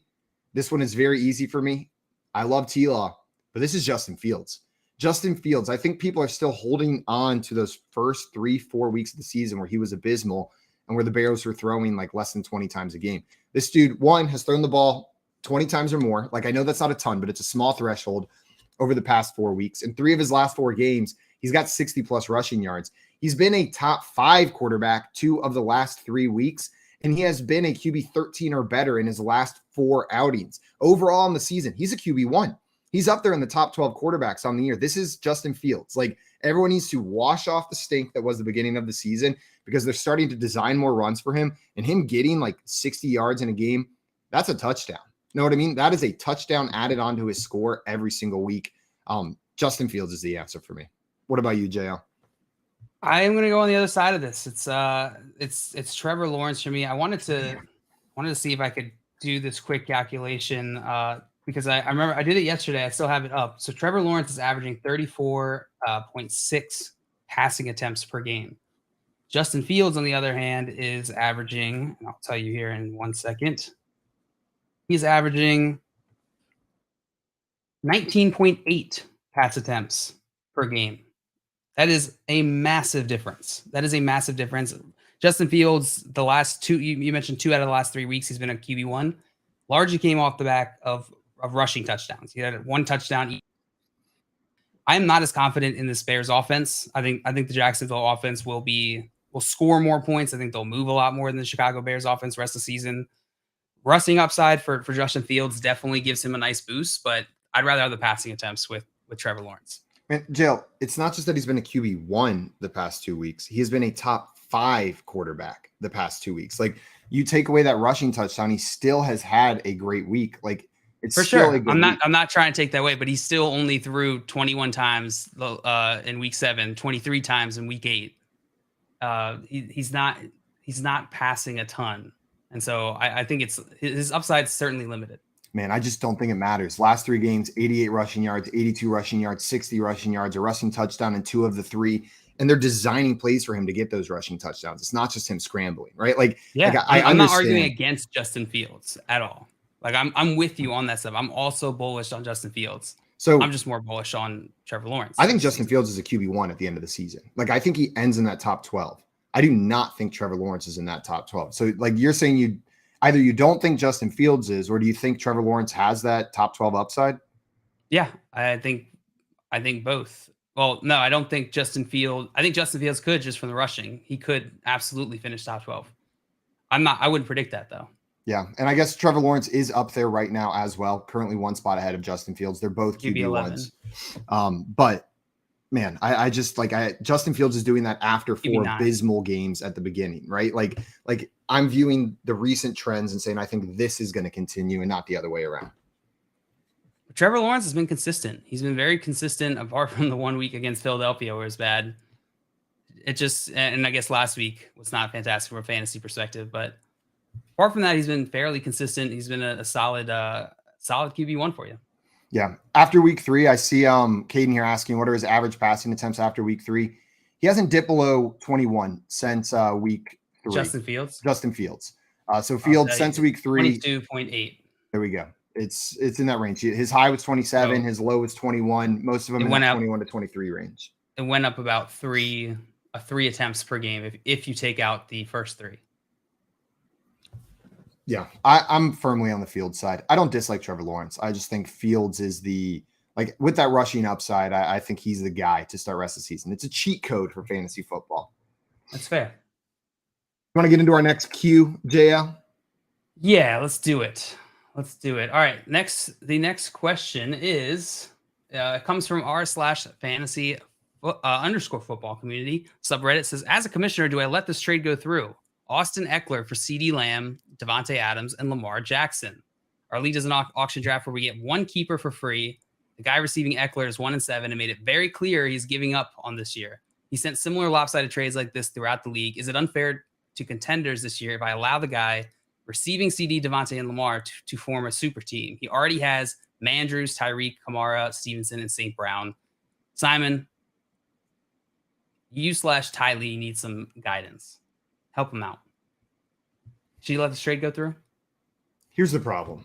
this one is very easy for me. I love T-Law, but this is Justin Fields. Justin Fields, I think people are still holding on to those first 3-4 weeks of the season where he was abysmal and where the Bears were throwing like less than 20 times a game. This dude, one, has thrown the ball 20 times or more. Like, I know that's not a ton, but it's a small threshold over the past 4 weeks. In 3 of his last 4 games, he's got 60-plus rushing yards. He's been a top 5 quarterback 2 of the last 3 weeks, and he has been a QB 13 or better in his last 4 outings. Overall in the season, he's a QB 1. He's up there in the top 12 quarterbacks on the year. This is Justin Fields. Like, everyone needs to wash off the stink that was the beginning of the season because they're starting to design more runs for him, and him getting like 60 yards in a game, that's a touchdown. Know what I mean? That is a touchdown added onto his score every single week. Justin Fields is the answer for me. What about you, JL?
I am going to go on the other side of this. It's Trevor Lawrence for me. I wanted to see if I could do this quick calculation because I remember I did it yesterday. I still have it up. So Trevor Lawrence is averaging 34.6 passing attempts per game. Justin Fields, on the other hand, is averaging, and I'll tell you here in 1 second, he's averaging 19.8 pass attempts per game. That is a massive difference. Justin Fields, the last 2, you mentioned 2 out of the last 3 weeks, he's been a QB1. Largely came off the back of rushing touchdowns. He had 1 touchdown. I am not as confident in this Bears offense. I think the Jacksonville offense will score more points. I think they'll move a lot more than the Chicago Bears offense rest of the season. Rushing upside for Justin Fields definitely gives him a nice boost, but I'd rather have the passing attempts with Trevor Lawrence.
Man, Jill, it's not just that he's been a QB1 the past 2 weeks. He has been a top 5 quarterback the past 2 weeks. Like, you take away that rushing touchdown, he still has had a great week. Like, it's
for
still
sure. I'm not trying to take that away, but he still only threw 21 times in week 7, 23 times in week 8. He's not passing a ton. And so I think his upside is certainly limited.
Man, I just don't think it matters. Last 3 games, 88 rushing yards, 82 rushing yards, 60 rushing yards, a rushing touchdown in 2 of the 3. And they're designing plays for him to get those rushing touchdowns. It's not just him scrambling, right? Like,
yeah,
like
I'm not arguing against Justin Fields at all. Like, I'm with you on that stuff. I'm also bullish on Justin Fields. So I'm just more bullish on Trevor Lawrence.
I think Justin Fields is a QB1 at the end of the season. Like, I think he ends in that top 12. I do not think Trevor Lawrence is in that top 12. So, like, you're saying either you don't think Justin Fields is, or do you think Trevor Lawrence has that top 12 upside?
Yeah, I think both. Well, no, I don't think Justin Fields. I think Justin Fields could, just from the rushing. He could absolutely finish top 12. I wouldn't predict that though.
Yeah, and I guess Trevor Lawrence is up there right now as well. Currently 1 spot ahead of Justin Fields. They're both QB1s. But man, I just Justin Fields is doing that after 4 abysmal games at the beginning, right? Like I'm viewing the recent trends and saying I think this is going to continue and not the other way around.
Trevor Lawrence has been consistent. He's been very consistent apart from the 1 week against Philadelphia where it was bad. It just, and I guess last week was not fantastic from a fantasy perspective, but apart from that, he's been fairly consistent. He's been a solid QB1 for you.
Yeah. After week 3, I see Caden here asking what are his average passing attempts after week 3. He hasn't dipped below 21 since week 3.
Justin Fields.
So Fields since week 3.
22.8.
There we go. It's in that range. His high was 27. His low was 21. Most of them in the 21 to 23 range.
It went up about three attempts per game if you take out the first 3.
Yeah, I'm firmly on the Fields side. I don't dislike Trevor Lawrence. I just think Fields is with that rushing upside, I think he's the guy to start rest of the season. It's a cheat code for fantasy football.
That's fair.
You want to get into our next Q, JL?
Yeah, let's do it. All right. The next question is comes from r/fantasy _ football community subreddit. Says, as a commissioner, do I let this trade go through? Austin Eckler for CeeDee Lamb, Devontae Adams, and Lamar Jackson. Our league is an auction draft where we get one keeper for free. The guy receiving Eckler is 1-7 and made it very clear he's giving up on this year. He sent similar lopsided trades like this throughout the league. Is it unfair to contenders this year if I allow the guy receiving CD, Devontae, and Lamar to form a super team? He already has Mandrews, Tyreek, Kamara, Stevenson, and St. Brown. Simon, you/Ty Lee need some guidance. Help him out. Should you let the trade go through?
Here's the problem.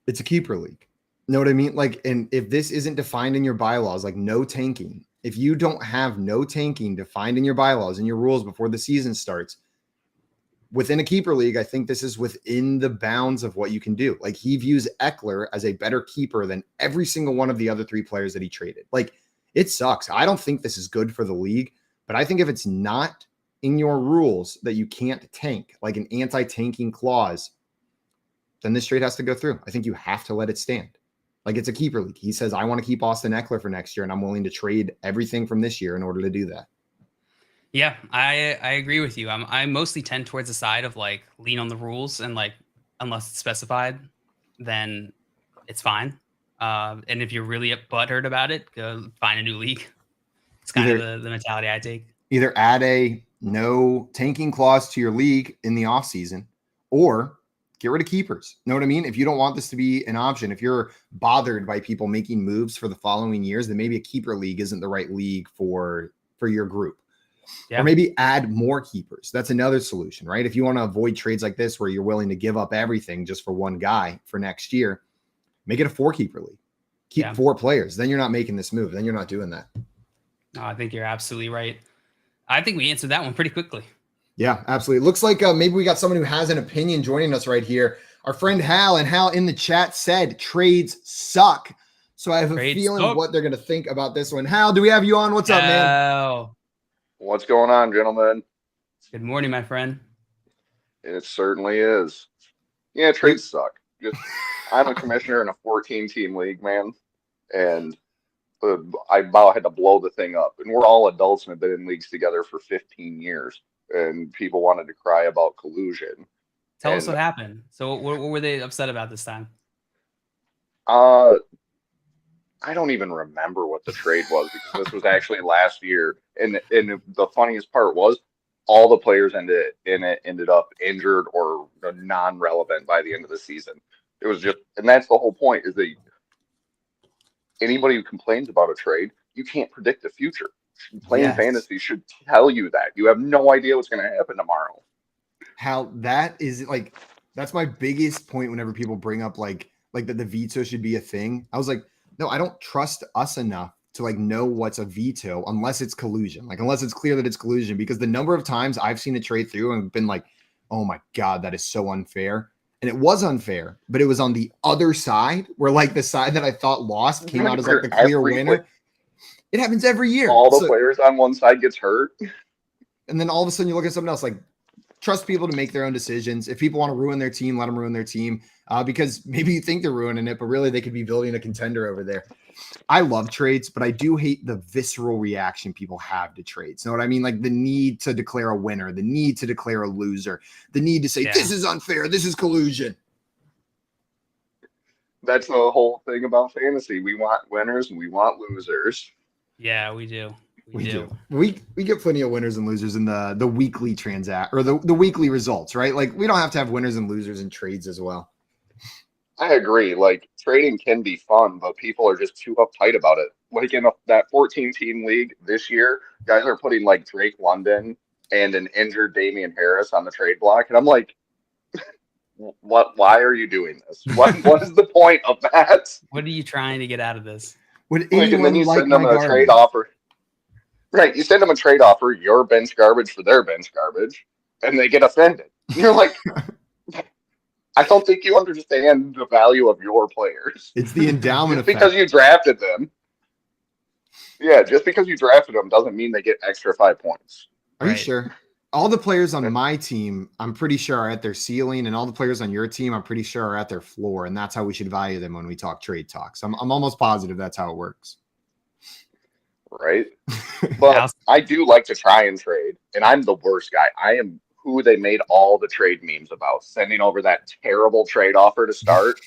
It's a keeper league. Know what I mean? And if this isn't defined in your bylaws, like no tanking, if you don't have no tanking defined in your bylaws and your rules before the season starts, within a keeper league, I think this is within the bounds of what you can do. Like, he views Eckler as a better keeper than every single one of the other 3 players that he traded. Like, it sucks. I don't think this is good for the league, but I think if it's not in your rules that you can't tank, like an anti-tanking clause, then this trade has to go through. I think you have to let it stand. Like, it's a keeper league. He says, I want to keep Austin Eckler for next year, and I'm willing to trade everything from this year in order to do that.
Yeah, I agree with you. I mostly tend towards the side of lean on the rules and unless it's specified, then it's fine. And if you're really butthurt about it, go find a new league. It's kind of the mentality I take.
Either add a no tanking clause to your league in the offseason or get rid of keepers. Know what I mean? If you don't want this to be an option, if you're bothered by people making moves for the following years, then maybe a keeper league isn't the right league for your group. Yeah. Or maybe add more keepers. That's another solution, right? If you want to avoid trades like this where you're willing to give up everything just for one guy for next year, make it a 4-keeper league. Keep 4 players. Then you're not making this move. Then you're not doing that.
No, I think you're absolutely right. I think we answered that one pretty quickly.
Yeah, absolutely. It looks like maybe we got someone who has an opinion joining us right here. Our friend Hal, and Hal in the chat said trades suck. So I have a feeling what they're going to think about this one. Hal, do we have you on? What's up, man?
What's going on, gentlemen?
Good morning, my friend.
It certainly is. Yeah, trades suck. I'm a commissioner in a 14-team league, man, and I about had to blow the thing up. And we're all adults and have been in leagues together for 15 years, and people wanted to cry about collusion.
Tell us what happened. So what were they upset about this time?
I don't even remember what the trade was because this was actually last year. And the funniest part was all the players ended up injured or non-relevant by the end of the season. It was just, and that's the whole point, is that anybody who complains about a trade, you can't predict the future. Playing fantasy should tell you that. You have no idea what's going to happen tomorrow.
How that is that's my biggest point whenever people bring up like that the veto should be a thing. I was like, no, I don't trust us enough to know what's a veto unless it's collusion, unless it's clear that it's collusion, because the number of times I've seen a trade through and been like, oh my God, that is so unfair. And it was unfair, but it was on the other side where the side that I thought lost came out as the clear winner. It happens every year.
All the players on one side gets hurt.
And then all of a sudden you look at something else, trust people to make their own decisions. If people want to ruin their team, let them ruin their team, because maybe you think they're ruining it, but really they could be building a contender over there. I love trades, but I do hate the visceral reaction people have to trades. Know what I mean? The need to declare a winner, the need to declare a loser, the need to say, this is unfair, this is collusion.
That's the whole thing about fantasy. We want winners and we want losers.
Yeah, we do.
We do. We get plenty of winners and losers in the weekly the weekly results, right? Like we don't have to have winners and losers in trades as well.
I agree. Like trading can be fun, but people are just too uptight about it. Like in that 14-team league this year, guys are putting like Drake London and an injured Damian Harris on the trade block, and I'm like, what? Why are you doing this? What is the point of that?
What are you trying to get out of this?
Would
Like, and then
anyone
you
like
send them
my
a
garbage?
trade offer. Right, you send them a trade offer, your bench garbage for their bench garbage, and they get offended. And you're like, I don't think you understand the value of your players.
It's the endowment
Just
effect.
because you drafted them. Yeah, just because you drafted them doesn't mean they get extra 5 points.
Are you
Right.
sure? All the players on my team, I'm pretty sure are at their ceiling, and all the players on your team, I'm pretty sure are at their floor, and that's how we should value them when we talk trade talks. I'm almost positive that's how it works.
Right? But I do like to try and trade, and I'm the worst guy. I am who they made all the trade memes about, sending over that terrible trade offer to start.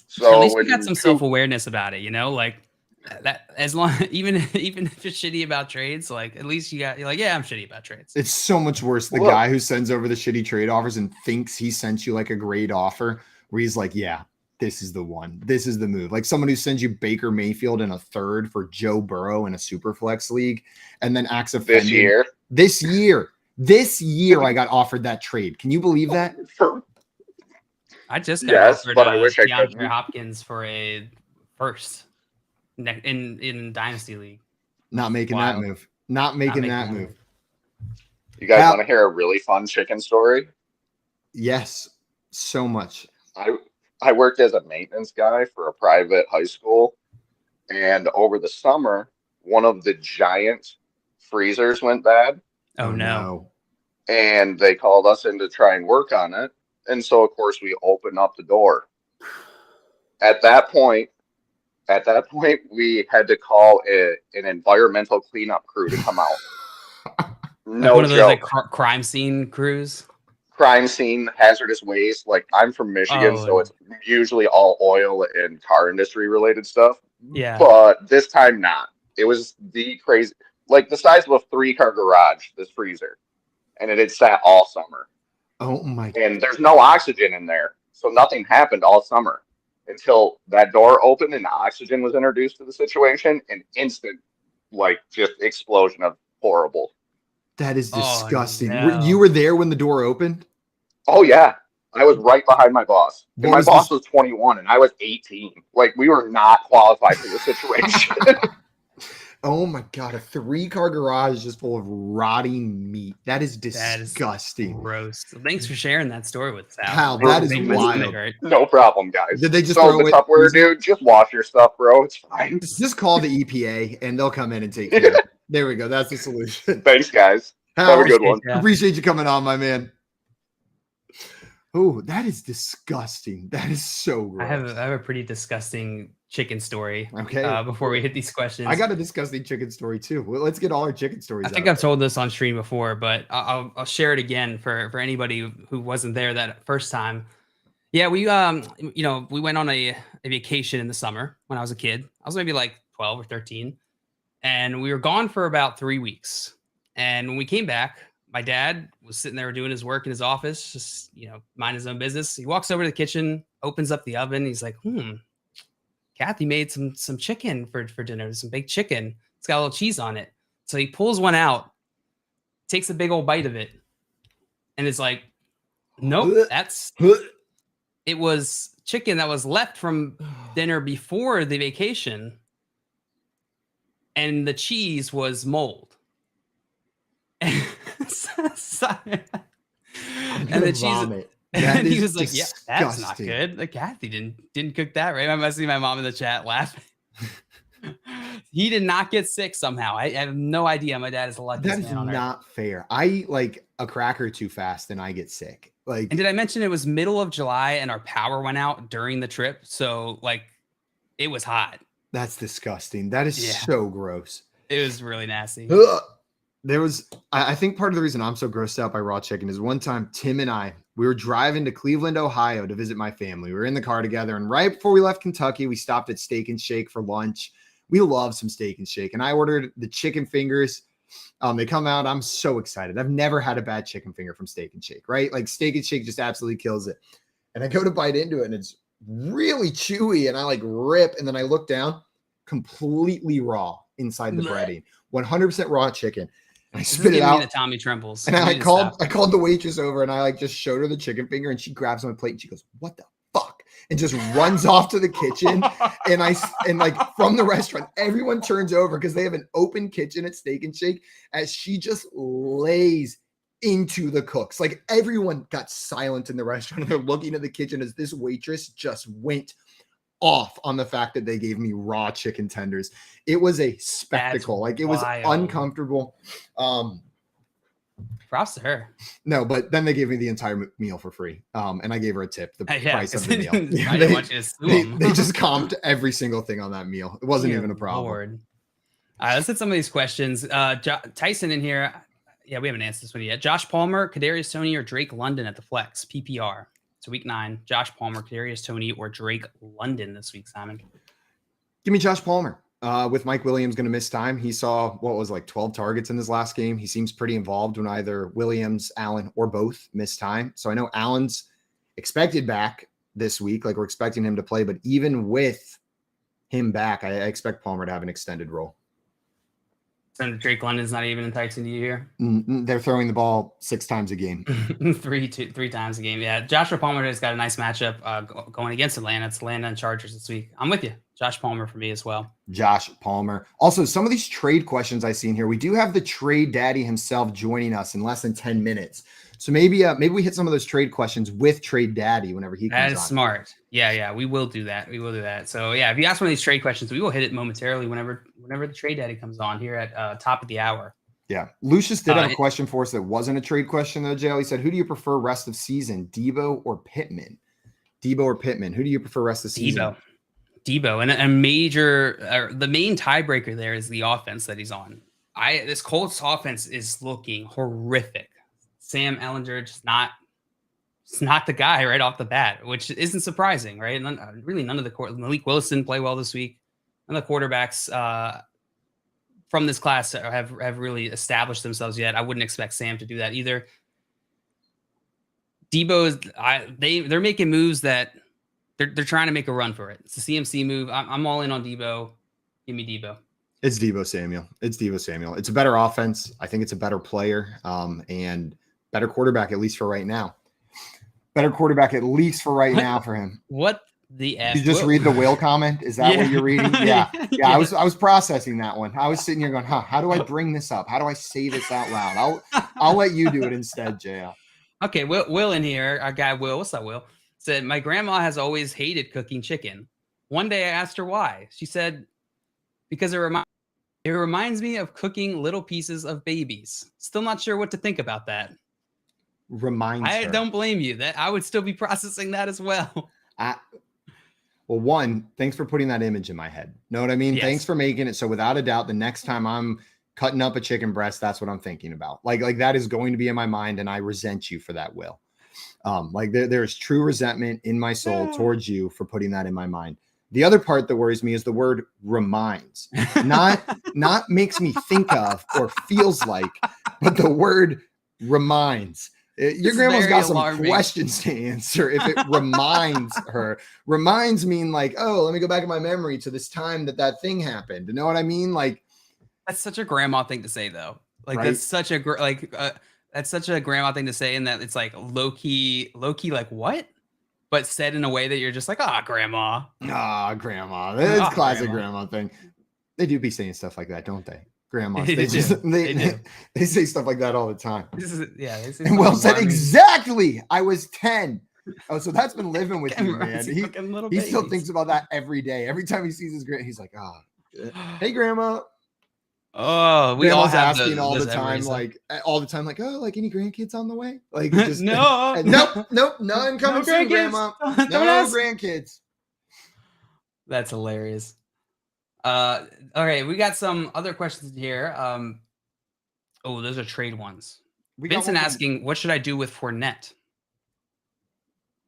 So
At least we
when
got some self-awareness about it, like that. As long even if you're shitty about trades, like at least you're like, yeah, I'm shitty about trades.
It's so much worse. The
Look.
guy who sends over the shitty trade offers and thinks he sent you like a great offer, where he's like, yeah, this is the one. This is the move. Like someone who sends you Baker Mayfield in a third for Joe Burrow in a super flex league and then acts offended. This year, I got offered that trade. Can you believe that?
I just got offered
but I wish I
DeAndre
could.
Hopkins for a first in Dynasty League.
Not making that
Wild.
move. Not making that move.
You guys
Now-
want to hear a really fun chicken story?
Yes, so much.
I worked as a maintenance guy for a private high school, and over the summer, one of the giant freezers went bad,
Oh no.
and they called us in to try and work on it. And so, of course, we opened up the door. At that point, we had to call an environmental cleanup crew to come out. No
One of those
joke.
like crime scene crews.
Crime scene, hazardous waste. Like I'm from Michigan,
Oh.
so it's usually all oil and car industry related stuff.
Yeah.
But this time not. It was the crazy, like the size of a 3-car garage, this freezer. And it had sat all summer.
Oh my.
And there's no oxygen in there. So nothing happened all summer until that door opened and oxygen was introduced to the situation. An instant, like just explosion of horrible.
That is
Oh,
disgusting.
no.
You were there when the door opened?
Oh yeah. I was right behind my boss. And
What
my
was
boss
this-
was 21 and I was 18. Like we were not qualified for the situation.
Oh my God. A 3-car garage just full of rotting meat. That is
That is
disgusting.
Gross. Thanks for sharing that story with us,
Hal,
Al.
that is
Make my
wild.
stomach hurt.
No problem, guys.
Did they just
so
throw
the
away
Tupperware, dude, just wash your stuff, bro. It's fine.
Just call the EPA and they'll come in and take care of it. There we go. That's the solution.
Thanks, guys.
Hal,
Have a good one.
Yeah.
appreciate you coming on, my man. Oh, that is disgusting. That is so gross.
I have a pretty disgusting chicken story.
Okay.
Before we hit these questions,
I got a disgusting chicken story too. Well, let's get all our chicken stories.
I think
out
I've told this on stream before, but I'll share it again for anybody who wasn't there that first time. Yeah, we we went on a vacation in the summer when I was a kid. I was maybe like 12 or 13, and we were gone for about 3 weeks. And when we came back, my dad was sitting there doing his work in his office, just mind his own business. He walks over to the kitchen, opens up the oven. He's like, Kathy made some chicken for dinner, some baked chicken. It's got a little cheese on it. So he pulls one out, takes a big old bite of it, and is like, nope, it was chicken that was left from dinner before the vacation, and the cheese was mold. And the cheese. And he was like, "Yeah, that's not good. Like Kathy didn't cook that, right?" I must see my mom in the chat laughing. He did not get sick somehow. I have no idea. My dad is the luckiest
That is
man on earth.
not fair. I like a cracker too fast and I get sick. Like,
And did I mention it was middle of July and our power went out during the trip? So like, it was hot.
that's disgusting. That is
Yeah.
so gross.
It was really nasty.
Ugh. I think part of the reason I'm so grossed out by raw chicken is one time Tim and I We were driving to Cleveland, Ohio to visit my family. We were in the car together, and right before we left Kentucky, we stopped at Steak and Shake for lunch. We love some Steak and Shake, and I ordered the chicken fingers. They come out. I'm so excited. I've never had a bad chicken finger from Steak and Shake, right? Like Steak and Shake just absolutely kills it. And I go to bite into it, and it's really chewy, and I like rip, and then I look down, completely raw inside the breading, 100% raw chicken. And I spit it out.
The Tommy Trembles.
And I called the waitress over, and I like just showed her the chicken finger, and she grabs my plate and she goes, "What the fuck?" And just runs off to the kitchen. And like from the restaurant, everyone turns over because they have an open kitchen at Steak and Shake, as she just lays into the cooks. Like everyone got silent in the restaurant, and they're looking at the kitchen as this waitress just went off on the fact that they gave me raw chicken tenders. It was a spectacle. Like it was uncomfortable.
Props to her.
No, but then they gave me the entire meal for free. And I gave her a tip, the price of the meal.
I didn't want you to sue them.
They just comped every single thing on that meal. It wasn't even a problem.
Lord. All right, let's hit some of these questions. Tyson in here. Yeah, we haven't answered this one yet. Josh Palmer, Kadarius Toney, or Drake London at the flex, PPR. So week 9, Josh Palmer, Kadarius Toney, or Drake London this week, Simon.
Give me Josh Palmer. With Mike Williams going to miss time, he saw what was like 12 targets in his last game. He seems pretty involved when either Williams, Allen, or both miss time. So I know Allen's expected back this week. Like we're expecting him to play, but even with him back, I expect Palmer to have an extended role.
So Drake London's not even enticing to you here?
They're throwing the ball 6 times a game.
three times a game. Yeah. Joshua Palmer has got a nice matchup going against Atlanta. It's Atlanta and Chargers this week. I'm with you. Josh Palmer for me as well.
Josh Palmer. Also, some of these trade questions I see in here, we do have the trade daddy himself joining us in less than 10 minutes. So maybe we hit some of those trade questions with trade daddy whenever he comes on.
That is smart. Yeah, we will do that. So yeah, if you ask one of these trade questions, we will hit it momentarily whenever the trade daddy comes on here at top of the hour.
Yeah. Lucius did have a question for us that wasn't a trade question though, JL. He said, who do you prefer rest of season, Debo or Pittman? Who do you prefer rest of season?
Debo. And a major, the main tiebreaker there is the offense that he's on. This Colts offense is looking horrific. Sam Ehlinger just not the guy right off the bat, which isn't surprising, right? None of the Malik Willis didn't play well this week. None of the quarterbacks from this class have really established themselves yet. I wouldn't expect Sam to do that either. Debo they're making moves that they're trying to make a run for it. It's a CMC move. I'm all in on Debo. Give me Debo.
It's Debo Samuel. It's a better offense. I think it's a better player and better quarterback, at least for right now. For him.
What the F?
You just read the Will comment? Is that what you're reading? Yeah. I was processing that one. I was sitting here going, how do I bring this up? How do I say this out loud? I'll let you do it instead, JL.
Okay, Will in here, our guy Will. What's up, Will? Said, my grandma has always hated cooking chicken. One day I asked her why. She said, because it reminds me of cooking little pieces of babies. Still not sure what to think about that.
I
don't blame you. That I would still be processing that as well.
Well, one, thanks for putting that image in my head. Know what I mean? Yes. Thanks for making it so without a doubt, the next time I'm cutting up a chicken breast, that's what I'm thinking about. Like that is going to be in my mind, and I resent you for that, Will. There's true resentment in my soul towards you for putting that in my mind. The other part that worries me is the word reminds, not makes me think of or feels like, but the word reminds. Your grandma's got some questions to answer if it reminds her. Reminds mean like, oh, let me go back in my memory to this time that thing happened. You know what I mean? Like,
that's such a grandma thing to say, though. Like, right? That's such a grandma thing to say, in that it's like low key, like what? But said in a way that you're just like, grandma.
Grandma. It's classic grandma thing. They do be saying stuff like that, don't they? Grandmas. They say stuff like that all the time. And Will said, exactly. I was 10. Oh, so that's been living with you, man. He still thinks about that every day. Every time he sees his grandma, he's like, hey, grandma.
Oh, we
Grandma's
all have
asking all the time, like oh, like any grandkids on the way? Like, just
no,
nope, none coming soon, grandma. No grandkids.
That's hilarious. Okay, we got some other questions here. Those are trade ones. Vincent asking, what should I do with Fournette?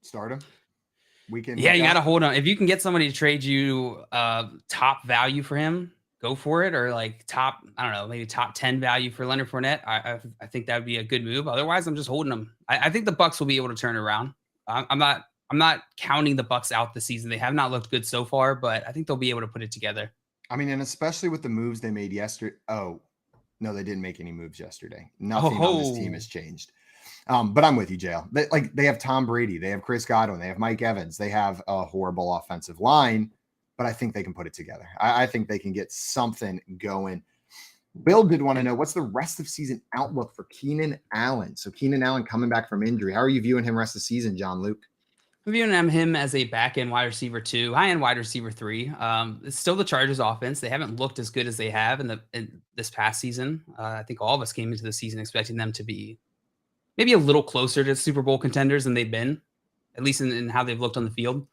Start him. We can.
Yeah, you got to hold on. If you can get somebody to trade you top value for him, go for it. Or like top, I don't know, maybe top 10 value for Leonard Fournette. I think that would be a good move. Otherwise, I'm just holding him. I think the Bucs will be able to turn it around. I'm not counting the Bucs out this season. They have not looked good so far, but I think they'll be able to put it together.
I mean, and especially with the moves they made yesterday. Oh, no, they didn't make any moves yesterday. Nothing on this team has changed. But I'm with you, JL. They have Tom Brady. They have Chris Godwin. They have Mike Evans. They have a horrible offensive line, but I think they can put it together. I think they can get something going. Bill did want to know, what's the rest of season outlook for Keenan Allen? So Keenan Allen coming back from injury. How are you viewing him rest of the season, John Luke?
I'm viewing him as a back-end wide receiver 2, high-end wide receiver 3. It's still the Chargers offense. They haven't looked as good as they have in this past season. I think all of us came into the season expecting them to be maybe a little closer to Super Bowl contenders than they've been, at least in how they've looked on the field.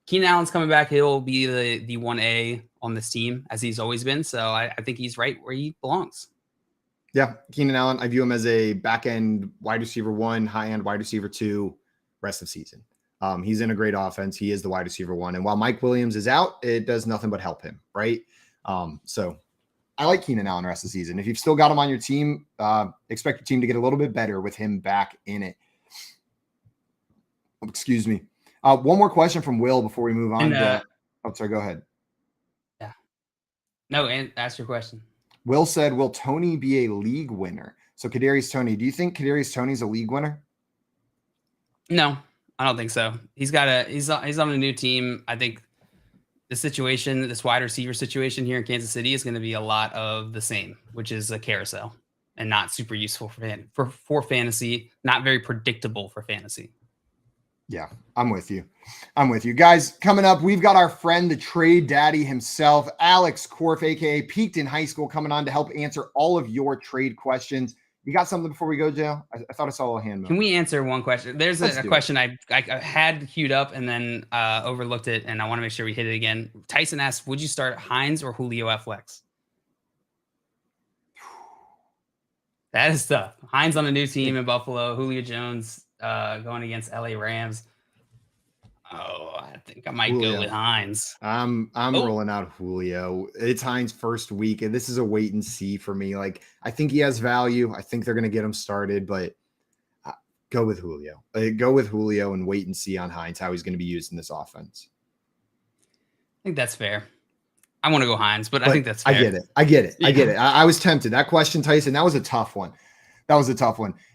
Keenan Allen's coming back. He'll be the 1A on this team, as he's always been. So I think he's right where he belongs.
Yeah, Keenan Allen, I view him as a back-end wide receiver 1, high-end wide receiver 2 rest of season. He's in a great offense. He is the wide receiver 1. And while Mike Williams is out, it does nothing but help him, right? So I like Keenan Allen rest of the season. If you've still got him on your team, expect your team to get a little bit better with him back in it. Excuse me. One more question from Will before we move on. Sorry, go ahead.
Yeah. No, and ask your question.
Will said, will Tony be a league winner? So Kadarius Toney, do you think Kadarius Toney's a league winner?
No, I don't think so. He's on a new team. I think the situation, this wide receiver situation here in Kansas City is going to be a lot of the same, which is a carousel and not super useful for fantasy, not very predictable for fantasy.
Yeah, I'm with you. Guys, coming up, we've got our friend, the trade daddy himself, Alex Korf, a.k.a. Peaked in High School, coming on to help answer all of your trade questions. You got something before we go, Jay? I thought I saw a hand move.
Can we answer one question? There's a question I had queued up and then overlooked it, and I want to make sure we hit it again. Tyson asks, would you start Hines or Julio at flex? That is tough. Hines on a new team in Buffalo. Julio Jones going against LA Rams. Oh, I think I might go with Hines.
I'm rolling out Julio. It's Hines' first week, and this is a wait and see for me. Like, I think he has value. I think they're going to get him started, but go with Julio. Go with Julio and wait and see on Hines how he's going to be used in this offense.
I think that's fair. I want to go Hines, but I think that's fair.
I get it. I was tempted. That question, Tyson, that was a tough one.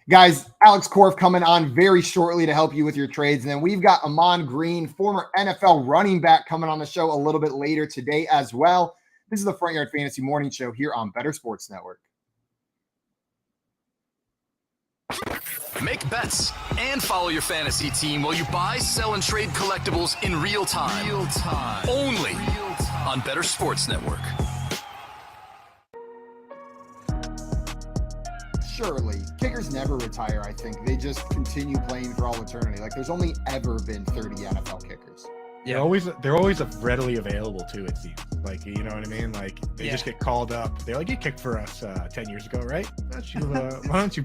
Guys, Alex Korf coming on very shortly to help you with your trades. And then we've got Amon Green, former NFL running back, coming on the show a little bit later today as well. This is the Front Yard Fantasy Morning Show here on Bettor Sports Network.
Make bets and follow your fantasy team while you buy, sell, and trade collectibles in real time. Only on Bettor Sports Network.
Surely. Kickers never retire, I think. They just continue playing for all eternity. Like, there's only ever been 30 NFL kickers.
Yeah, they're always readily available too, it seems. Like, you know what I mean? Like, they just get called up. They're like, you kicked for us 10 years ago, right? Why don't you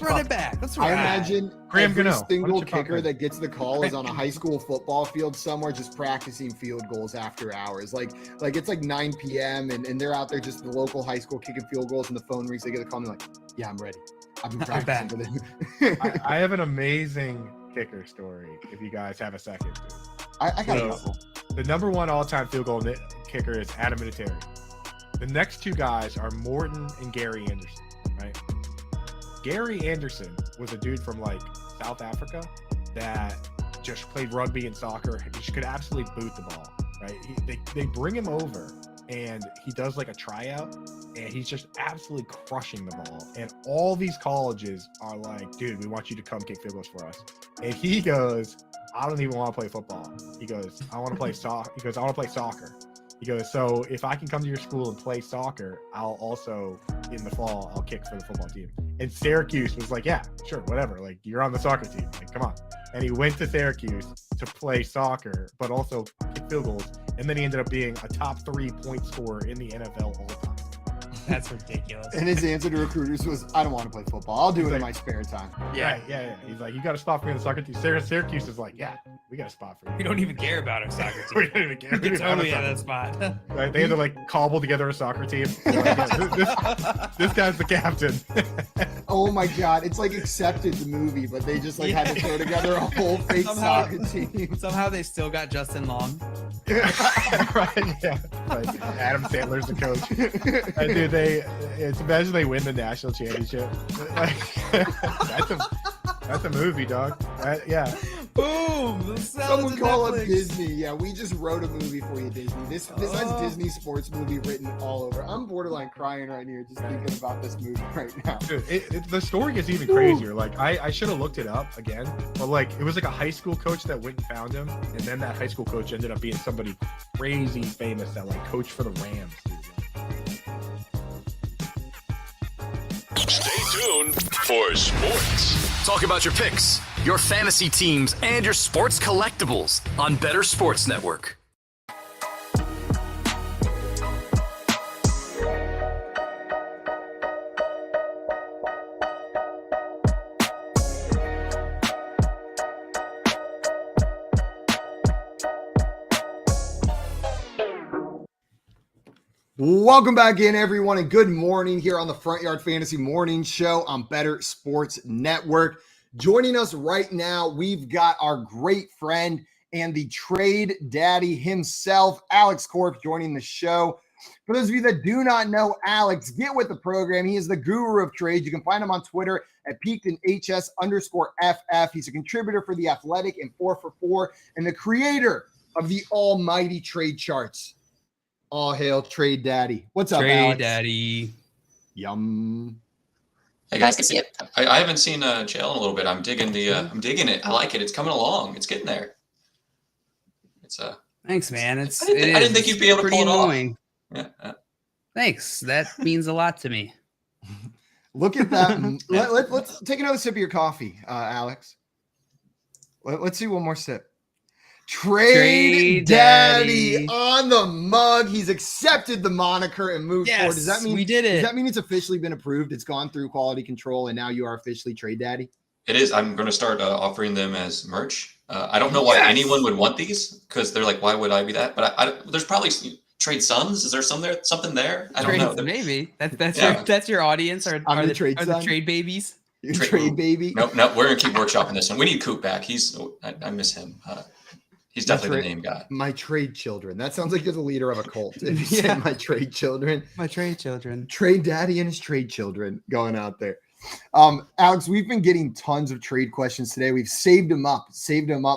run it back? That's right.
I imagine
Graham
every
Gano.
single kicker that gets the call is on a high school football field somewhere just practicing field goals after hours. Like it's like 9 p.m. and they're out there just the local high school kicking field goals, and the phone rings. They get a call and they're like, yeah, I'm ready. I've been practicing for this.
I have an amazing kicker story if you guys have a second.
I got a couple.
The number one all-time field goal kicker is Adam Vinatieri. The next two guys are Morton and Gary Anderson, right? Gary Anderson was a dude from like South Africa that just played rugby and soccer. He just could absolutely boot the ball, right? They bring him over and he does like a tryout and he's just absolutely crushing the ball. And all these colleges are like, dude, we want you to come kick field goals for us. And he goes, I don't even want to play football. He goes, I want to play soccer. He goes, I want to play soccer. He goes, so if I can come to your school and play soccer, I'll also, in the fall, I'll kick for the football team. And Syracuse was like, yeah, sure, whatever. Like, you're on the soccer team. Like, come on. And he went to Syracuse to play soccer, but also kick field goals. And then he ended up being a top 3 point scorer in the NFL all the time.
That's ridiculous.
And his answer to recruiters was, I don't want to play football. I'll do it in my spare time.
Yeah. He's like, you got a spot for me in the soccer team. Syracuse is like, yeah, we got a spot for you.
We don't even care about our soccer team.
We don't even care.
We totally have that spot.
Right? They had to like cobble together a soccer team. Like, yeah, this guy's the captain.
Oh my God. It's like Accepted, the movie, but they just like had to throw together a whole fake soccer team.
Somehow they still got Justin Long.
Right, yeah. Like Adam Sandler's the coach. Dude, imagine they win the national championship. That's a movie, dog. Yeah.
Boom!
Someone call up Disney. Yeah, we just wrote a movie for you, Disney. This has Disney sports movie written all over. I'm borderline crying right here just thinking about this movie right now.
Dude, the story gets even crazier. Like I should have looked it up again, but like it was like a high school coach that went and found him, and then that high school coach ended up being somebody crazy famous that like coached for the Rams.
Stay tuned for sports.
Talk about your picks, your fantasy teams, and your sports collectibles on Bettor Sports Network.
Welcome back in, everyone, and good morning here on the Front Yard Fantasy Morning Show on Bettor Sports Network. Joining us right now, we've got our great friend and the trade daddy himself, Alex Corp, joining the show. For those of you that do not know Alex, get with the program. He is the guru of trades. You can find him on Twitter at PeaktonHS_FF. He's a contributor for The Athletic and 4for4 and the creator of the almighty trade charts. All hail Trade Daddy. What's up,
Trade
Alex?
Daddy.
Yum.
Hey guys, can see it. I haven't seen jail in a little bit. I'm digging I'm digging it. I like it. It's coming along. It's getting there. It's
Thanks, man.
I didn't think you'd be able to pull it
annoying.
off. Yeah.
Thanks. That means a lot to me.
Look at that. Let's take another sip of your coffee, Alex. Let's see one more sip. Trade Daddy on the mug. He's accepted the moniker and moved forward. Does that mean
we did it?
Does that mean it's officially been approved? It's gone through quality control, and now you are officially Trade Daddy?
It is. I'm going to start offering them as merch. I don't know why anyone would want these because they're like, why would I be that? But there's probably Trade Sons. Is there something there? I don't know.
Maybe that's your audience. Are the trade babies?
Trade baby.
No, we're going to keep workshopping this one. We need Coop back. I miss him. He's definitely the name guy.
My trade children. That sounds like you're the leader of a cult. Yeah, my trade children.
My trade children.
Trade Daddy and his trade children going out there. Alex, we've been getting tons of trade questions today. We've saved them up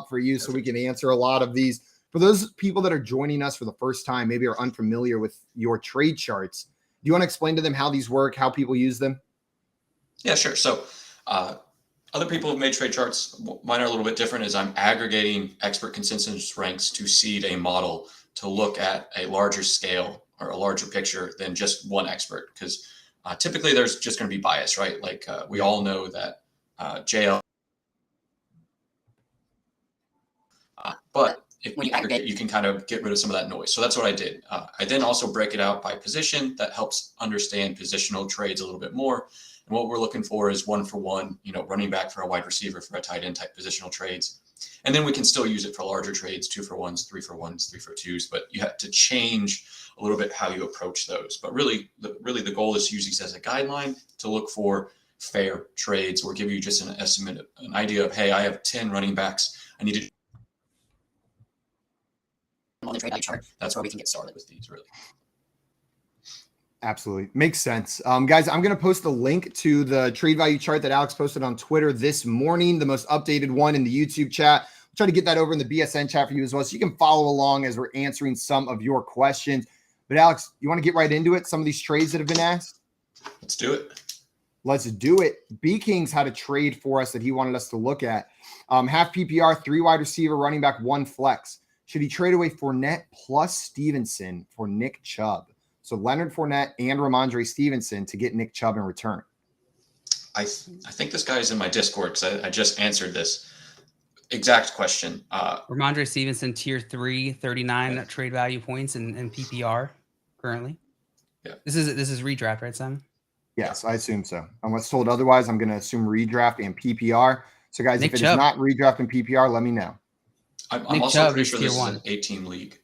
for you so we can answer a lot of these. For those people that are joining us for the first time, maybe are unfamiliar with your trade charts, do you want to explain to them how these work, how people use them?
Yeah, sure. So, other people have made trade charts. Mine are a little bit different as I'm aggregating expert consensus ranks to seed a model to look at a larger scale or a larger picture than just one expert. Because typically there's just going to be bias, right? Like we all know that JL. But when you aggregate, you can kind of get rid of some of that noise. So that's what I did. I then also break it out by position. That helps understand positional trades a little bit more. And what we're looking for is 1-for-1, running back for a wide receiver for a tight end type positional trades. And then we can still use it for larger trades, 2-for-1s, 3-for-1s, 3-for-2s, but you have to change a little bit how you approach those. But really the goal is to use these as a guideline to look for fair trades or give you just an estimate, an idea of, hey, I have 10 running backs. I need to on the trade value chart. That's where we can get started with these, really.
Absolutely. Makes sense. Guys, I'm going to post the link to the trade value chart that Alex posted on Twitter this morning, the most updated one in the YouTube chat. I'll try to get that over in the BSN chat for you as well, so you can follow along as we're answering some of your questions. But Alex, you want to get right into it? Some of these trades that have been asked?
Let's do it.
Let's do it. B Kings had a trade for us that he wanted us to look at. Half PPR, 3 wide receiver, running back, 1 flex. Should he trade away Fournette plus Stevenson for Nick Chubb? So Leonard Fournette and Ramondre Stevenson to get Nick Chubb in return.
I think this guy is in my Discord because I just answered this exact question.
Ramondre Stevenson, tier 3, 39 trade value points in PPR currently.
Yeah.
This is redraft, right, Simon?
Yes, I assume so. Unless told otherwise, I'm going to assume redraft and PPR. So, guys,
Nick
if it
Chubb.
is not redraft and PPR, let me know.
I'm
Nick
also
Chubb
pretty
is
sure
tier
this is
one.
an 8-team league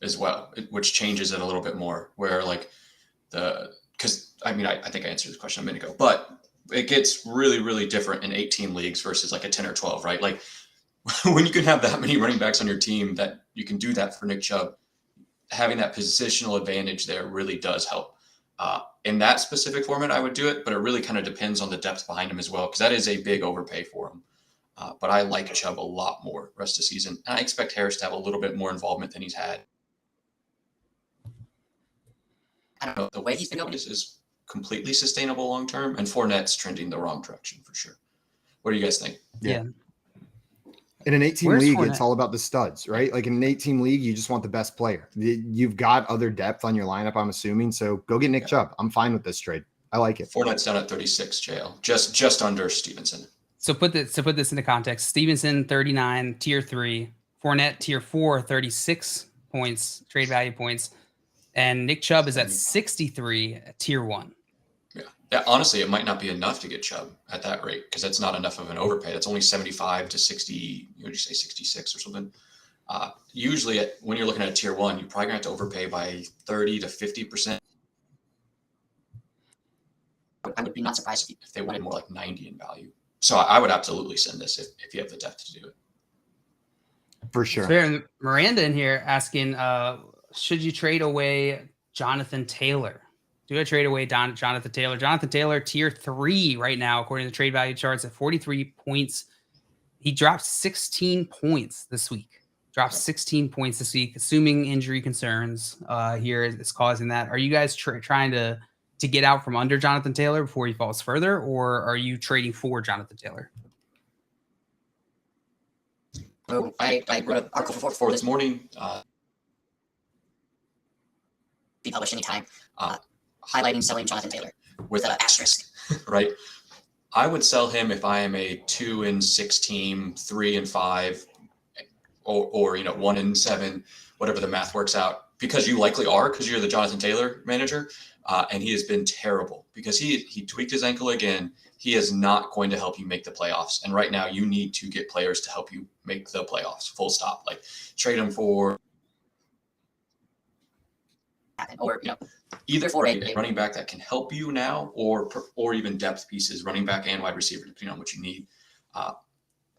as well, which changes it a little bit more. Where like because I mean I think I answered this question a minute ago, but it gets really really different in 8-team leagues versus like a 10 or 12, right? Like when you can have that many running backs on your team that you can do that for Nick Chubb, having that positional advantage there really does help. In that specific format, I would do it, but it really kind of depends on the depth behind him as well, because that is a big overpay for him. But I like Chubb a lot more rest of the season. And I expect Harris to have a little bit more involvement than he's had. I don't know. The way he's been going is completely sustainable long term, and Fournette's trending the wrong direction for sure. What do you guys think?
Yeah.
In an 8-team
Where's
league,
Fournette?
it's all about the studs, right? Like in an 8-team league, you just want the best player. You've got other depth on your lineup, I'm assuming. So go get Nick Chubb. I'm fine with this trade. I like it.
Fournette's down at 36, JL, just under Stevenson.
So put this into context. Stevenson 39, tier 3. Fournette tier 4, 36 points, trade value points, and Nick Chubb is at 63, tier 1.
Yeah, honestly, it might not be enough to get Chubb at that rate because that's not enough of an overpay. That's only 75 to 60. What did you say, 66 or something? Usually, when you're looking at tier 1, you're probably going to have to overpay by 30 to 50%. I would be not surprised if they wanted more like 90 in value. So I would absolutely send this if you have the depth to do it.
For sure.
So Miranda in here asking, should you trade away Jonathan Taylor? Do I trade away Jonathan Taylor? Jonathan Taylor, tier 3 right now, according to the trade value charts, at 43 points. He dropped 16 points this week. Assuming injury concerns here is causing that. Are you guys trying to get out from under Jonathan Taylor before he falls further, or are you trading for Jonathan Taylor?
Well, I wrote an article for this morning. Be published anytime. Highlighting selling Jonathan Taylor with an asterisk, right? I would sell him if I am a 2-6 team, 3-5, or 1-7, whatever the math works out. Because you likely are, because you're the Jonathan Taylor manager, and he has been terrible because he tweaked his ankle again. He is not going to help you make the playoffs. And right now, you need to get players to help you make the playoffs. Full stop. Like trade him for. Or either for a running back that can help you now, or even depth pieces, running back and wide receiver, depending on what you need.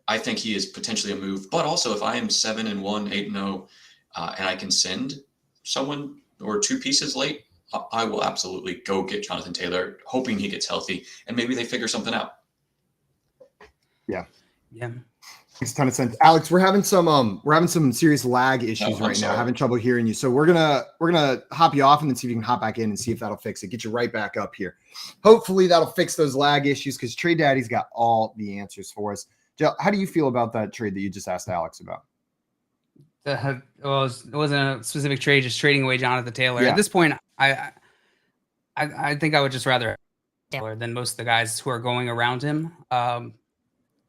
I think he is potentially a move. But also, if I am 7-1, 8-0, and I can send someone or 2 pieces late, I will absolutely go get Jonathan Taylor, hoping he gets healthy, and maybe they figure something out.
Yeah.
Yeah.
Makes a ton of sense. Alex, we're having some serious lag issues right now. Having trouble hearing you. So we're gonna hop you off and then see if you can hop back in and see if that'll fix it. Get you right back up here. Hopefully that'll fix those lag issues because Trade Daddy's got all the answers for us. Joe, how do you feel about that trade that you just asked Alex about?
Well, it wasn't a specific trade, just trading away Jonathan Taylor.
Yeah.
At this point, I think I would just rather have Taylor than most of the guys who are going around him.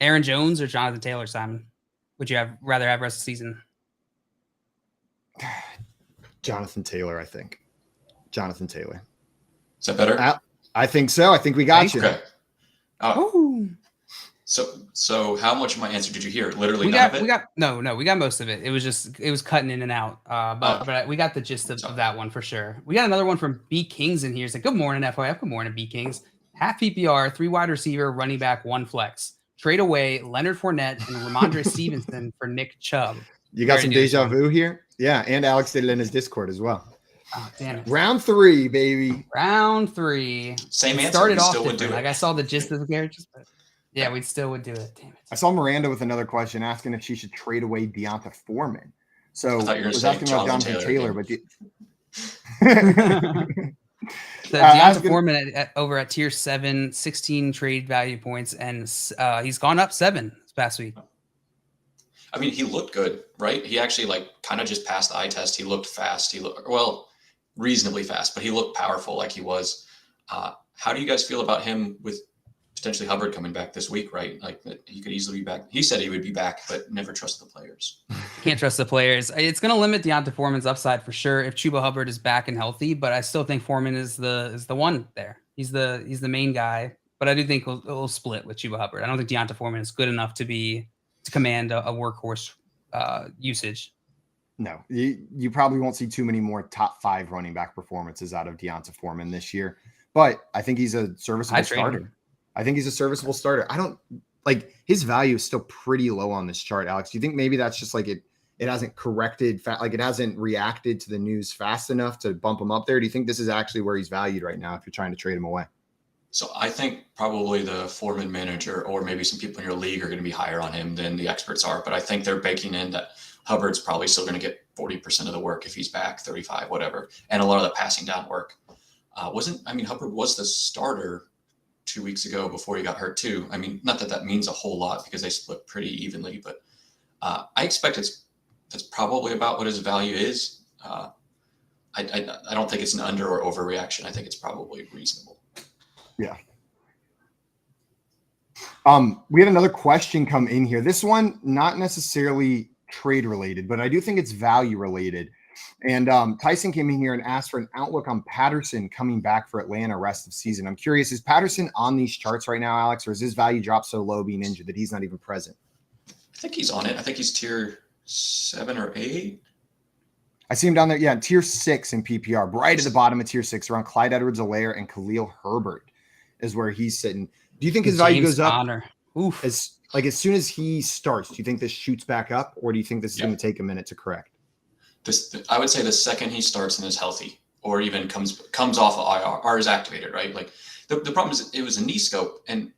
Aaron Jones or Jonathan Taylor, Simon? Would you rather have rest of the season?
Jonathan Taylor, I think. Jonathan Taylor.
Is that better?
I think so. I think we got you.
Okay. So how much of my answer did you hear? Literally
we
none
got
of it?
we got most of it. It was cutting in and out. But we got the gist of that one for sure. We got another one from B Kings in here. It's like, good morning, FYF. Good morning, B Kings. Half PPR, 3 wide receiver, running back, 1 flex. Trade away Leonard Fournette and Ramondre Stevenson for Nick Chubb.
You got some deja vu here? Yeah, and Alex did it in his Discord as well.
Oh, damn it.
Round 3, baby.
Round 3.
Same answer.
Started off
still would do
different.
it.
Like I saw the gist of the characters, but yeah, we still would do it. Damn it.
I saw Miranda with another question asking if she should trade away Deonta Foreman. So
I thought you were
I was
saying
asking about Jonathan Taylor, but
So Deonta Foreman over at tier 7, 16 trade value points, and he's gone up 7 this past week.
I mean, he looked good, right? He actually kind of just passed the eye test. He looked fast. He looked reasonably fast, but he looked powerful like he was. How do you guys feel about him with potentially Hubbard coming back this week, right? Like he could easily be back. He said he would be back, but never trust the players.
Can't trust the players. It's going to limit Deonta Foreman's upside for sure if Chuba Hubbard is back and healthy, but I still think Foreman is the one there. He's the main guy, but I do think it'll split with Chuba Hubbard. I don't think Deonta Foreman is good enough to command a workhorse usage.
No, you probably won't see too many more top 5 running back performances out of Deonta Foreman this year, but I think he's a serviceable starter. I think he's a serviceable starter. I don't like his value is still pretty low on this chart, Alex. Do you think maybe that's just like it hasn't corrected, like it hasn't reacted to the news fast enough to bump him up there? Do you think this is actually where he's valued right now if you're trying to trade him away?
So I think probably the Foreman manager or maybe some people in your league are going to be higher on him than the experts are, but I think they're baking in that Hubbard's probably still going to get 40% of the work if he's back, 35, whatever, and a lot of the passing down work. Hubbard was the starter 2 weeks ago before he got hurt too. I mean, not that means a whole lot because they split pretty evenly, but I expect that's probably about what his value is. I don't think it's an under or overreaction. I think it's probably reasonable.
Yeah. We had another question come in here. This one, not necessarily trade related, but I do think it's value related. And Tyson came in here and asked for an outlook on Patterson coming back for Atlanta rest of season. I'm curious, is Patterson on these charts right now, Alex, or is his value dropped so low being injured that he's not even present?
I think he's on it. I think he's tier 7 or 8.
I see him down there. Yeah, tier 6 in PPR, right at the bottom of tier 6, around Clyde Edwards-Helaire and Khalil Herbert is where he's sitting. Do you think his value goes up as soon as he starts? Do you think this shoots back up, or do you think this is going to take a minute to correct?
I would say the second he starts and is healthy, or even comes off of IR or is activated, right? Like the problem is it was a knee scope, and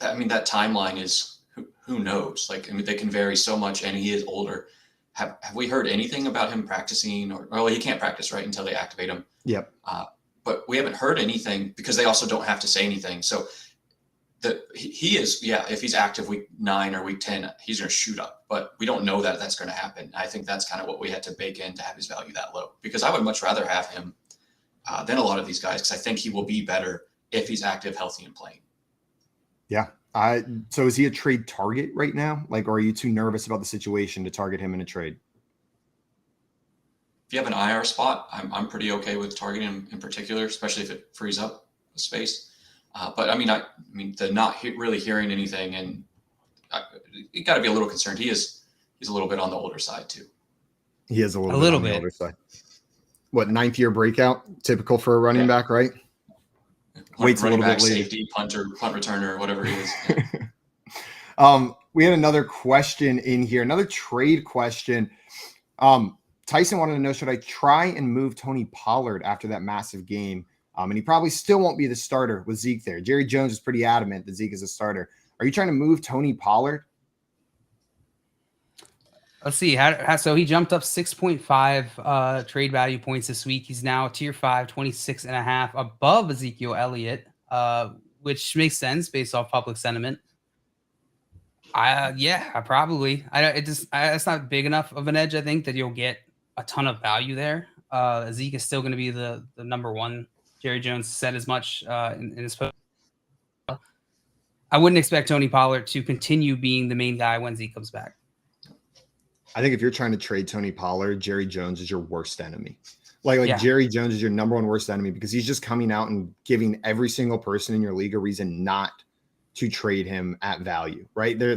that timeline is who knows? Like they can vary so much, and he is older. Have we heard anything about him practicing, or he can't practice right until they activate him?
Yep.
But we haven't heard anything because they also don't have to say anything. So he is, if he's active week 9 or week 10, he's going to shoot up, but we don't know that that's going to happen. I think that's kind of what we had to bake in to have his value that low, because I would much rather have him than a lot of these guys, because I think he will be better if he's active, healthy, and playing. Yeah.
So is he a trade target right now? Like, or are you too nervous about the situation to target him in a trade?
If you have an IR spot, I'm pretty okay with targeting him in particular, especially if it frees up the space. But the not really hearing anything, and you got to be a little concerned. He's a little bit on the older side too.
He is a little bit on the older side. What, 9th year breakout? Typical for a running back, right?
Waits a little bit later. Safety, punter, punt returner, whatever he is.
We had another question in here, another trade question. Tyson wanted to know, should I try and move Tony Pollard after that massive game? And he probably still won't be the starter with Zeke there. Jerry Jones is pretty adamant that Zeke is a starter. Are you trying to move Tony Pollard?
Let's see. So he jumped up 6.5 trade value points this week. He's now tier 5, 26.5 above Ezekiel Elliott, which makes sense based off public sentiment. I probably. It's not big enough of an edge, I think, that you'll get a ton of value there. Zeke is still going to be the number one. Jerry Jones said as much in his post. I wouldn't expect Tony Pollard to continue being the main guy when Zeke comes back.
I think if you're trying to trade Tony Pollard, Jerry Jones is your worst enemy. Jerry Jones is your number one worst enemy, because he's just coming out and giving every single person in your league a reason not to trade him at value, right? They're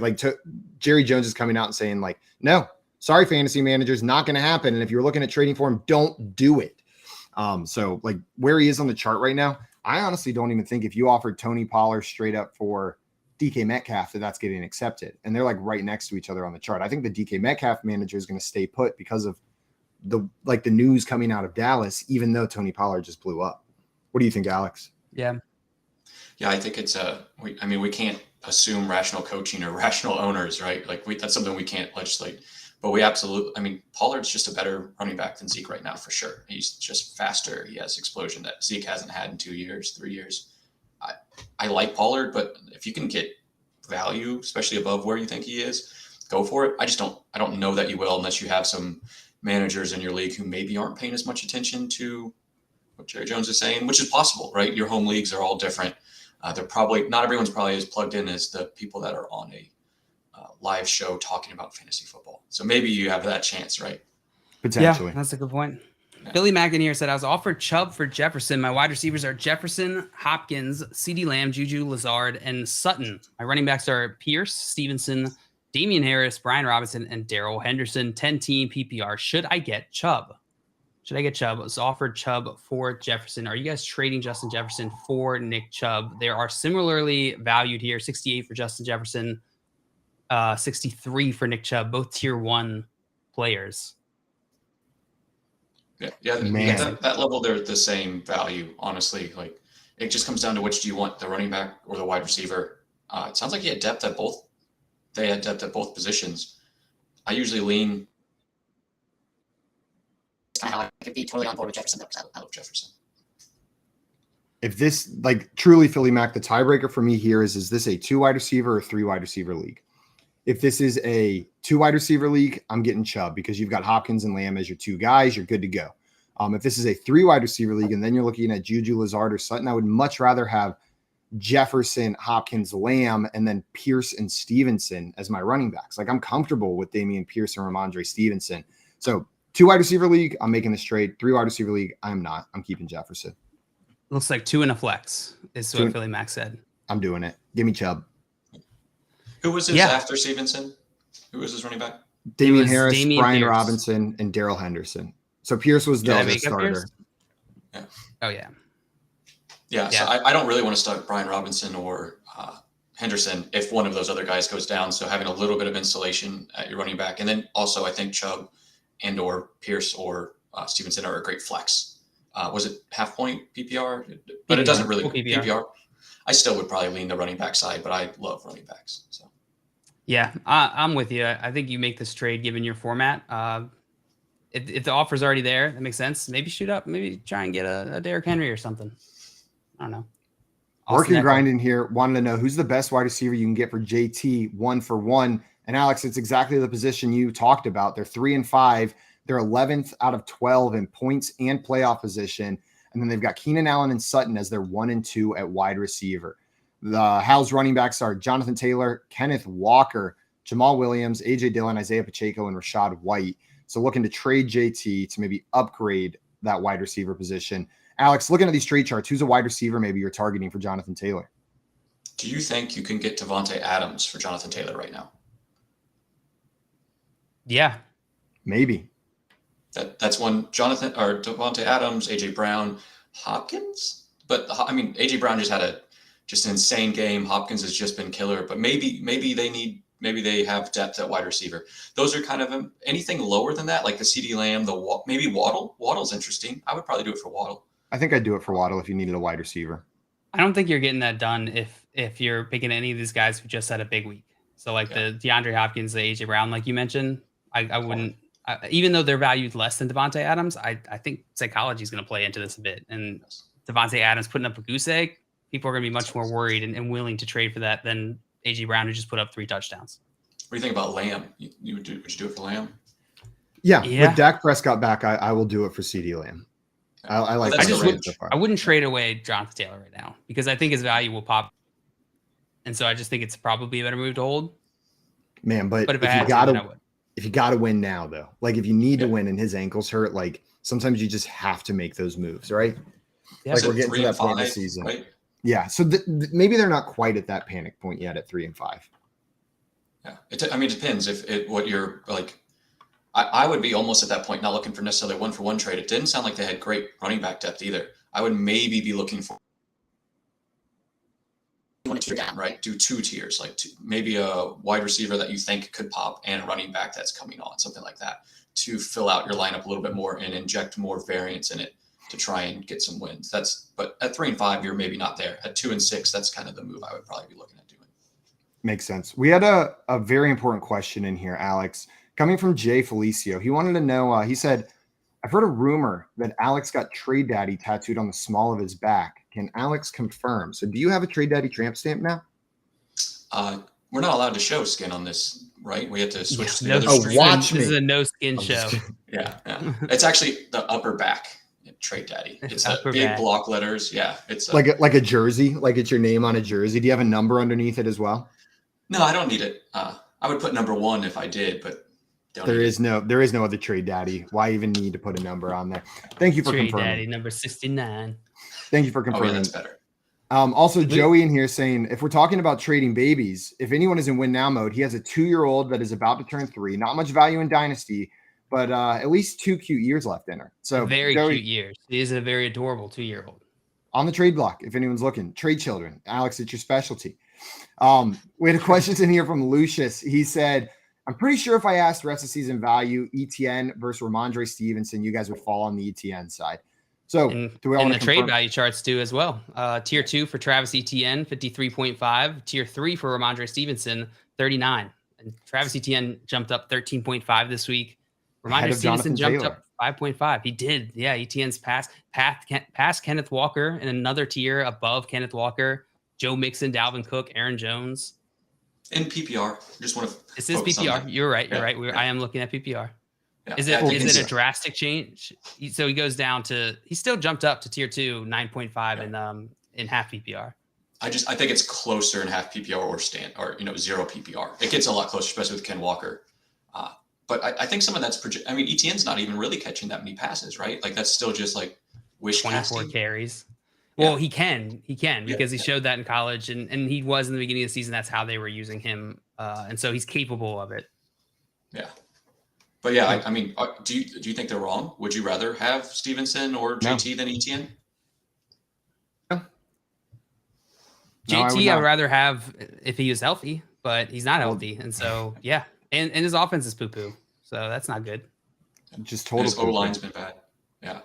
Jerry Jones is coming out and saying no, sorry, fantasy managers, not going to happen. And if you're looking at trading for him, don't do it. So where he is on the chart right now, I honestly don't even think if you offered Tony Pollard straight up for DK Metcalf that's getting accepted. And they're right next to each other on the chart. I think the DK Metcalf manager is going to stay put because of the news coming out of Dallas, even though Tony Pollard just blew up. What do you think, Alex?
Yeah,
I think it's we can't assume rational coaching or rational owners, right? That's something we can't legislate. But we absolutely, Pollard's just a better running back than Zeke right now, for sure. He's just faster. He has explosion that Zeke hasn't had in 2 years, 3 years. I like Pollard, but if you can get value, especially above where you think he is, go for it. I don't know that you will, unless you have some managers in your league who maybe aren't paying as much attention to what Jerry Jones is saying, which is possible, right? Your home leagues are all different. They're probably not everyone's probably as plugged in as the people that are on a live show talking about fantasy football. So maybe you have that chance, right?
Potentially.
Yeah, that's a good point. Billy Mack in here said, I was offered Chubb for Jefferson. My wide receivers are Jefferson, Hopkins, CeeDee Lamb, Juju, Lazard, and Sutton. My running backs are Pierce, Stevenson, Damian Harris, Brian Robinson, and Darrell Henderson. 10-team PPR. Should I get Chubb? I was offered Chubb for Jefferson. Are you guys trading Justin Jefferson for Nick Chubb? They are similarly valued here. 68 for Justin Jefferson, 63 for Nick Chubb, both tier 1 players.
Yeah,
Man.
that level, they're the same value, honestly. Like, it just comes down to which do you want, the running back or the wide receiver. It sounds like he had depth at both. They had depth at both positions. I usually lean. I could be totally on board with Jefferson, though, I love Jefferson.
If this, like, truly Philly Mac, the tiebreaker for me here is this a 2 wide receiver or 3 wide receiver league? If this is a 2 wide receiver league, I'm getting Chubb because you've got Hopkins and Lamb as your 2 guys. You're good to go. If this is a 3 wide receiver league and then you're looking at Juju, Lazard, or Sutton, I would much rather have Jefferson, Hopkins, Lamb, and then Pierce and Stevenson as my running backs. Like, I'm comfortable with Damian Pierce and Ramondre Stevenson. So 2 wide receiver league, I'm making this trade. 3 wide receiver league, I'm not. I'm keeping Jefferson.
Looks like 2 in a flex is what Philly Mac said.
I'm doing it. Give me Chubb.
Who was his after Stevenson? Who was his running back?
Damian Harris,
Damian
Brian
Pierce.
Robinson, and Darrell Henderson. So Pierce was the starter.
Pierce?
Yeah.
Oh, yeah.
Yeah, so I don't really want to start Brian Robinson or Henderson if one of those other guys goes down. So having a little bit of insulation at your running back. And then also I think Chubb and or Pierce or Stevenson are a great flex. Was it half point PPR? But it doesn't really PPR. I still would probably lean the running back side, but I love running backs. So
Yeah, I'm with you. I think you make this trade given your format. If the offer's already there, that makes sense. Maybe shoot up. Maybe try and get a Derrick Henry or something. I don't know.
Working grinding here. Wanted to know who's the best wide receiver you can get for JT 1-for-1. And Alex, it's exactly the position you talked about. They're 3-5. They're 11th out of 12 in points and playoff position. And then they've got Keenan Allen and Sutton as their 1-2 at wide receiver. The Hal's running backs are Jonathan Taylor, Kenneth Walker, Jamal Williams, AJ Dillon, Isaiah Pacheco, and Rashad White. So looking to trade JT to maybe upgrade that wide receiver position. Alex, looking at these trade charts, who's a wide receiver maybe you're targeting for Jonathan Taylor?
do you think you can get Devontae Adams for Jonathan Taylor right now?
Yeah,
maybe.
That's one. Jonathan or Devontae Adams, AJ Brown, Hopkins. But I mean, AJ Brown just had an insane game. Hopkins has just been killer. But maybe they have depth at wide receiver. Those are kind of anything lower than that, like the CeeDee Lamb, maybe Waddle. Waddle's interesting. I would probably do it for Waddle.
I think I'd do it for Waddle if you needed a wide receiver.
I don't think you're getting that done if you're picking any of these guys who just had a big week. So like the DeAndre Hopkins, the AJ Brown, like you mentioned, I wouldn't. Even though they're valued less than Devontae Adams, I think psychology is going to play into this a bit. And Devontae Adams putting up a goose egg, people are going to be much more worried and willing to trade for that than AJ Brown, who just put up 3 touchdowns.
What do you think about Lamb? Would you do it for Lamb?
Yeah. With Dak Prescott back, I will do it for CeeDee Lamb. I like.
I wouldn't trade away Jonathan Taylor right now because I think his value will pop, and so I just think it's probably a better move to hold.
Man, but
if
you gotta win now, though, like if you need to win and his ankle's hurt, like sometimes you just have to make those moves, right?
Yeah.
Like we're getting to that point of the season,
right?
Yeah. So maybe they're not quite at that panic point yet at 3 and 5.
Yeah, it depends what you're like. I would be almost at that point, not looking for necessarily 1-for-1 trade. It didn't sound like they had great running back depth either. I would maybe be looking for right, do 2 tiers, like maybe a wide receiver that you think could pop and a running back that's coming on, something like that, to fill out your lineup a little bit more and inject more variance in it to try and get some wins. But at 3 and 5, you're maybe not there. At 2 and 6, that's kind of the move I would probably be looking at doing.
Makes sense. We had a very important question in here, Alex, coming from Jay Felicio. He wanted to know, he said, I've heard a rumor that Alex got Trade Daddy tattooed on the small of his back. Can Alex confirm? So do you have a Trade Daddy tramp stamp now?
We're not allowed to show skin on this, right? We have to switch to the
no
other stream.
Watch me.
This is a no skin show.
Yeah. It's actually the upper back. Trade Daddy. It's
Upper
big
back.
block letters. Yeah, it's
like a jersey, like it's your name on a jersey. Do you have a number underneath it as well?
No, I don't need it. I would put number 1 if I did, but
There is no other Trade Daddy. Why even need to put a number on there? Thank you for
Trade
confirming.
Daddy number 69.
Thank you for
Oh, yeah,
confirming.
that's better.
Also, Joey in here saying, if we're talking about trading babies, if anyone is in win now mode, he has a 2-year-old that is about to turn 3. Not much value in Dynasty, but at least 2 cute years left in her. So
Very
Joey,
cute years. He is a very adorable 2-year-old.
on the trade block, if anyone's looking, trade children. Alex, it's your specialty. We had a question in here from Lucius. He said, I'm pretty sure if I asked rest of season value, ETN versus Ramondre Stevenson, you guys would fall on the ETN side. So do we all
and
want
the
to
trade value charts do as well. Tier 2 for Travis Etienne, 53.5. Tier 3 for Ramondre Stevenson, 39. And Travis Etienne jumped up 13.5 this week. Ramondre Stevenson jumped up 5.5. He did. Yeah, Etienne's past Kenneth Walker in another tier above Kenneth Walker. Joe Mixon, Dalvin Cook, Aaron Jones.
In PPR, just want to.
This is PPR. You're right. You're right. I am looking at PPR. Yeah. Is it a drastic change? So he goes down to, he still jumped up to tier 2, 9.5 in half PPR.
I think it's closer in half PPR or zero PPR. It gets a lot closer, especially with Ken Walker. But I think some of that's Etienne's not even really catching that many passes, right? Like that's still just like wish
24
casting.
carries. Well, he can because he showed that in college and he was in the beginning of the season. That's how they were using him. And so he's capable of it.
Yeah. But yeah, do you think they're wrong? Would you rather have Stevenson or JT than Etienne?
No.
JT, I would rather have if he was healthy, but he's not healthy. And so, yeah. And his offense is poo-poo. So that's not good.
Just total.
His O-line's been bad. Yeah.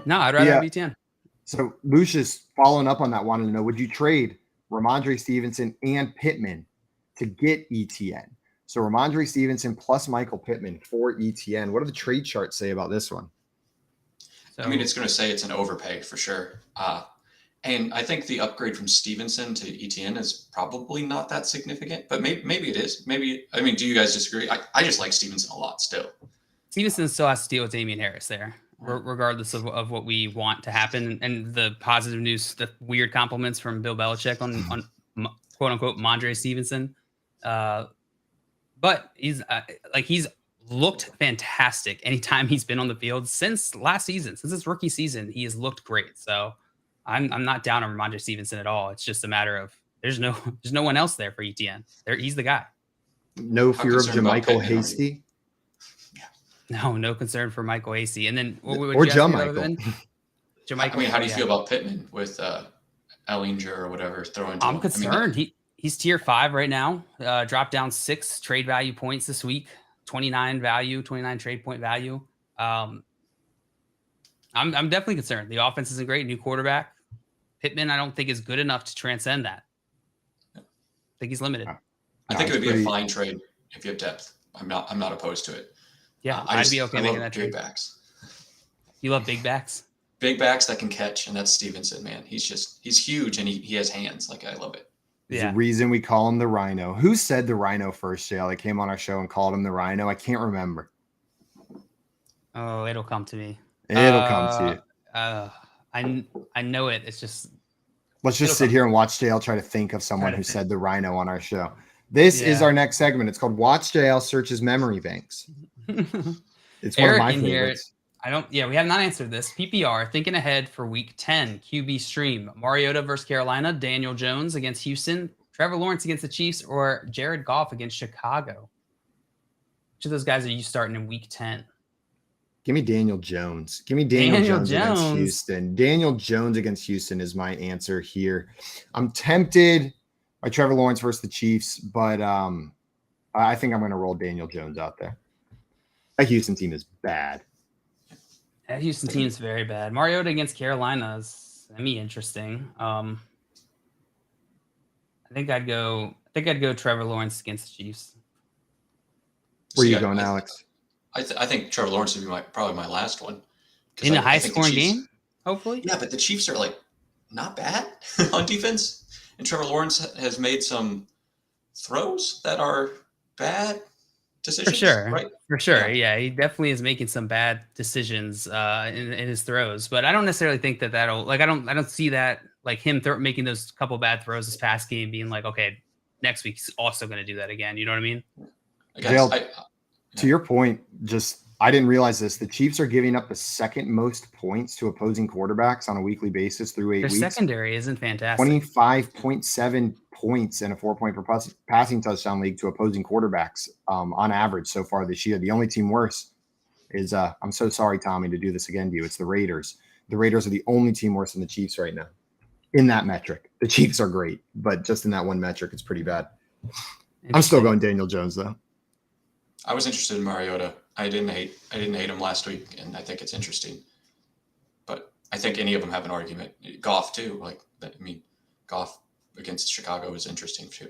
No, I'd rather have Etienne.
So Lucius, following up on that, wanted to know, would you trade Ramondre Stevenson and Pittman to get Etienne? So Ramondre Stevenson plus Michael Pittman for ETN. What do the trade charts say about this one?
So, it's going to say it's an overpay for sure. And I think the upgrade from Stevenson to ETN is probably not that significant, but maybe it is. Do you guys disagree? I just like Stevenson a lot still.
Stevenson still has to deal with Damian Harris there, regardless of what we want to happen. And the positive news, the weird compliments from Bill Belichick on quote unquote Mondre Stevenson. But he's looked fantastic anytime he's been on the field since last season, since his rookie season. He has looked great. So I'm not down on Ramondre Stevenson at all. It's just a matter of there's no one else there for ETN. He's the guy.
No fear of JaMychal Hasty.
No concern for Michael Hasty. And then
or JaMychal.
How do you feel about Pittman with Ellinger or whatever throwing?
I'm concerned. He's tier 5 right now. Dropped down 6 trade value points this week. 29 trade point value. I'm definitely concerned. The offense isn't great. New quarterback. Pittman, I don't think is good enough to transcend that. I think he's limited.
I think it would be a fine trade if you have depth. I'm not opposed to it.
Yeah, I'd be okay making that trade.
Big backs.
You love big backs?
Big backs that can catch, and that's Stevenson, man. He's huge, and he has hands. Like, I love it.
There's a reason we call him the Rhino. Who said the Rhino first, JL? They came on our show and called him the Rhino. I can't remember.
Oh, it'll come to me.
It'll come to you.
I know it. It's just.
Let's just sit here and watch JL try to think of someone who said the Rhino on our show. This is our next segment. It's called Watch JL Searches Memory Banks. It's one of my favorites.
We have not answered this. PPR, thinking ahead for week 10, QB stream. Mariota versus Carolina, Daniel Jones against Houston, Trevor Lawrence against the Chiefs, or Jared Goff against Chicago. Which of those guys are you starting in week 10?
Give me Daniel Jones. Give me Daniel Jones against Houston. Daniel Jones against Houston is my answer here. I'm tempted by Trevor Lawrence versus the Chiefs, but I think I'm going to roll Daniel Jones out there. That Houston team is bad.
That Houston team is very bad. Mariota against Carolina is semi-interesting. I think I'd go Trevor Lawrence against the Chiefs.
Where are you going, Alex?
I think Trevor Lawrence would be probably my last one.
In a high-scoring game, hopefully.
Yeah, but the Chiefs are not bad on defense, and Trevor Lawrence has made some throws that are bad decisions.
For sure.
Right?
For sure. Yeah. He definitely is making some bad decisions in his throws, but I don't necessarily think that'll like, I don't see that like him making those couple bad throws this past game being like, okay, next week he's also going to do that again. You know what I mean?
Dale, to your point, I didn't realize this. The Chiefs are giving up the second most points to opposing quarterbacks on a weekly basis through 8
Their
weeks.
secondary isn't fantastic.
25.7 points and a 4-point per passing touchdown league to opposing quarterbacks on average so far this year. The only team worse is, I'm so sorry, Tommy, to do this again to you. It's the Raiders. The Raiders are the only team worse than the Chiefs right now in that metric. The Chiefs are great, but just in that one metric, it's pretty bad. I'm still going Daniel Jones, though.
I was interested in Mariota. I didn't hate him last week, and I think it's interesting. But I think any of them have an argument. Goff too. Goff against Chicago is interesting too.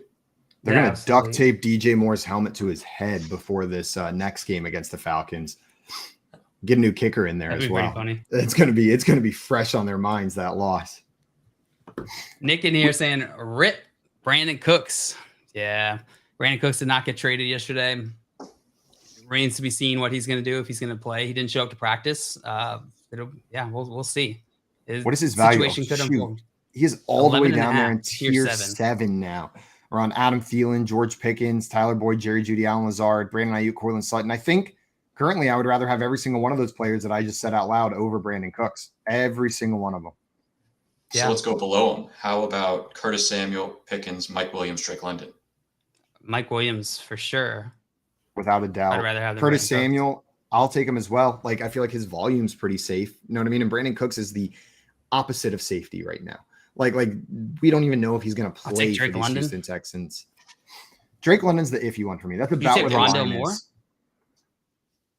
They're going to duct tape DJ Moore's helmet to his head before this next game against the Falcons. Get a new kicker in there as well.
Funny.
It's going to be fresh on their minds, that loss.
Nick in here saying, "Rip Brandon Cooks." Yeah, Brandon Cooks did not get traded yesterday. Remains to be seen what he's going to do, if he's going to play. He didn't show up to practice. We'll see.
What is his value?
Unfold.
He is all the way down there in
tier
7 now. We're on Adam Thielen, George Pickens, Tyler Boyd, Jerry Jeudy, Allen Lazard, Brandon Ayuk, Courtland Sutton. I think currently I would rather have every single one of those players that I just said out loud over Brandon Cooks. Every single one of them.
Yeah. So let's go below him. How about Curtis Samuel, Pickens, Mike Williams, Drake London?
Mike Williams for sure.
Without a doubt.
I'd rather have
Curtis Samuel. I'll take him as well. Like, I feel like his volume's pretty safe. You know what I mean? And Brandon Cooks is the opposite of safety right now. Like we don't even know if he's going to play for the Houston Texans. Drake London's the iffy one for me. That's about where the line is.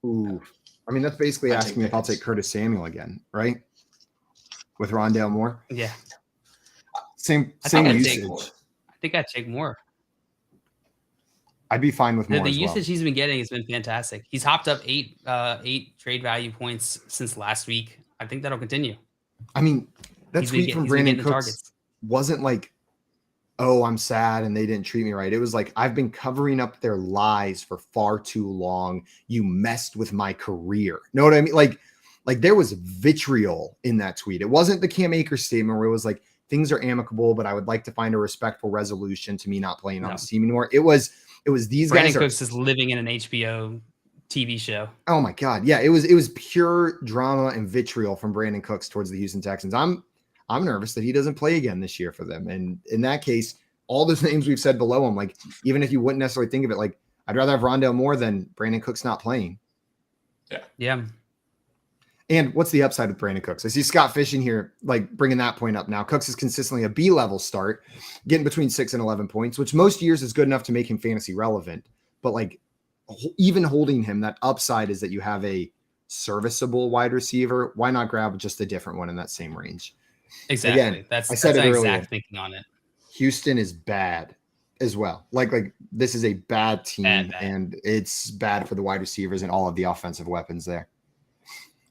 Ooh. I mean, that's basically asking me if I'll take Curtis Samuel again, right? With Rondale Moore?
Yeah.
Same usage.
I think I'd take Moore.
I'd be fine with Moore.
The usage he's been getting has been fantastic. He's hopped up eight trade value points since last week. I think that'll continue.
I mean, that tweet from Brandon Cooks wasn't like, oh, I'm sad and they didn't treat me right. It was like, I've been covering up their lies for far too long. You messed with my career. Know what I mean? Like there was vitriol in that tweet. It wasn't the Cam Akers statement where it was like, things are amicable, but I would like to find a respectful resolution to me not playing on this team anymore. It was these
Brandon
guys.
Cooks is living in an HBO TV show.
Oh my God. Yeah. It was pure drama and vitriol from Brandon Cooks towards the Houston Texans. I'm nervous that he doesn't play again this year for them. And in that case, all those names we've said below him, like, even if you wouldn't necessarily think of it, like, I'd rather have Rondale Moore than Brandon Cooks not playing.
Yeah.
Yeah.
And what's the upside with Brandon Cooks? I see Scott Fishing here, like, bringing that point up now. Cooks is consistently a B-level start, getting between 6 and 11 points, which most years is good enough to make him fantasy relevant. But, like, even holding him, that upside is that you have a serviceable wide receiver. Why not grab just a different one in that same range?
Exactly.
Again,
I said it earlier. Exact thinking on it.
Houston is bad as well. Like this is a bad team, and it's bad for the wide receivers and all of the offensive weapons there.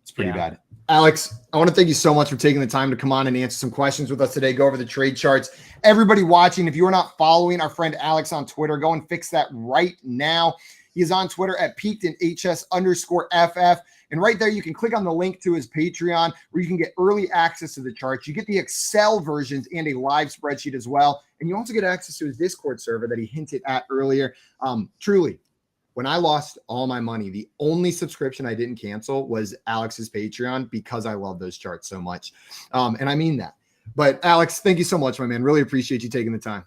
It's pretty bad. Alex, I want to thank you so much for taking the time to come on and answer some questions with us today. Go over the trade charts. Everybody watching, if you are not following our friend Alex on Twitter, go and fix that right now. He is on Twitter at PeakedInHS_FF. And right there, you can click on the link to his Patreon where you can get early access to the charts. You get the Excel versions and a live spreadsheet as well. And you also get access to his Discord server that he hinted at earlier. Truly, when I lost all my money, the only subscription I didn't cancel was Alex's Patreon because I love those charts so much. And I mean that. But Alex, thank you so much, my man. Really appreciate you taking the time.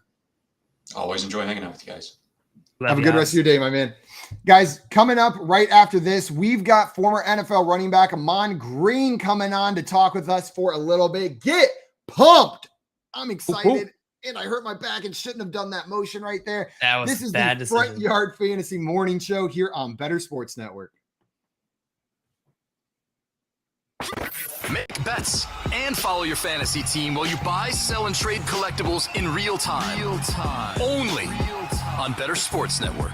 Always enjoy hanging out with you guys.
Have a good rest of your day, my man. Guys, coming up right after this, we've got former NFL running back Ahman Green coming on to talk with us for a little bit. Get pumped. I'm excited. And I hurt my back and shouldn't have done that motion right there.
That was
this is
bad
the
decision.
Front Yard Fantasy Morning Show here on Bettor Sports Network.
Make bets and follow your fantasy team while you buy, sell, and trade collectibles in real time. Only on Bettor Sports Network.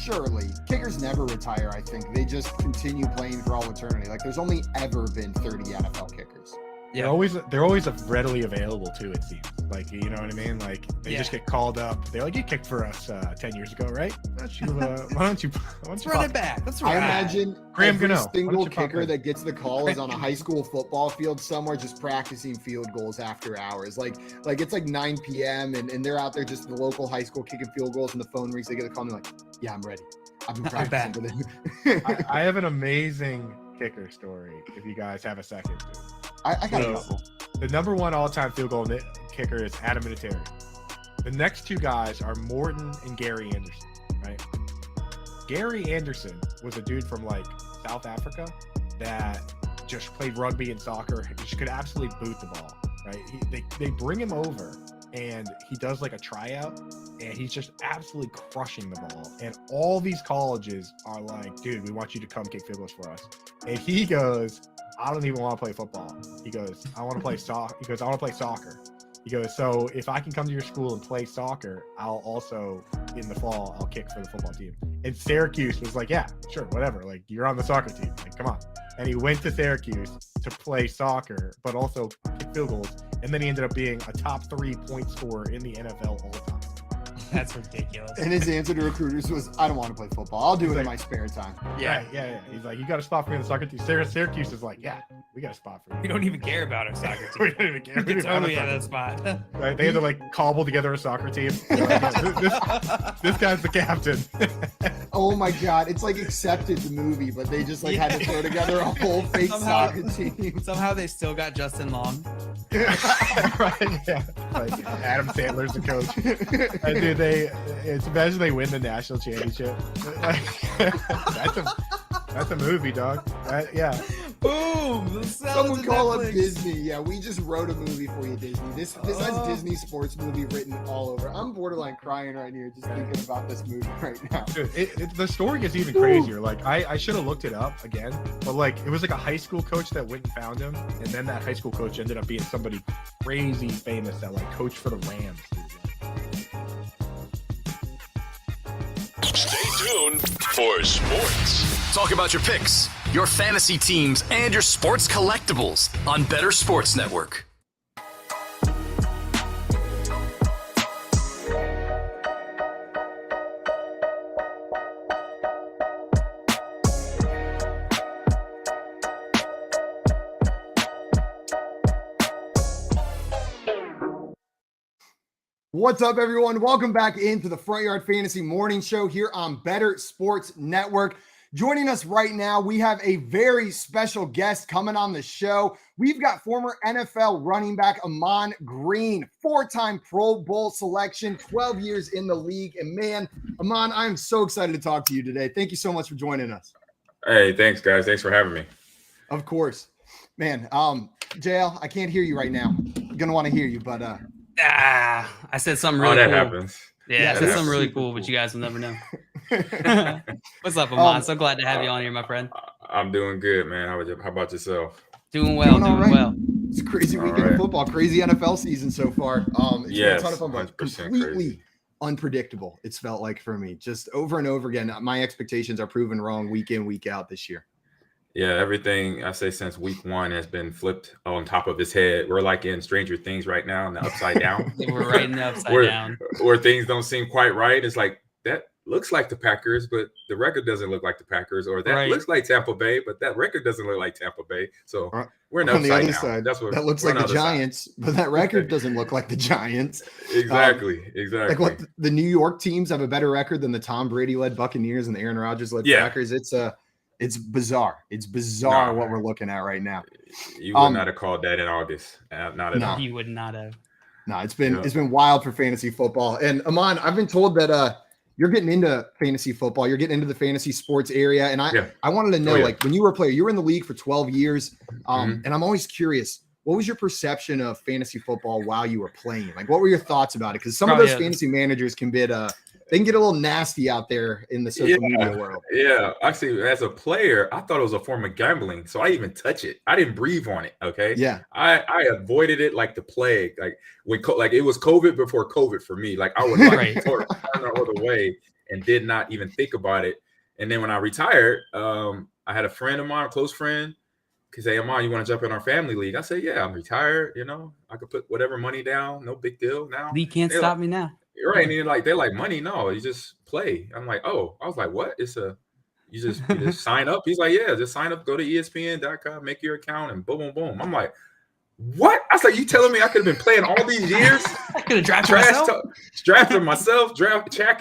Surely. Kickers never retire, I think. They just continue playing for all eternity. Like, there's only ever been 30 NFL kickers.
they're always readily available too. It seems like, you know what I mean. Like they just get called up. They're like, you kicked for us 10 years ago, right? Why don't you
run it back? Let's
I imagine
Graham
every
Gano,
single kicker that gets the call is on a high school football field somewhere, just practicing field goals after hours. Like it's like 9 p.m. and they're out there just at the local high school kicking field goals, and the phone rings. They get a call and they're like, yeah, I'm ready. I've been practicing for this.
I have an amazing kicker story if you guys have a second.
I got a couple.
The number one all-time field goal kicker is Adam Vinatieri. The next two guys are Morton and Gary Anderson, right? Gary Anderson was a dude from like South Africa that just played rugby and soccer. He just could absolutely boot the ball, right? They bring him over and he does like a tryout and he's just absolutely crushing the ball. And all these colleges are like, dude, we want you to come kick field goals for us. And he goes, I don't even want to play football. He goes, I want to play soccer. He goes, I want to play soccer. He goes, so if I can come to your school and play soccer, I'll also, in the fall, I'll kick for the football team. And Syracuse was like, yeah, sure, whatever. Like, you're on the soccer team. Like, come on. And he went to Syracuse to play soccer, but also kick field goals. And then he ended up being a top 3 point scorer in the NFL all the time.
That's ridiculous.
And his answer to recruiters was, I don't want to play football. I'll do it in my spare time.
Yeah. He's like, you got a spot for me on the soccer team. Syracuse is like, yeah, we got a spot for you.
We don't even care about our soccer team.
We don't even care.
We totally have that spot.
Right? They had to like cobble together a soccer team. Like, this guy's the captain.
Oh my God. It's like Accepted, the movie, but they just like had to throw together a whole fake soccer team.
Somehow they still got Justin Long.
Right, yeah. Like Adam Sandler's the coach. And dude, imagine they win the national championship. That's a movie, dog. Yeah.
Boom!
Someone call up Disney. Yeah, we just wrote a movie for you, Disney. This has Disney sports movie written all over. I'm borderline crying right here just thinking about this movie right now.
Dude, the story gets even crazier. Like I should have looked it up again, but like it was like a high school coach that went and found him, and then that high school coach ended up being somebody crazy famous that like coached for the Rams.
Stay tuned for sports.
Talk about your picks, your fantasy teams, and your sports collectibles on Bettor Sports Network.
What's up, everyone? Welcome back into the Front Yard Fantasy Morning Show here on Bettor Sports Network. Joining us right now, we have a very special guest coming on the show. We've got former NFL running back Ahman Green, 4-time Pro Bowl selection, 12 years in the league. And man, Ahman, I'm so excited to talk to you today. Thank you so much for joining us.
Hey, thanks, guys. Thanks for having me.
Of course. Man, JL, I can't hear you right now. I'm going to want to hear you, but
I said something really
that
cool.
happens.
Yeah, I said something really cool, but you guys will never know. What's up, Ahman? So glad to have you on here, my friend.
I'm doing good, man. How about yourself?
Doing well.
It's a crazy weekend of football, crazy NFL season so far. It's been a ton of fun, but completely
crazy.
Unpredictable. It's felt like for me, just over and over again. My expectations are proven wrong week in, week out this year.
Yeah, everything I say since week one has been flipped on top of his head. We're like in Stranger Things right now in the upside down.
We're right in the upside down.
Where things don't seem quite right. It's like, that looks like the Packers, but the record doesn't look like the Packers. Or that looks like Tampa Bay, but that record doesn't look like Tampa Bay. So we're in the
on the other
down.
side.
That's what
that looks like the Giants, but that record doesn't look like the Giants.
Exactly.
Like what the New York teams have a better record than the Tom Brady-led Buccaneers and the Aaron Rodgers-led Packers. It's bizarre. It's bizarre what we're looking at right now.
You would not have called that in August. Not at all.
You would not have.
No, it's been wild for fantasy football. And Ahman, I've been told that you're getting into fantasy football. You're getting into the fantasy sports area. And I wanted to know, like, when you were a player, you were in the league for 12 years. And I'm always curious, what was your perception of fantasy football while you were playing? Like, what were your thoughts about it? Because some of those fantasy managers can get they can get a little nasty out there in the social media world.
Yeah, actually, as a player, I thought it was a form of gambling, so I even touch it. I didn't breathe on it. Okay.
Yeah.
I avoided it like the plague. Like when it was COVID before COVID for me. Like I would like turn the other way and did not even think about it. And then when I retired, I had a friend of mine, a close friend. say, Amon, you want to jump in our family league? I say, yeah, I'm retired. You know, I could put whatever money down. No big deal now.
You can't stop me now.
Right. And they're like, money? No, you just play. I'm like, oh, I was like, what? You just sign up. He's like, yeah, just sign up, go to ESPN.com, make your account, and boom, boom, boom. I'm like, what? I was like, you telling me I could have been playing all these years?
I could have
drafted myself,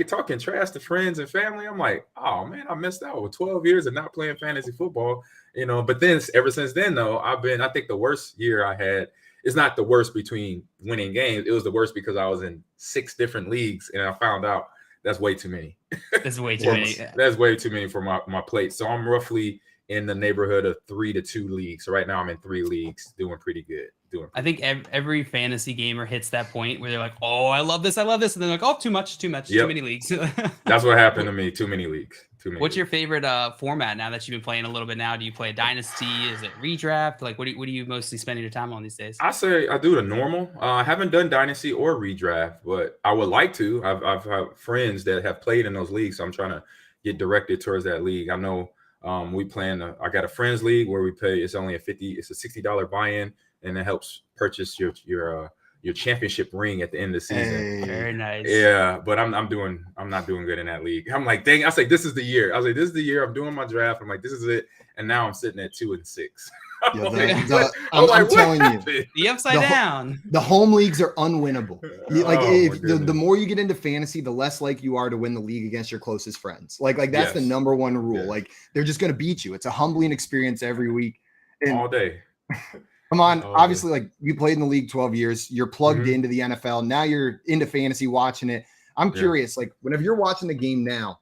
talking trash to friends and family. I'm like, oh man, I missed out with 12 years of not playing fantasy football, But then ever since then, though, I think the worst year I had is not the worst between winning games. It was the worst because I was in 6 different leagues, and I found out that's way too many.
That's way too many.
That's way too many for my plate. So I'm roughly in the neighborhood of 3 to 2 leagues. So right now I'm in 3 leagues, doing pretty good.
I think every fantasy gamer hits that point where they're like, "Oh, I love this," and then they're like, "Oh, too much, too many leagues."
That's what happened to me. Too many leagues.
What's your favorite format now that you've been playing a little bit now? Do you play a dynasty? Is it redraft? Like, what do you mostly spending your time on these days?
I say I do the normal. I haven't done dynasty or redraft, but I would like to. I've had friends that have played in those leagues, so I'm trying to get directed towards that league. I know we plan. I got a friends league where we pay. It's only it's a $60 buy-in, and it helps purchase your championship ring at the end of the season.
Hey, very nice.
Yeah, but I'm not doing good in that league. I'm like, dang, I was like, this is the year. I was like, this is the year I'm doing my draft. I'm like, this is it. And now I'm sitting at 2 and 6.
I'm telling you,
the upside down.
The home leagues are unwinnable. The more you get into fantasy, the less like you are to win the league against your closest friends. Like that's the number one rule.
Yes.
Like they're just going to beat you. It's a humbling experience every week. And
all day.
Come on, obviously, like you played in the league 12 years. You're plugged into the NFL. Now you're into fantasy watching it. I'm curious, like whenever you're watching the game now,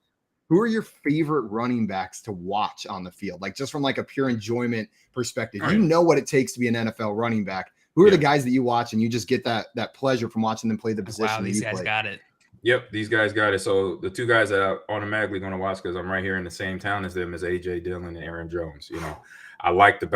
who are your favorite running backs to watch on the field? Like just from like a pure enjoyment perspective, you know what it takes to be an NFL running back. Who are the guys that you watch and you just get that pleasure from watching them play the position?
Wow, these guys got it.
Yep, these guys got it. So the 2 guys that I'm automatically going to watch because I'm right here in the same town as them is AJ Dillon and Aaron Jones. I like the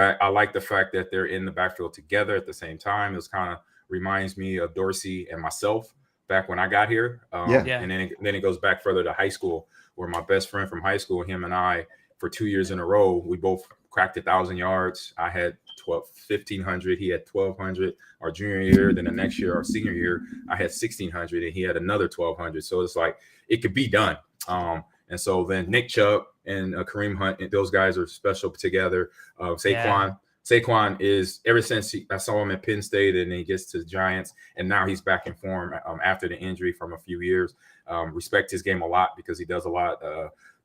fact that they're in the backfield together at the same time. It kind of reminds me of Dorsey and myself back when I got here. And then it goes back further to high school, where my best friend from high school, him and I, for 2 years in a row, we both cracked 1,000 yards. I had 1,500. He had 1,200 our junior year. Then the next year, our senior year, I had 1,600, and he had another 1,200. So it's like it could be done. And so then Nick Chubb and Kareem Hunt, and those guys are special together. Saquon is, ever since I saw him at Penn State and then he gets to the Giants, and now he's back in form after the injury from a few years. Respect his game a lot because he does a lot.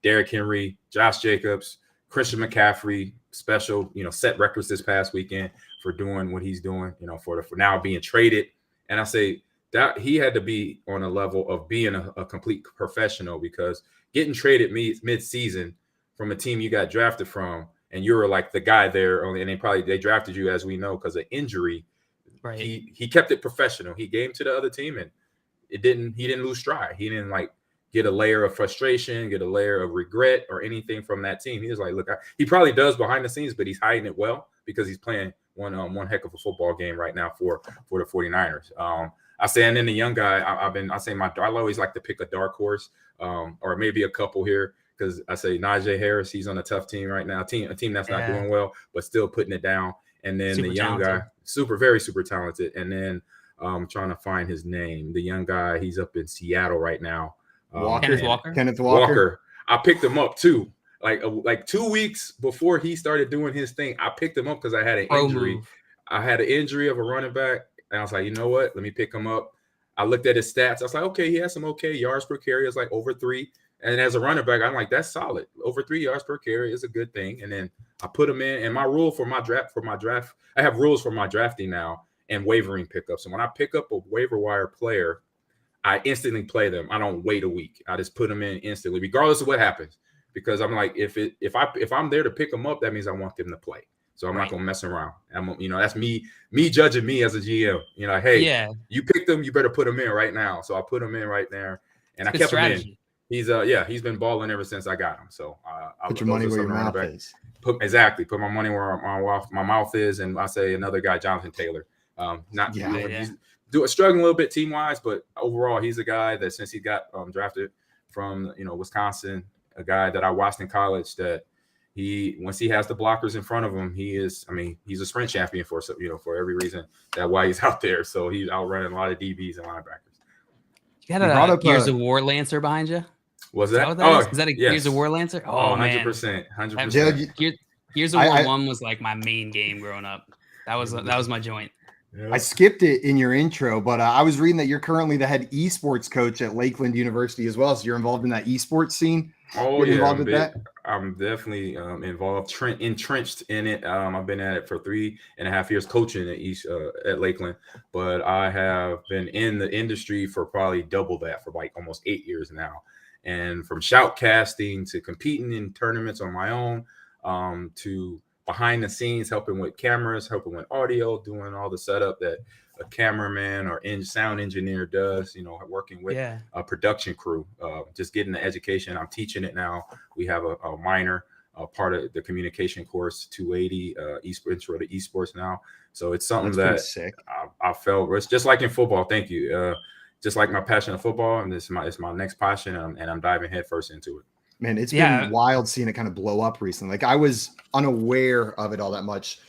Derrick Henry, Josh Jacobs, Christian McCaffrey, special, set records this past weekend for doing what he's doing, for now being traded. And I say that he had to be on a level of being a complete professional, because getting traded mid-season from a team you got drafted from, and you were like the guy there, and they drafted you, as we know, because of injury.
Right.
He kept it professional. He gave to the other team, and he didn't lose stride. He didn't like get a layer of frustration, get a layer of regret or anything from that team. He was like, look, he probably does behind the scenes, but he's hiding it well because he's playing one heck of a football game right now for the 49ers. I say, and then the young guy, I always like to pick a dark horse, or maybe a couple here, because I say Najee Harris, he's on a tough team right now, a team that's not doing well, but still putting it down. And then the young guy, very super talented. And then I'm trying to find his name. The young guy, he's up in Seattle right now.
Kenneth Walker.
I picked him up too. Like 2 weeks before he started doing his thing, I picked him up because I had an injury. I had an injury of a running back, and I was like, you know what? Let me pick him up. I looked at his stats. I was like, okay, he has some okay yards per carry. It's like over 3. And as a running back, I'm like, that's solid. Over 3 yards per carry is a good thing. And then I put him in. And my rule for my draft, I have rules for my drafting now and wavering pickups. And when I pick up a waiver wire player, I instantly play them. I don't wait a week. I just put them in instantly, regardless of what happens. Because I'm like, if I'm there to pick them up, that means I want them to play. So I'm not gonna mess around. That's me judging me as a GM. Hey, you picked them, you better put them in right now. So I put them in right there, and I kept him in. He's been balling ever since I got him. So
put your money where your mouth is.
Put my money where my mouth is, and I say another guy, Jonathan Taylor. He's struggling a little bit team wise, but overall he's a guy that since he got drafted from Wisconsin, a guy that I watched in college that once he has the blockers in front of him, he's a sprint champion for every reason that why he's out there. So he's outrunning a lot of DBs and linebackers.
You got a Gears of War Lancer behind you?
Was
that?
Is
That is that a Gears of War Lancer? Oh,
100%, 100%.
Gears of War 1 was like my main game growing up. That was my joint.
Yeah. I skipped it in your intro, but I was reading that you're currently the head esports coach at Lakeland University as well. So you're involved in that esports scene.
Oh yeah, I'm definitely involved, entrenched in it. I've been at it for 3.5 years coaching at Lakeland, but I have been in the industry for probably double that, for like almost 8 years now. And from shoutcasting to competing in tournaments on my own, to behind the scenes, helping with cameras, helping with audio, doing all the setup that a cameraman or sound engineer does, working with a production crew, just getting the education. I'm teaching it now. We have a minor part of the communication course, 280 intro to esports now. So it's something I felt it's just like in football. Thank you. Just like my passion of football, and it's my next passion, and I'm diving headfirst into it.
Man, it's been wild seeing it kind of blow up recently. Like I was unaware of it all that much,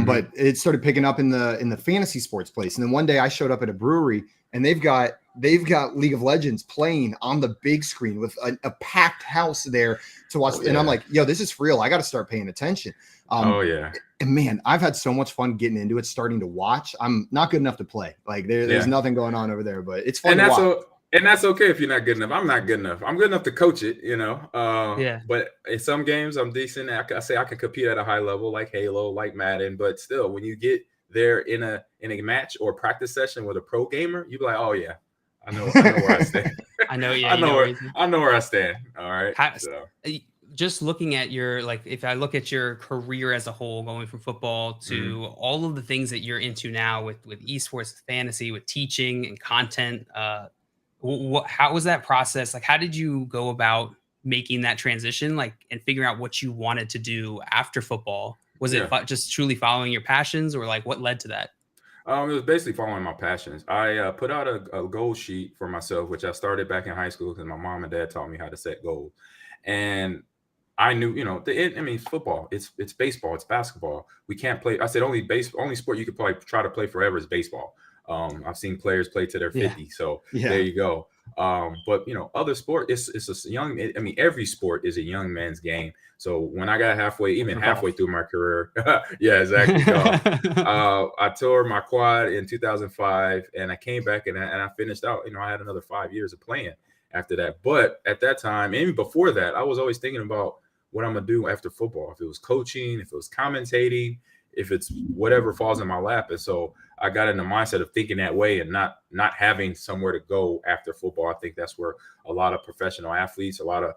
but it started picking up in the fantasy sports place. And then one day I showed up at a brewery, and they've got League of Legends playing on the big screen with a packed house there to watch. And I'm like, yo, this is for real. I got to start paying attention. And man, I've had so much fun getting into it, starting to watch. I'm not good enough to play. Like there's nothing going on over there, but it's fun to watch.
And that's okay if you're not good enough. I'm not good enough. I'm good enough to coach it, But in some games, I'm decent. I say I can compete at a high level, like Halo, like Madden. But still, when you get there in a match or practice session with a pro gamer, you be like, oh yeah, I know where I stand.
I know, yeah,
I know where I stand. All right.
Just looking at if I look at your career as a whole, going from football to all of the things that you're into now with esports, fantasy, with teaching and content, how was that process? Like, how did you go about making that transition, and figuring out what you wanted to do after football? Was it just truly following your passions, or what led to that?
It was basically following my passions. I put out a goal sheet for myself, which I started back in high school because my mom and dad taught me how to set goals. And I knew, football, it's baseball, it's basketball. We can't play. I said only sport you could try to play forever is baseball. I've seen players play to their 50. So there you go. But other sport, it's a young. Every sport is a young man's game. So when I got halfway through my career, yeah, exactly. I tore my quad in 2005, and I came back and I finished out. I had another 5 years of playing after that. But at that time, even before that, I was always thinking about what I'm gonna do after football. If it was coaching, if it was commentating, if it's whatever falls in my lap. And so I got in the mindset of thinking that way and not having somewhere to go after football. I think that's where a lot of professional athletes, a lot of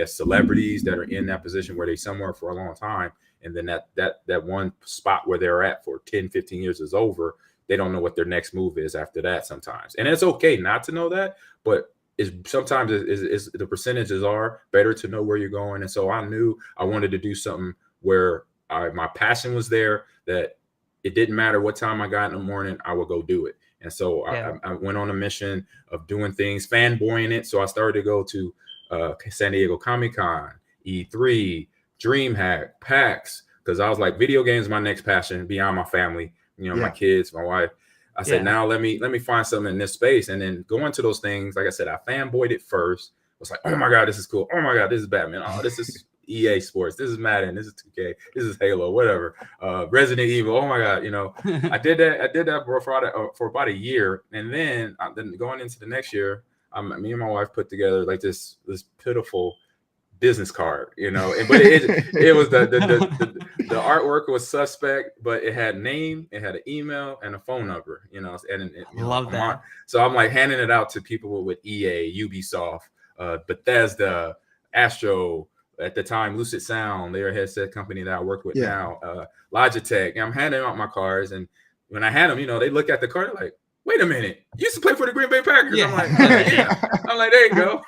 celebrities that are in that position where they somewhere for a long time. And then that one spot where they're at for 10, 15 years is over. They don't know what their next move is after that sometimes. And it's okay not to know that, but sometimes the percentages are better to know where you're going. And so I knew I wanted to do something where my passion was there, that it didn't matter what time I got in the morning, I would go do it. And so I went on a mission of doing things, fanboying it. So I started to go to San Diego Comic-Con, E3, DreamHack, PAX, because I was like, video games my next passion beyond my family, my kids, my wife. I said, now let me find something in this space. And then going to those things, like I said, I fanboyed it first. I was like, oh my God, this is cool. Oh my God, this is Batman. Oh, this is EA Sports. This is Madden. This is 2K. This is Halo. Whatever. Resident Evil. Oh my God. I did that for about a year, and then going into the next year, me and my wife put together like this pitiful business card. But it was the artwork was suspect, but it had name, it had an email, and a phone number.
Love that.
So I'm like handing it out to people with EA, Ubisoft, Bethesda, Astro. At the time, Lucid Sound, they're a headset company that I work with now. Logitech. And I'm handing out my cards, and when I hand them, they look at the card like, "Wait a minute, you used to play for the Green Bay Packers." Yeah. I'm like, I'm like, there you go.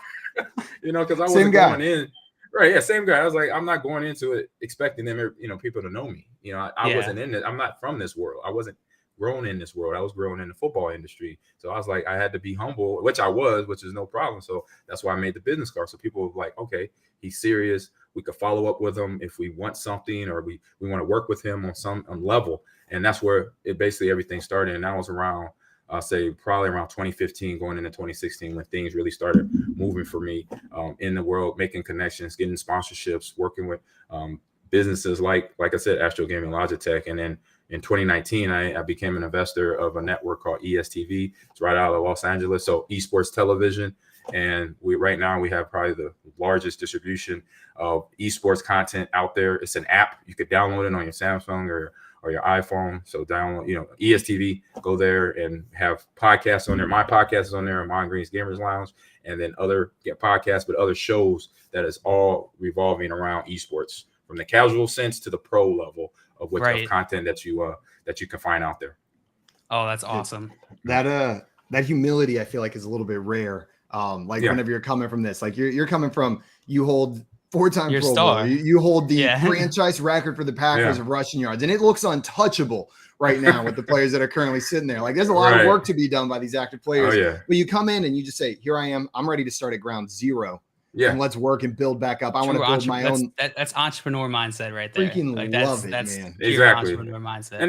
Because I wasn't going in. Right, yeah, same guy. I was like, I'm not going into it expecting them, people to know me. I wasn't in it. I'm not from this world. I wasn't grown in this world. I was grown in the football industry. So I was like, I had to be humble, which I was, which is no problem. So that's why I made the business card. So people were like, okay, he's serious. We could follow up with him if we want something, or we want to work with him on some level. And that's where it basically everything started. And that was around, I'll say probably around 2015 going into 2016 when things really started moving for me in the world, making connections, getting sponsorships, working with businesses like I said, Astro Gaming, Logitech. And then in 2019, I became an investor of a network called ESTV. It's right out of Los Angeles. So esports television. And right now we have probably the largest distribution of esports content out there. It's an app. You could download it on your Samsung or your iPhone. So download, ESTV, go there and have podcasts on there. My podcast is on there, Amon Green's Gamers Lounge, and then other podcasts, but other shows that is all revolving around esports, from the casual sense to the pro level of what of content that you can find out there.
Oh, that's awesome.
That humility I feel like is a little bit rare. Whenever you're coming from this, like you're coming from, you hold 4-time Pro Bowl, you hold the franchise record for the Packers of rushing yards, and it looks untouchable right now with the players that are currently sitting there. Like there's a lot of work to be done by these active players. But you come in and you just say, here I am, I'm ready to start at ground zero. And let's work and build back up. I want to build my own. That's
entrepreneur mindset right there.
Freaking love it, man.
Exactly.
Entrepreneur mindset.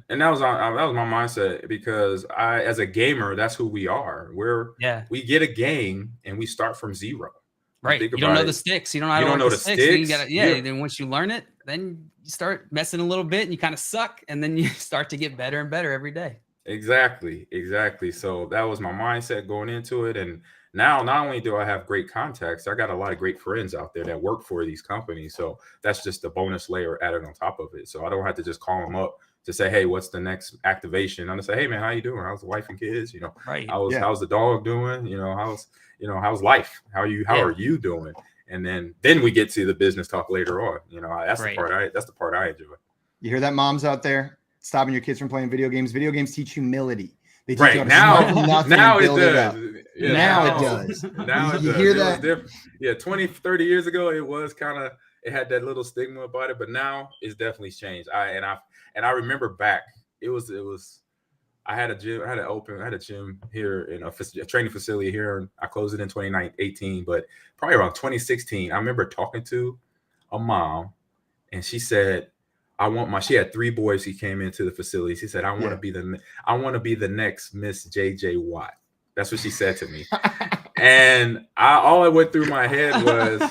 And that was my mindset, because as a gamer, that's who we are. We get a game and we start from zero.
Right. You don't know the sticks. You don't know how to work the sticks. You gotta, then once you learn it, then you start messing a little bit and you kind of suck, and then you start to get better and better every day.
Exactly. So that was my mindset going into it. And now, not only do I have great contacts, I got a lot of great friends out there that work for these companies. So that's just a bonus layer added on top of it. So I don't have to just call them up to say, hey, what's the next activation? I'm gonna say, hey man, how you doing? How's the wife and kids? How's the dog doing? How's life? How are you doing? And then we get to the business talk later on. That's the part I enjoy.
You hear that, moms out there? Stopping your kids from playing video games. Video games teach humility. They teach
right
you
now it does.
Now it does.
Now
you hear that?
20, 30 years ago, it had that little stigma about it, but now it's definitely changed. I remember back, I had a gym here in a training facility here, and I closed it in 2018, but probably around 2016, I remember talking to a mom, and she said, she had 3 boys. He came into the facility. She said, I want to be the next Miss JJ Watt. That's what she said to me. And all that went through my head was,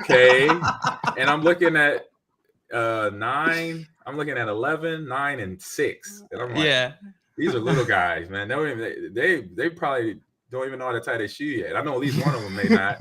okay. And I'm looking at 9. I'm looking at 11, 9, and 6. And I'm like, these are little guys, man. They probably don't even know how to tie their shoe yet. I know at least one of them may not.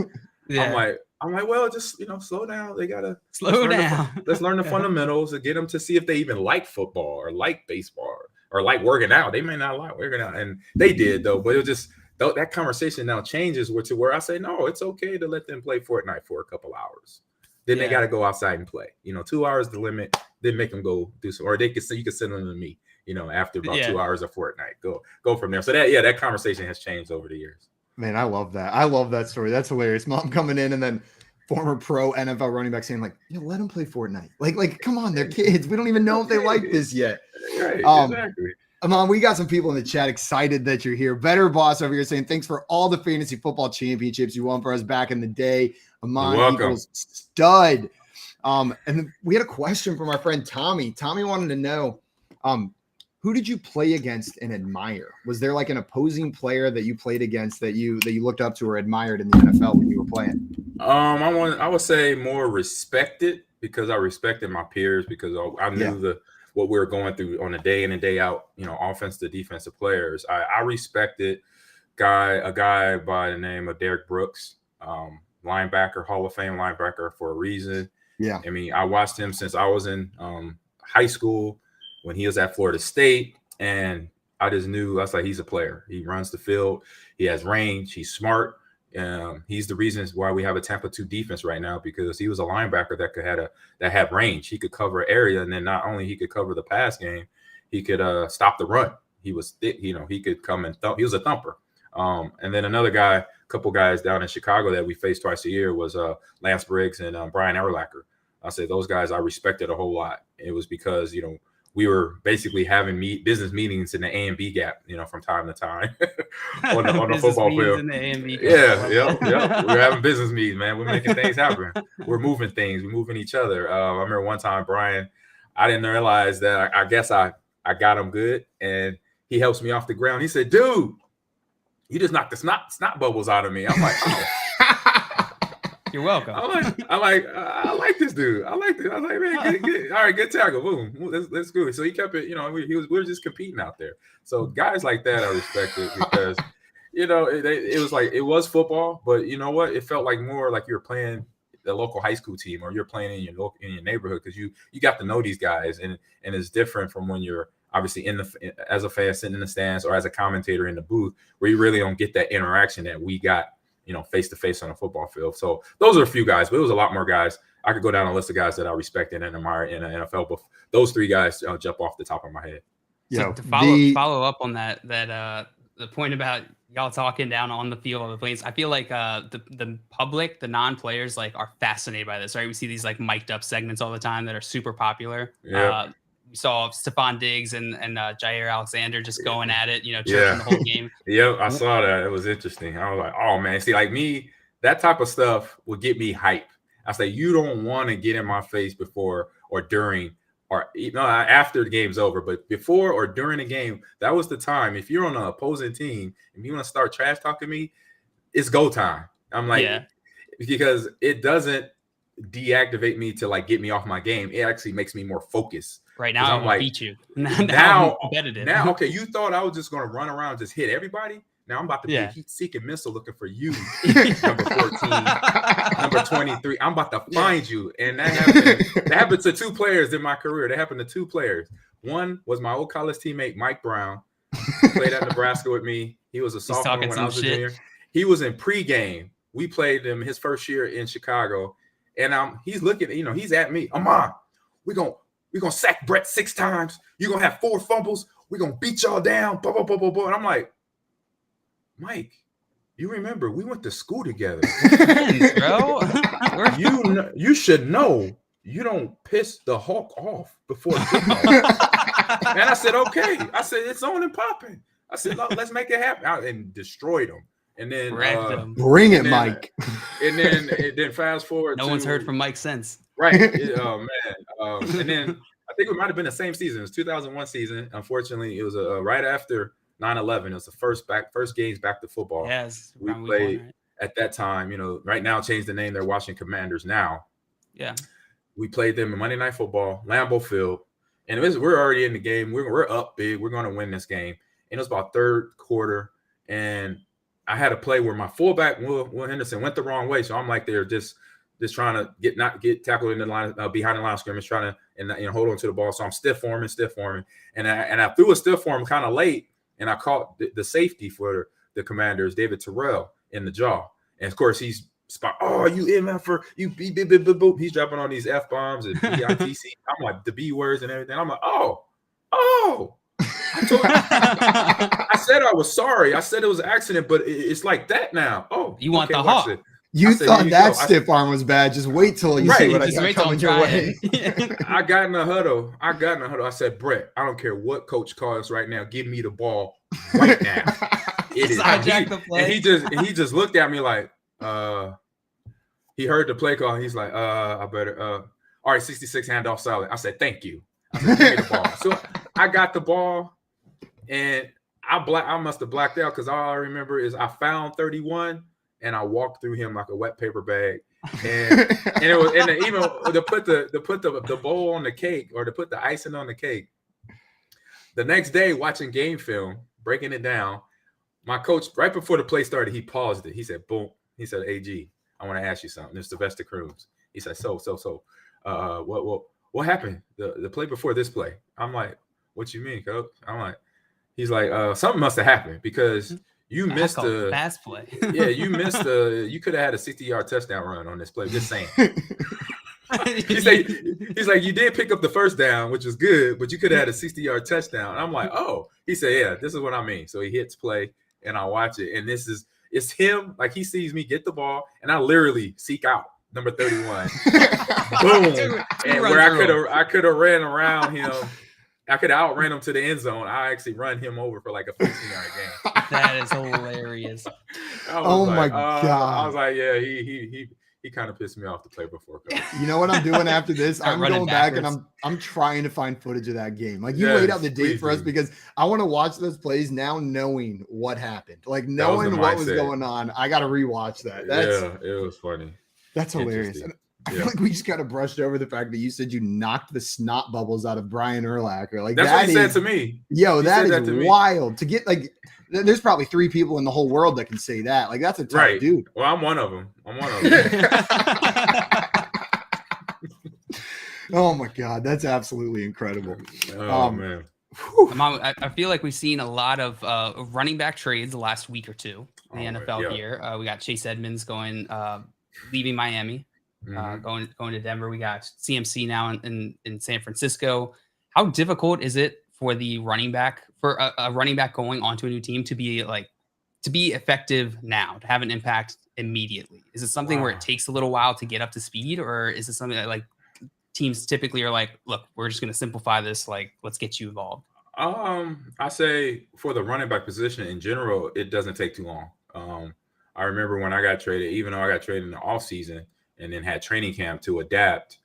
I'm like, well, just slow down. They gotta
slow down.
Let's learn the fundamentals and get them to see if they even like football or like baseball or like working out. They may not like working out, and they did though. But it was just that conversation now changes to where I say, no, it's okay to let them play Fortnite for a couple hours. Then they got to go outside and play. 2 hours the limit. Then make them go do some, or you can send them to me. After about 2 hours of Fortnite, go from there. So that conversation has changed over the years.
Man, I love that. I love that story. That's hilarious. Mom coming in and then former pro NFL running back saying, like, let them play Fortnite. Like, come on, they're kids. We don't even know if they like this yet.
Right, exactly.
Mom, we got some people in the chat excited that you're here. Better Boss over here saying, thanks for all the fantasy football championships you won for us back in the day. Amon equals stud. And we had a question from our friend Tommy. Tommy wanted to know, who did you play against and admire? Was there like an opposing player that you played against that you looked up to or admired in the NFL when you were playing?
I would say more respected, because I respected my peers, because I knew what we were going through on a day in and day out, offensive to defensive players. I respected a guy by the name of Derek Brooks, linebacker, Hall of Fame linebacker for a reason.
Yeah.
I mean, I watched him since I was in high school, when he was at Florida State, and I just knew, I was like, he's a player. He runs the field. He has range. He's smart. He's the reason why we have a Tampa 2 defense right now, because he was a linebacker that had range. He could cover area, and then not only he could cover the pass game, he could stop the run. He was thick, he could come and thump. He was a thumper. And then a couple guys down in Chicago that we faced twice a year was Lance Briggs and Brian Urlacher. I say those guys I respected a whole lot. It was because, we were basically having business meetings in the A and B gap, from time to time on the football field.
In the A and B
gap. Yeah. We're having business meetings, man. We're making things happen. We're moving things. We're moving each other. I remember one time, Brian, I didn't realize that I guess I got him good, and he helps me off the ground. He said, "Dude, you just knocked the snot bubbles out of me." I'm like, "Oh."
You're welcome.
I like this dude. I like this. I was like, man, get, all right, good tackle. Boom. Let's go. So he kept it, we were just competing out there. So guys like that I respected because, it was like, it was football, but you know what? It felt like more like you were playing the local high school team, or you're playing in your neighborhood, because you got to know these guys, and it's different from when you're obviously as a fan sitting in the stands or as a commentator in the booth, where you really don't get that interaction that we got face to face on a football field. So those are a few guys, but it was a lot more guys. I could go down a list of guys that I respected and admire in the NFL, but those three guys jump off the top of my head.
So to follow up on that the point about y'all talking down on the field of the planes, I feel like the public, the non-players, like, are fascinated by this, right? We see these like mic'd up segments all the time that are super popular.
Yeah.
We saw Stephon Diggs and Jair Alexander just going at it, chirping the whole game.
Yeah, I saw that. It was interesting. I was like, oh man, see, like me, that type of stuff will get me hype. I say, you don't want to get in my face before or during or after the game's over, but before or during the game, that was the time. If you're on an opposing team and you want to start trash talking me, it's go time. I'm like, because it doesn't deactivate me to like get me off my game. It actually makes me more focused.
Right now, I'm like, beat you.
Now, okay, you thought I was just going to run around and just hit everybody. Now I'm about to be a heat-seeking missile looking for you, number 14, number 23. I'm about to find you. And that happened to two players in my career. That happened to two players. One was my old college teammate, Mike Brown. He played at Nebraska with me. He was a sophomore when I was a junior. He was in pregame. We played him his first year in Chicago. And he's looking, he's at me. Amon, we're gonna sack Brett 6 times. You're gonna have 4 fumbles. We're gonna beat y'all down. Blah, blah, blah, blah, blah. And I'm like, Mike, you remember we went to school together.
Bro.
You should know you don't piss the Hulk off before kickoff. And I said, okay. I said, it's on and popping. I said, let's make it happen. And destroyed him. And then
bring it, Mike.
And then fast forward.
No one's heard from Mike since.
Right. Oh man. And then I think it might have been the same season. It was 2001 season. Unfortunately, it was right after 9/11. It was the first games back to football.
Yes.
We played at that time. Right now changed the name. They're Washington Commanders now.
Yeah.
We played them in Monday Night Football, Lambeau Field, and we're already in the game. We're up big. We're going to win this game. And it was about third quarter, and I had a play where my fullback Will Henderson went the wrong way. So I'm like, they're just trying to not get tackled in the line behind the line of scrimmage, trying to hold on to the ball. So I'm stiff forming, and I threw a stiff form kind of late, and I caught the safety for the Commanders, David Terrell, in the jaw. And of course he's you MFer, you beep. He's dropping on these F-bombs and BITC. I'm like the B words and everything. I'm like, oh. I said I was sorry. I said it was an accident, but it's like that now. Oh,
you want the hawk?
You thought that stiff arm was bad. Just wait till you see what I got coming your way.
I got in the huddle. I said, Brett, I don't care what coach calls right now. Give me the ball right now. It is.
The play.
And he just looked at me like, he heard the play call. And he's like, I better. All right, 66 handoff solid. I said, thank you. I said, give me the ball. So I got the ball, and I must have blacked out because all I remember is I found 31. And I walked through him like a wet paper bag, and it was, and even to put the bowl on the cake, or to put the icing on the cake. The next day, watching game film, breaking it down, my coach, right before the play started, he paused it. He said, "Boom." He said, "AG, I want to ask you something." It's Sylvester Cruz. He said, "So, what happened? The play before this play?" I'm like, "What you mean, coach?" I'm like, he's like, "Something must have happened because." You missed the
fast play.
Yeah, you missed you could have had a 60-yard touchdown run on this play. Just saying. He's like, you did pick up the first down, which was good, but you could have had a 60-yard touchdown. And I'm like, oh. He said, yeah, this is what I mean. So he hits play, and I watch it, and it's him. Like, he sees me get the ball, and I literally seek out number 31. Boom. And where I could have ran around him I could outran him to the end zone. I actually run him over for like a 15-yard game.
That is hilarious.
My God.
I was like, yeah, he kind of pissed me off to play before coach.
You know what I'm doing after this?
Start
I'm
running
going back and
backwards.
I'm trying to find footage of that game. Like you
Yes,
laid out the date
please
for us
do.
because I want to watch those plays now, knowing what happened, like
That was
knowing
the
what was
mindset.
going on. I got to rewatch that.
Yeah, it was funny.
That's hilarious.
Interesting.
And I feel like we just kind of brushed over the fact that you said you knocked the snot bubbles out of Brian Urlacher. Like
That's
that
what he said
is-
to me.
Yo,
He
that
said that
is
to me.
wild to get. Like, there's probably 3 people in the whole world that can say that. Like, that's a tough
Right.
dude.
Well, I'm one of them.
Oh my God, that's absolutely incredible.
Oh man.
I feel like we've seen a lot of running back trades the last week or two in the
Oh,
NFL
yeah.
here. We got Chase Edmonds going, leaving Miami,
Mhm.
going to Denver. We got CMC now in San Francisco. How difficult is it for the running back a running back going onto a new team to be effective now, to have an impact immediately? Is it something where
Wow.
it takes a little while to get up to speed, or is it something that like teams typically are like, look, we're just going to simplify this, like let's get you involved?
I say for the running back position in general, it doesn't take too long. I remember when I got traded, even though I got traded in the off season and then had training camp to adapt,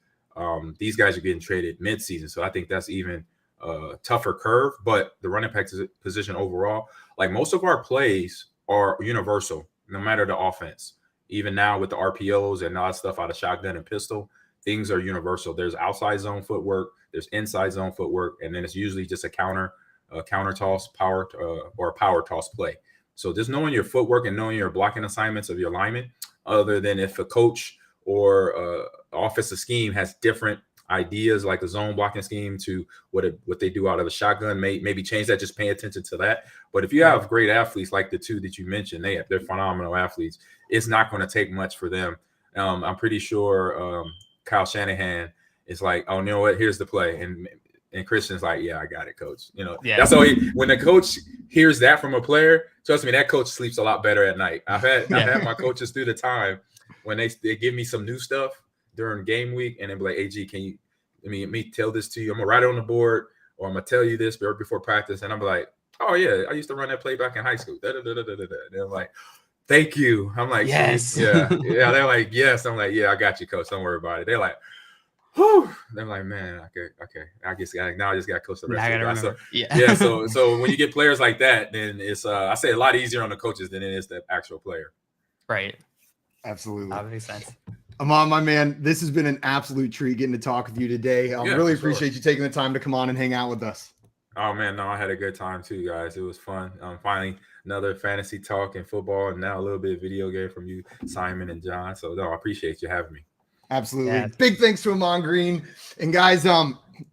these guys are getting traded mid-season. So I think that's even a tougher curve. But the running back position overall, like most of our plays are universal, no matter the offense. Even now with the RPOs and all that stuff out of shotgun and pistol, things are universal. There's outside zone footwork, there's inside zone footwork, and then it's usually just a counter toss, power or a power toss play. So just knowing your footwork and knowing your blocking assignments of your linemen, other than if a coach or offensive scheme has different ideas, like a zone blocking scheme to what they do out of a shotgun, maybe change that. Just pay attention to that. But if you have great athletes like the two that you mentioned, they're phenomenal athletes. It's not going to take much for them. I'm pretty sure Kyle Shanahan is like, oh, you know what? Here's the play, and Christian's like, yeah, I got it, coach. You know,
Yeah.
that's all. When the coach hears that from a player, trust me, that coach sleeps a lot better at night. I've had my coaches through the time when they give me some new stuff during game week, and they're like, AG, can you let me tell this to you? I'm gonna write it on the board, or I'm gonna tell you this before practice, and I'm like, oh yeah, I used to run that play back in high school. And they're like, thank you. I'm like,
yes,
yeah. They're like, yes. I'm like, yeah, I got you, coach. Don't worry about it. They're like, whew. They're like, man, okay. I just got to coach the rest of the guys. So, yeah. So when you get players like that, then it's I say a lot easier on the coaches than it is the actual player.
Right.
Absolutely.
That makes sense.
Amon, my man, this has been an absolute treat getting to talk with you today. I really appreciate you taking the time to come on and hang out with us.
Oh man, no, I had a good time too, guys. It was fun. Finally, another fantasy talk and football, and now a little bit of video game from you, Simon and John. So no, I appreciate you having me.
Absolutely.
Yeah.
Big thanks to Amon Green. And guys,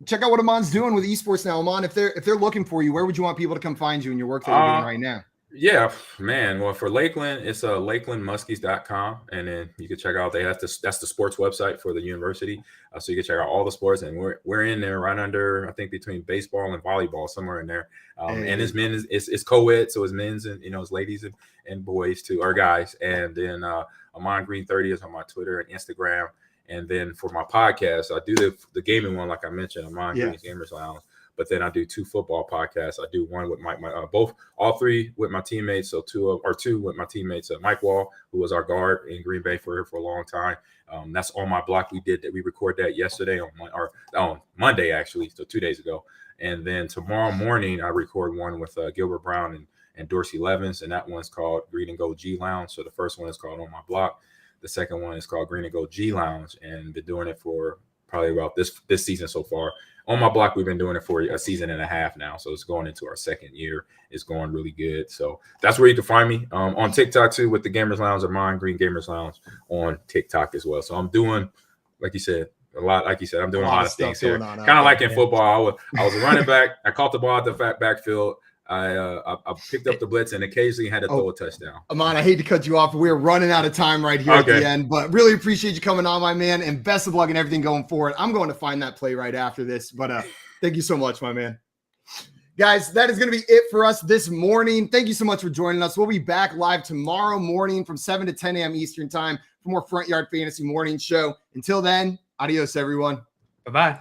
check out what Amon's doing with esports now. Amon, if they're looking for you, where would you want people to come find you in your work that you're doing right now?
Yeah, man. Well, for Lakeland, it's lakelandmuskies.com, and then you can check out that's the sports website for the university. So you can check out all the sports, and we're in there right under, I think, between baseball and volleyball, somewhere in there. And it's men's, it's co-ed, so it's men's and it's ladies and boys too, or guys. And then Amon Green 30 is on my Twitter and Instagram. And then for my podcast, I do the gaming one, like I mentioned, Amon Green's Gamers Lounge. But then I do 2 football podcasts. I do one with all 3 with my teammates. So 2 with my teammates, Mike Wall, who was our guard in Green Bay for a long time. That's on my block. We recorded that yesterday on Monday, actually, so 2 days ago. And then tomorrow morning, I record one with Gilbert Brown and Dorsey Levins, and that one's called Green and Gold G Lounge. So the first one is called On My Block. The second one is called Green and Gold G Lounge, and been doing it for probably about this season so far. On My Block, we've been doing it for a season and a half now, so it's going into our second year. It's going really good. So that's where you can find me on TikTok too, with the Gamers Lounge, or Amon Green Gamers Lounge on TikTok as well. So I'm doing, like you said, a lot. Like you said, I'm doing a lot of things here. Kind of like in football, I was a running back. I caught the ball at the backfield. I picked up the blitz and occasionally had to throw a touchdown.
Amon, I hate to cut you off. We're running out of time right here at the end, but really appreciate you coming on, my man, and best of luck in everything going forward. I'm going to find that play right after this, but thank you so much, my man. Guys, that is going to be it for us this morning. Thank you so much for joining us. We'll be back live tomorrow morning from 7 to 10 a.m. Eastern time for more Front Yard Fantasy Morning Show. Until then, adios, everyone.
Bye-bye.